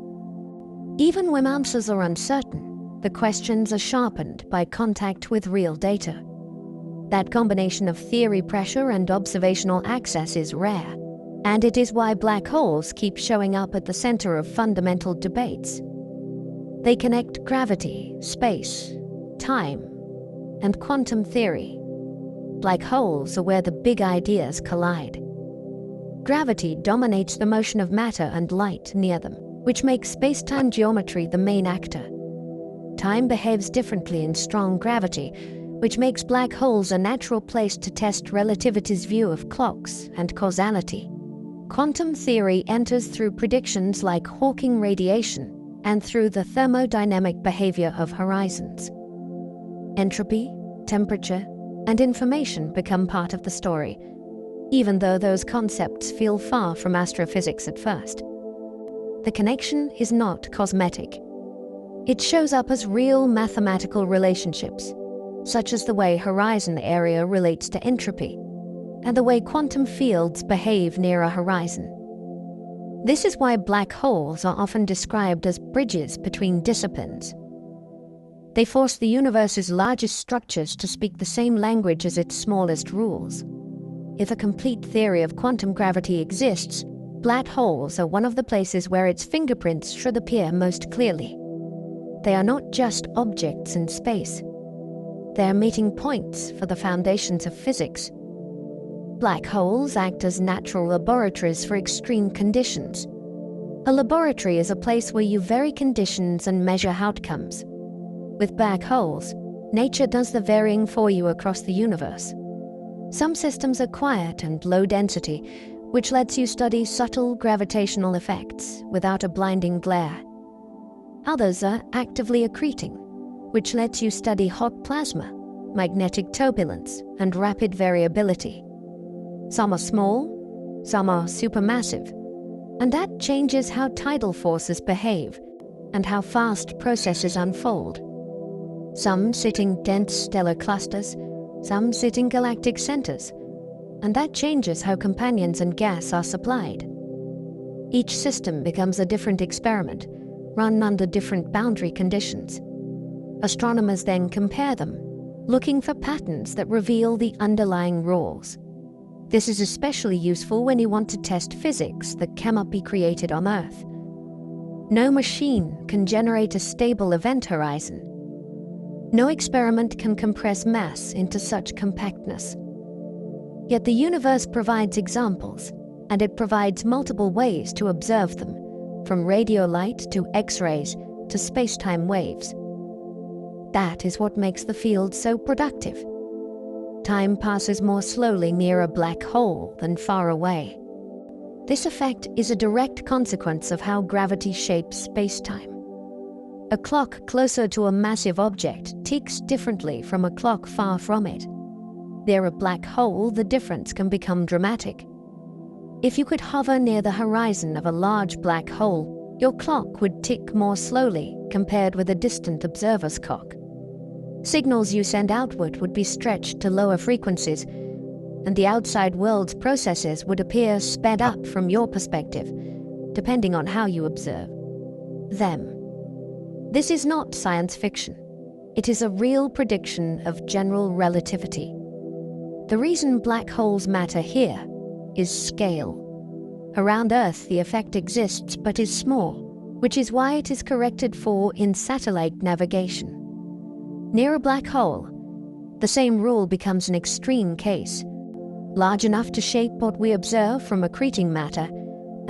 A: Even when answers are uncertain, the questions are sharpened by contact with real data. That combination of theory pressure and observational access is rare, and it is why black holes keep showing up at the center of fundamental debates. They connect gravity, space, time, and quantum theory. Black holes are where the big ideas collide. Gravity dominates the motion of matter and light near them, which makes space-time geometry the main actor. Time behaves differently in strong gravity, which makes black holes a natural place to test relativity's view of clocks and causality. Quantum theory enters through predictions like Hawking radiation and through the thermodynamic behavior of horizons. Entropy, temperature, and information become part of the story, even though those concepts feel far from astrophysics at first. The connection is not cosmetic. It shows up as real mathematical relationships, such as the way horizon area relates to entropy, and the way quantum fields behave near a horizon. This is why black holes are often described as bridges between disciplines. They force the universe's largest structures to speak the same language as its smallest rules. If a complete theory of quantum gravity exists, black holes are one of the places where its fingerprints should appear most clearly. They are not just objects in space. They are meeting points for the foundations of physics. Black holes act as natural laboratories for extreme conditions. A laboratory is a place where you vary conditions and measure outcomes. With black holes, nature does the varying for you across the universe. Some systems are quiet and low density, which lets you study subtle gravitational effects without a blinding glare. Others are actively accreting, which lets you study hot plasma, magnetic turbulence, and rapid variability. Some are small, some are supermassive, and that changes how tidal forces behave and how fast processes unfold. Some sit in dense stellar clusters, some sit in galactic centers, and that changes how companions and gas are supplied. Each system becomes a different experiment, run under different boundary conditions. Astronomers then compare them, looking for patterns that reveal the underlying rules. This is especially useful when you want to test physics that cannot be created on Earth. No machine can generate a stable event horizon. No experiment can compress mass into such compactness. Yet the universe provides examples, and it provides multiple ways to observe them, from radio light to X-rays to space-time waves. That is what makes the field so productive. Time passes more slowly near a black hole than far away. This effect is a direct consequence of how gravity shapes space-time. A clock closer to a massive object ticks differently from a clock far from it. Near a black hole, the difference can become dramatic. If you could hover near the horizon of a large black hole, your clock would tick more slowly compared with a distant observer's clock. Signals you send outward would be stretched to lower frequencies, and the outside world's processes would appear sped up from your perspective, depending on how you observe them. This is not science fiction. It is a real prediction of general relativity. The reason black holes matter here is scale. Around Earth, the effect exists but is small, which is why it is corrected for in satellite navigation. Near a black hole, the same rule becomes an extreme case, large enough to shape what we observe from accreting matter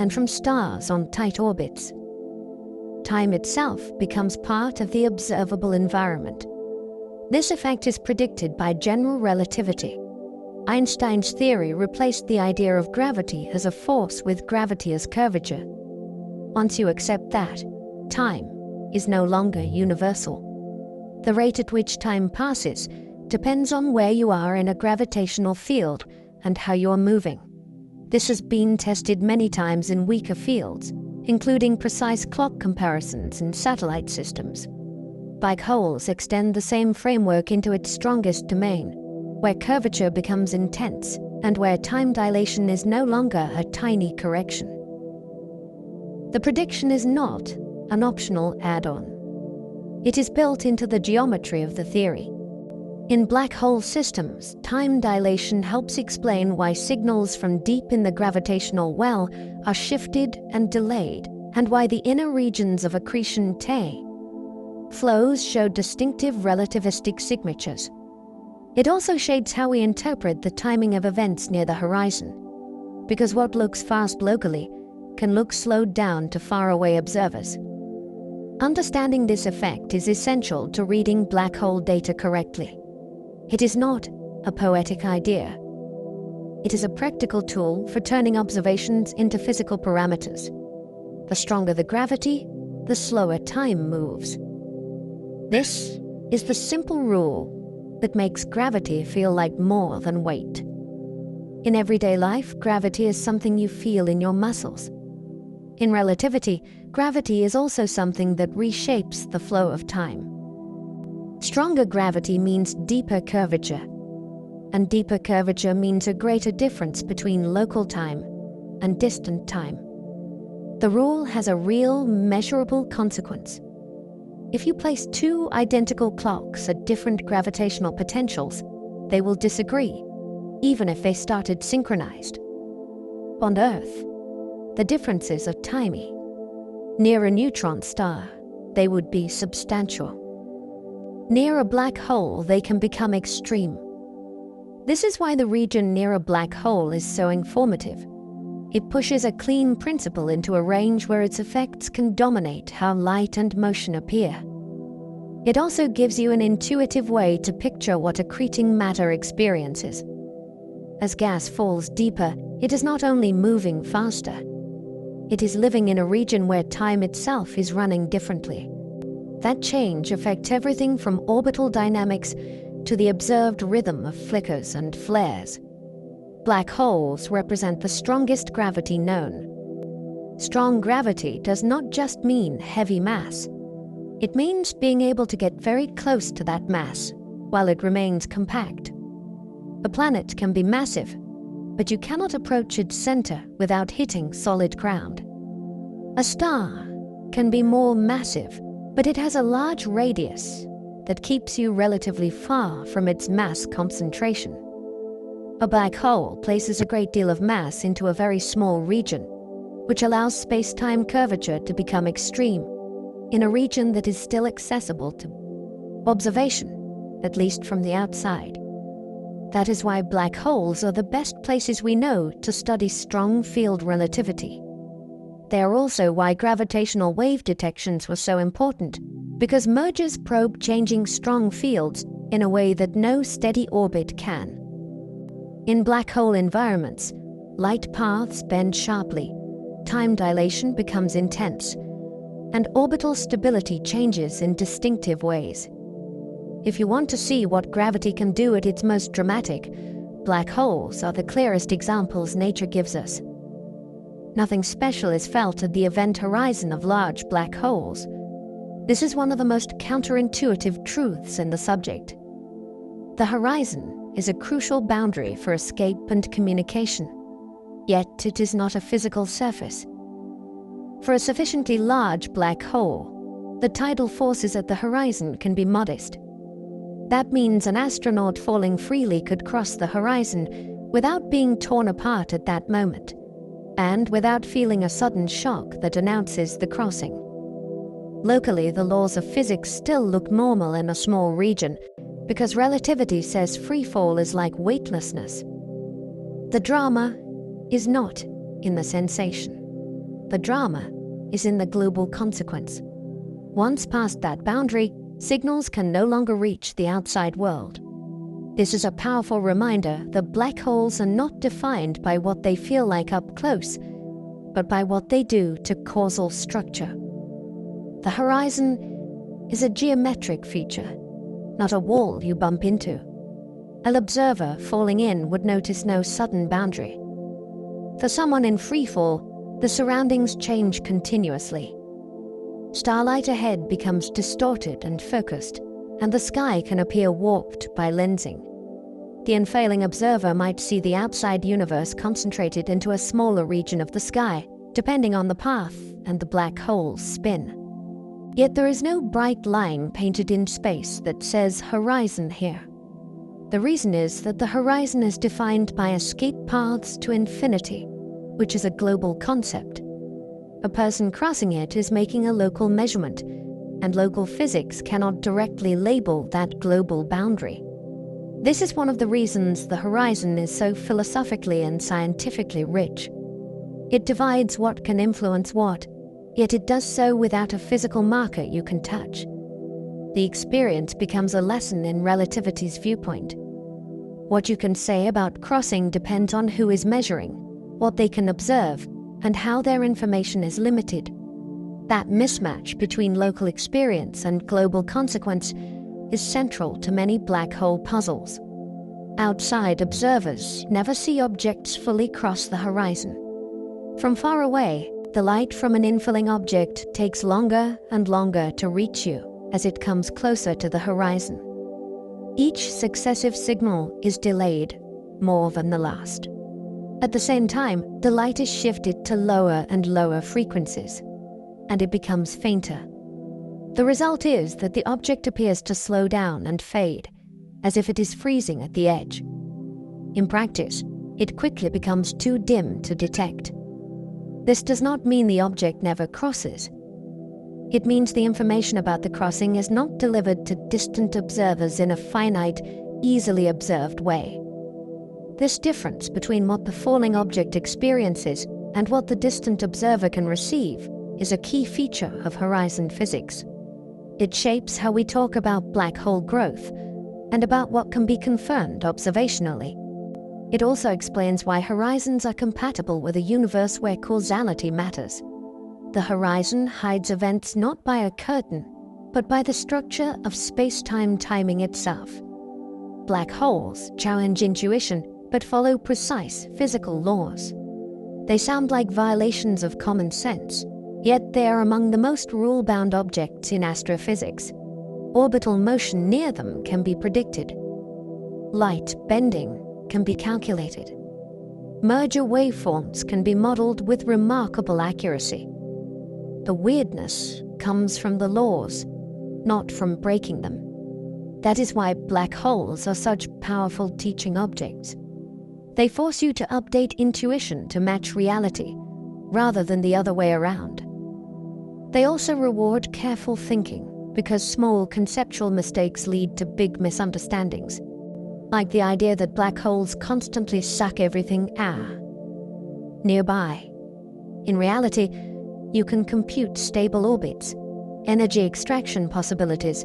A: and from stars on tight orbits. Time itself becomes part of the observable environment. This effect is predicted by general relativity. Einstein's theory replaced the idea of gravity as a force with gravity as curvature. Once you accept that, time is no longer universal. The rate at which time passes depends on where you are in a gravitational field and how you're moving. This has been tested many times in weaker fields, including precise clock comparisons in satellite systems. Black holes extend the same framework into its strongest domain, where curvature becomes intense and where time dilation is no longer a tiny correction. The prediction is not an optional add-on. It is built into the geometry of the theory. In black hole systems, time dilation helps explain why signals from deep in the gravitational well are shifted and delayed, and why the inner regions of accretion flows show distinctive relativistic signatures. It also shades how we interpret the timing of events near the horizon, because what looks fast locally can look slowed down to faraway observers. Understanding this effect is essential to reading black hole data correctly. It is not a poetic idea. It is a practical tool for turning observations into physical parameters. The stronger the gravity, the slower time moves. This is the simple rule that makes gravity feel like more than weight. In everyday life, gravity is something you feel in your muscles. In relativity, gravity is also something that reshapes the flow of time. Stronger gravity means deeper curvature, and deeper curvature means a greater difference between local time and distant time. The rule has a real, measurable consequence. If you place two identical clocks at different gravitational potentials, they will disagree, even if they started synchronized. On Earth, the differences are tiny. Near a neutron star, they would be substantial. Near a black hole, they can become extreme. This is why the region near a black hole is so informative. It pushes a clean principle into a range where its effects can dominate how light and motion appear. It also gives you an intuitive way to picture what accreting matter experiences. As gas falls deeper, it is not only moving faster, it is living in a region where time itself is running differently. That change affects everything from orbital dynamics to the observed rhythm of flickers and flares. Black holes represent the strongest gravity known. Strong gravity does not just mean heavy mass. It means being able to get very close to that mass while it remains compact. A planet can be massive, but you cannot approach its center without hitting solid ground. A star can be more massive, but it has a large radius that keeps you relatively far from its mass concentration. A black hole places a great deal of mass into a very small region, which allows space-time curvature to become extreme in a region that is still accessible to observation, at least from the outside. That is why black holes are the best places we know to study strong field relativity. They are also why gravitational wave detections were so important, because mergers probe changing strong fields in a way that no steady orbit can. In black hole environments, light paths bend sharply, time dilation becomes intense, and orbital stability changes in distinctive ways. If you want to see what gravity can do at its most dramatic, black holes are the clearest examples nature gives us. Nothing special is felt at the event horizon of large black holes. This is one of the most counterintuitive truths in the subject. The horizon is a crucial boundary for escape and communication, yet it is not a physical surface. For a sufficiently large black hole, the tidal forces at the horizon can be modest. That means an astronaut falling freely could cross the horizon without being torn apart at that moment, and without feeling a sudden shock that announces the crossing. Locally, the laws of physics still look normal in a small region, because relativity says free fall is like weightlessness. The drama is not in the sensation. The drama is in the global consequence. Once past that boundary, signals can no longer reach the outside world. This is a powerful reminder that black holes are not defined by what they feel like up close, but by what they do to causal structure. The horizon is a geometric feature, not a wall you bump into. An observer falling in would notice no sudden boundary. For someone in freefall, the surroundings change continuously. Starlight ahead becomes distorted and focused, and the sky can appear warped by lensing. The unfailing observer might see the outside universe concentrated into a smaller region of the sky, depending on the path and the black hole's spin. Yet there is no bright line painted in space that says horizon here. The reason is that the horizon is defined by escape paths to infinity, which is a global concept. A person crossing it is making a local measurement, and local physics cannot directly label that global boundary. This is one of the reasons the horizon is so philosophically and scientifically rich. It divides what can influence what, yet it does so without a physical marker you can touch. The experience becomes a lesson in relativity's viewpoint. What you can say about crossing depends on who is measuring, what they can observe, and how their information is limited. That mismatch between local experience and global consequence is central to many black hole puzzles. Outside observers never see objects fully cross the horizon. From far away, the light from an infilling object takes longer and longer to reach you as it comes closer to the horizon. Each successive signal is delayed more than the last. At the same time, the light is shifted to lower and lower frequencies, and it becomes fainter. The result is that the object appears to slow down and fade, as if it is freezing at the edge. In practice, it quickly becomes too dim to detect. This does not mean the object never crosses. It means the information about the crossing is not delivered to distant observers in a finite, easily observed way. This difference between what the falling object experiences and what the distant observer can receive is a key feature of horizon physics. It shapes how we talk about black hole growth and about what can be confirmed observationally. It also explains why horizons are compatible with a universe where causality matters. The horizon hides events not by a curtain, but by the structure of space-time timing itself. Black holes challenge intuition, but follow precise physical laws. They sound like violations of common sense, yet they are among the most rule-bound objects in astrophysics. Orbital motion near them can be predicted. Light bending can be calculated. Merger waveforms can be modeled with remarkable accuracy. The weirdness comes from the laws, not from breaking them. That is why black holes are such powerful teaching objects. They force you to update intuition to match reality, rather than the other way around. They also reward careful thinking, because small conceptual mistakes lead to big misunderstandings, like the idea that black holes constantly suck everything nearby. In reality, you can compute stable orbits, energy extraction possibilities,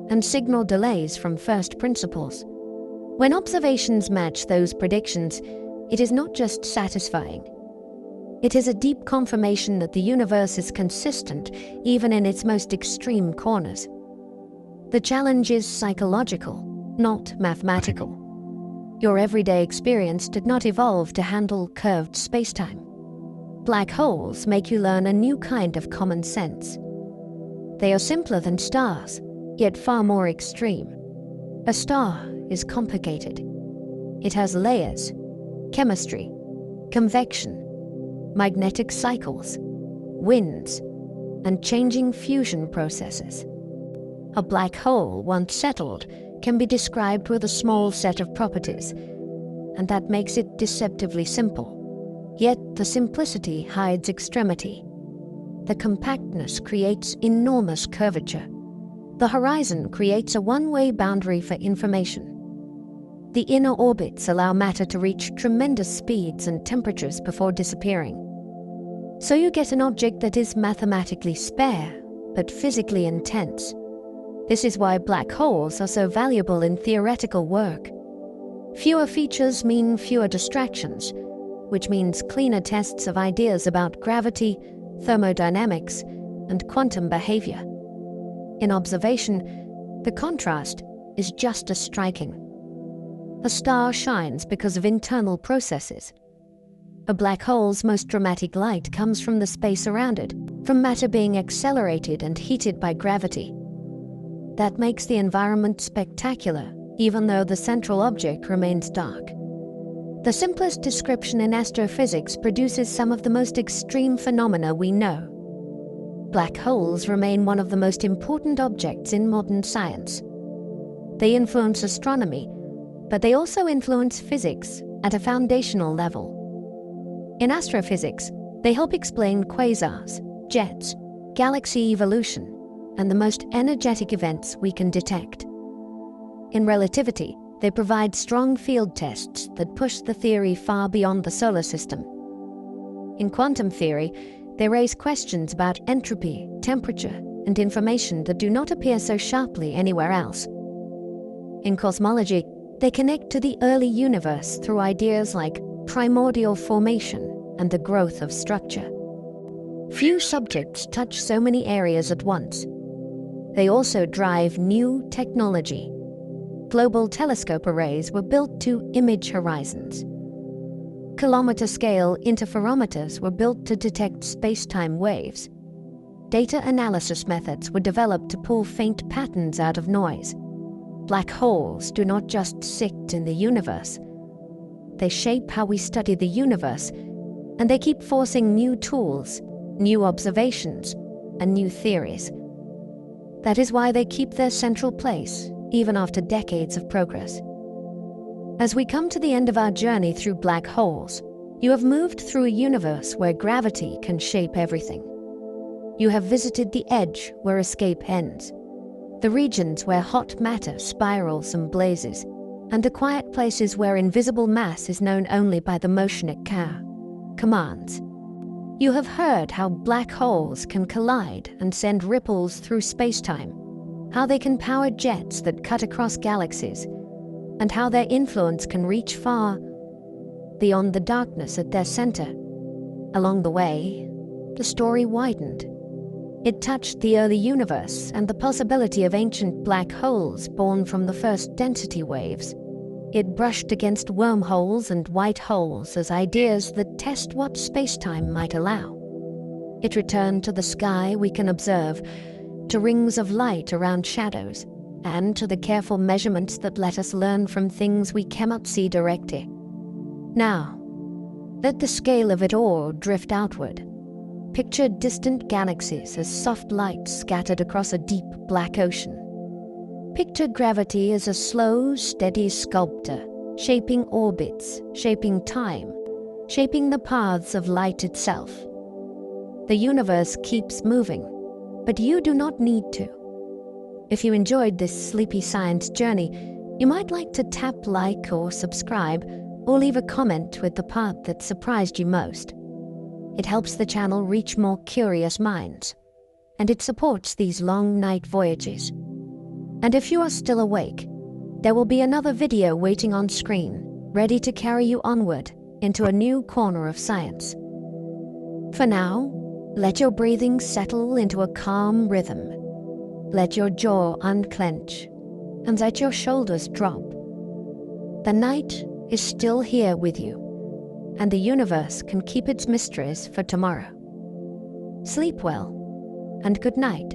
A: and signal delays from first principles. When observations match those predictions, it is not just satisfying. It is a deep confirmation that the universe is consistent, even in its most extreme corners. The challenge is psychological, not mathematical. Your everyday experience did not evolve to handle curved spacetime. Black holes make you learn a new kind of common sense. They are simpler than stars, yet far more extreme. A star is complicated. It has layers, chemistry, convection, magnetic cycles, winds, and changing fusion processes. A black hole, once settled, can be described with a small set of properties, and that makes it deceptively simple. Yet the simplicity hides extremity. The compactness creates enormous curvature. The horizon creates a one-way boundary for information. The inner orbits allow matter to reach tremendous speeds and temperatures before disappearing. So you get an object that is mathematically spare, but physically intense. This is why black holes are so valuable in theoretical work. Fewer features mean fewer distractions, which means cleaner tests of ideas about gravity, thermodynamics, and quantum behavior. In observation, the contrast is just as striking. A star shines because of internal processes. A black hole's most dramatic light comes from the space around it, from matter being accelerated and heated by gravity. That makes the environment spectacular, even though the central object remains dark. The simplest description in astrophysics produces some of the most extreme phenomena we know. Black holes remain one of the most important objects in modern science. They influence astronomy, but they also influence physics at a foundational level. In astrophysics, they help explain quasars, jets, galaxy evolution, and the most energetic events we can detect. In relativity, they provide strong field tests that push the theory far beyond the solar system. In quantum theory, they raise questions about entropy, temperature, and information that do not appear so sharply anywhere else. In cosmology, they connect to the early universe through ideas like primordial formation and the growth of structure. Few subjects touch so many areas at once. They also drive new technology. Global telescope arrays were built to image horizons. Kilometer-scale interferometers were built to detect space-time waves. Data analysis methods were developed to pull faint patterns out of noise. Black holes do not just sit in the universe. They shape how we study the universe, and they keep forcing new tools, new observations, and new theories. That is why they keep their central place, even after decades of progress. As we come to the end of our journey through black holes, you have moved through a universe where gravity can shape everything. You have visited the edge where escape ends, the regions where hot matter spirals and blazes, and the quiet places where invisible mass is known only by the motion it commands. You have heard how black holes can collide and send ripples through space-time, how they can power jets that cut across galaxies, and how their influence can reach far beyond the darkness at their center. Along the way, the story widened. It touched the early universe and the possibility of ancient black holes born from the first density waves. It brushed against wormholes and white holes as ideas that test what spacetime might allow. It returned to the sky we can observe, to rings of light around shadows, and to the careful measurements that let us learn from things we cannot see directly. Now, let the scale of it all drift outward. Picture distant galaxies as soft light scattered across a deep black ocean. Picture gravity as a slow, steady sculptor, shaping orbits, shaping time, shaping the paths of light itself. The universe keeps moving, but you do not need to. If you enjoyed this sleepy science journey, you might like to tap like or subscribe, or leave a comment with the part that surprised you most. It helps the channel reach more curious minds, and it supports these long night voyages. And if you are still awake, there will be another video waiting on screen, ready to carry you onward into a new corner of science. For now, let your breathing settle into a calm rhythm. Let your jaw unclench, and let your shoulders drop. The night is still here with you, and the universe can keep its mysteries for tomorrow. Sleep well, and good night.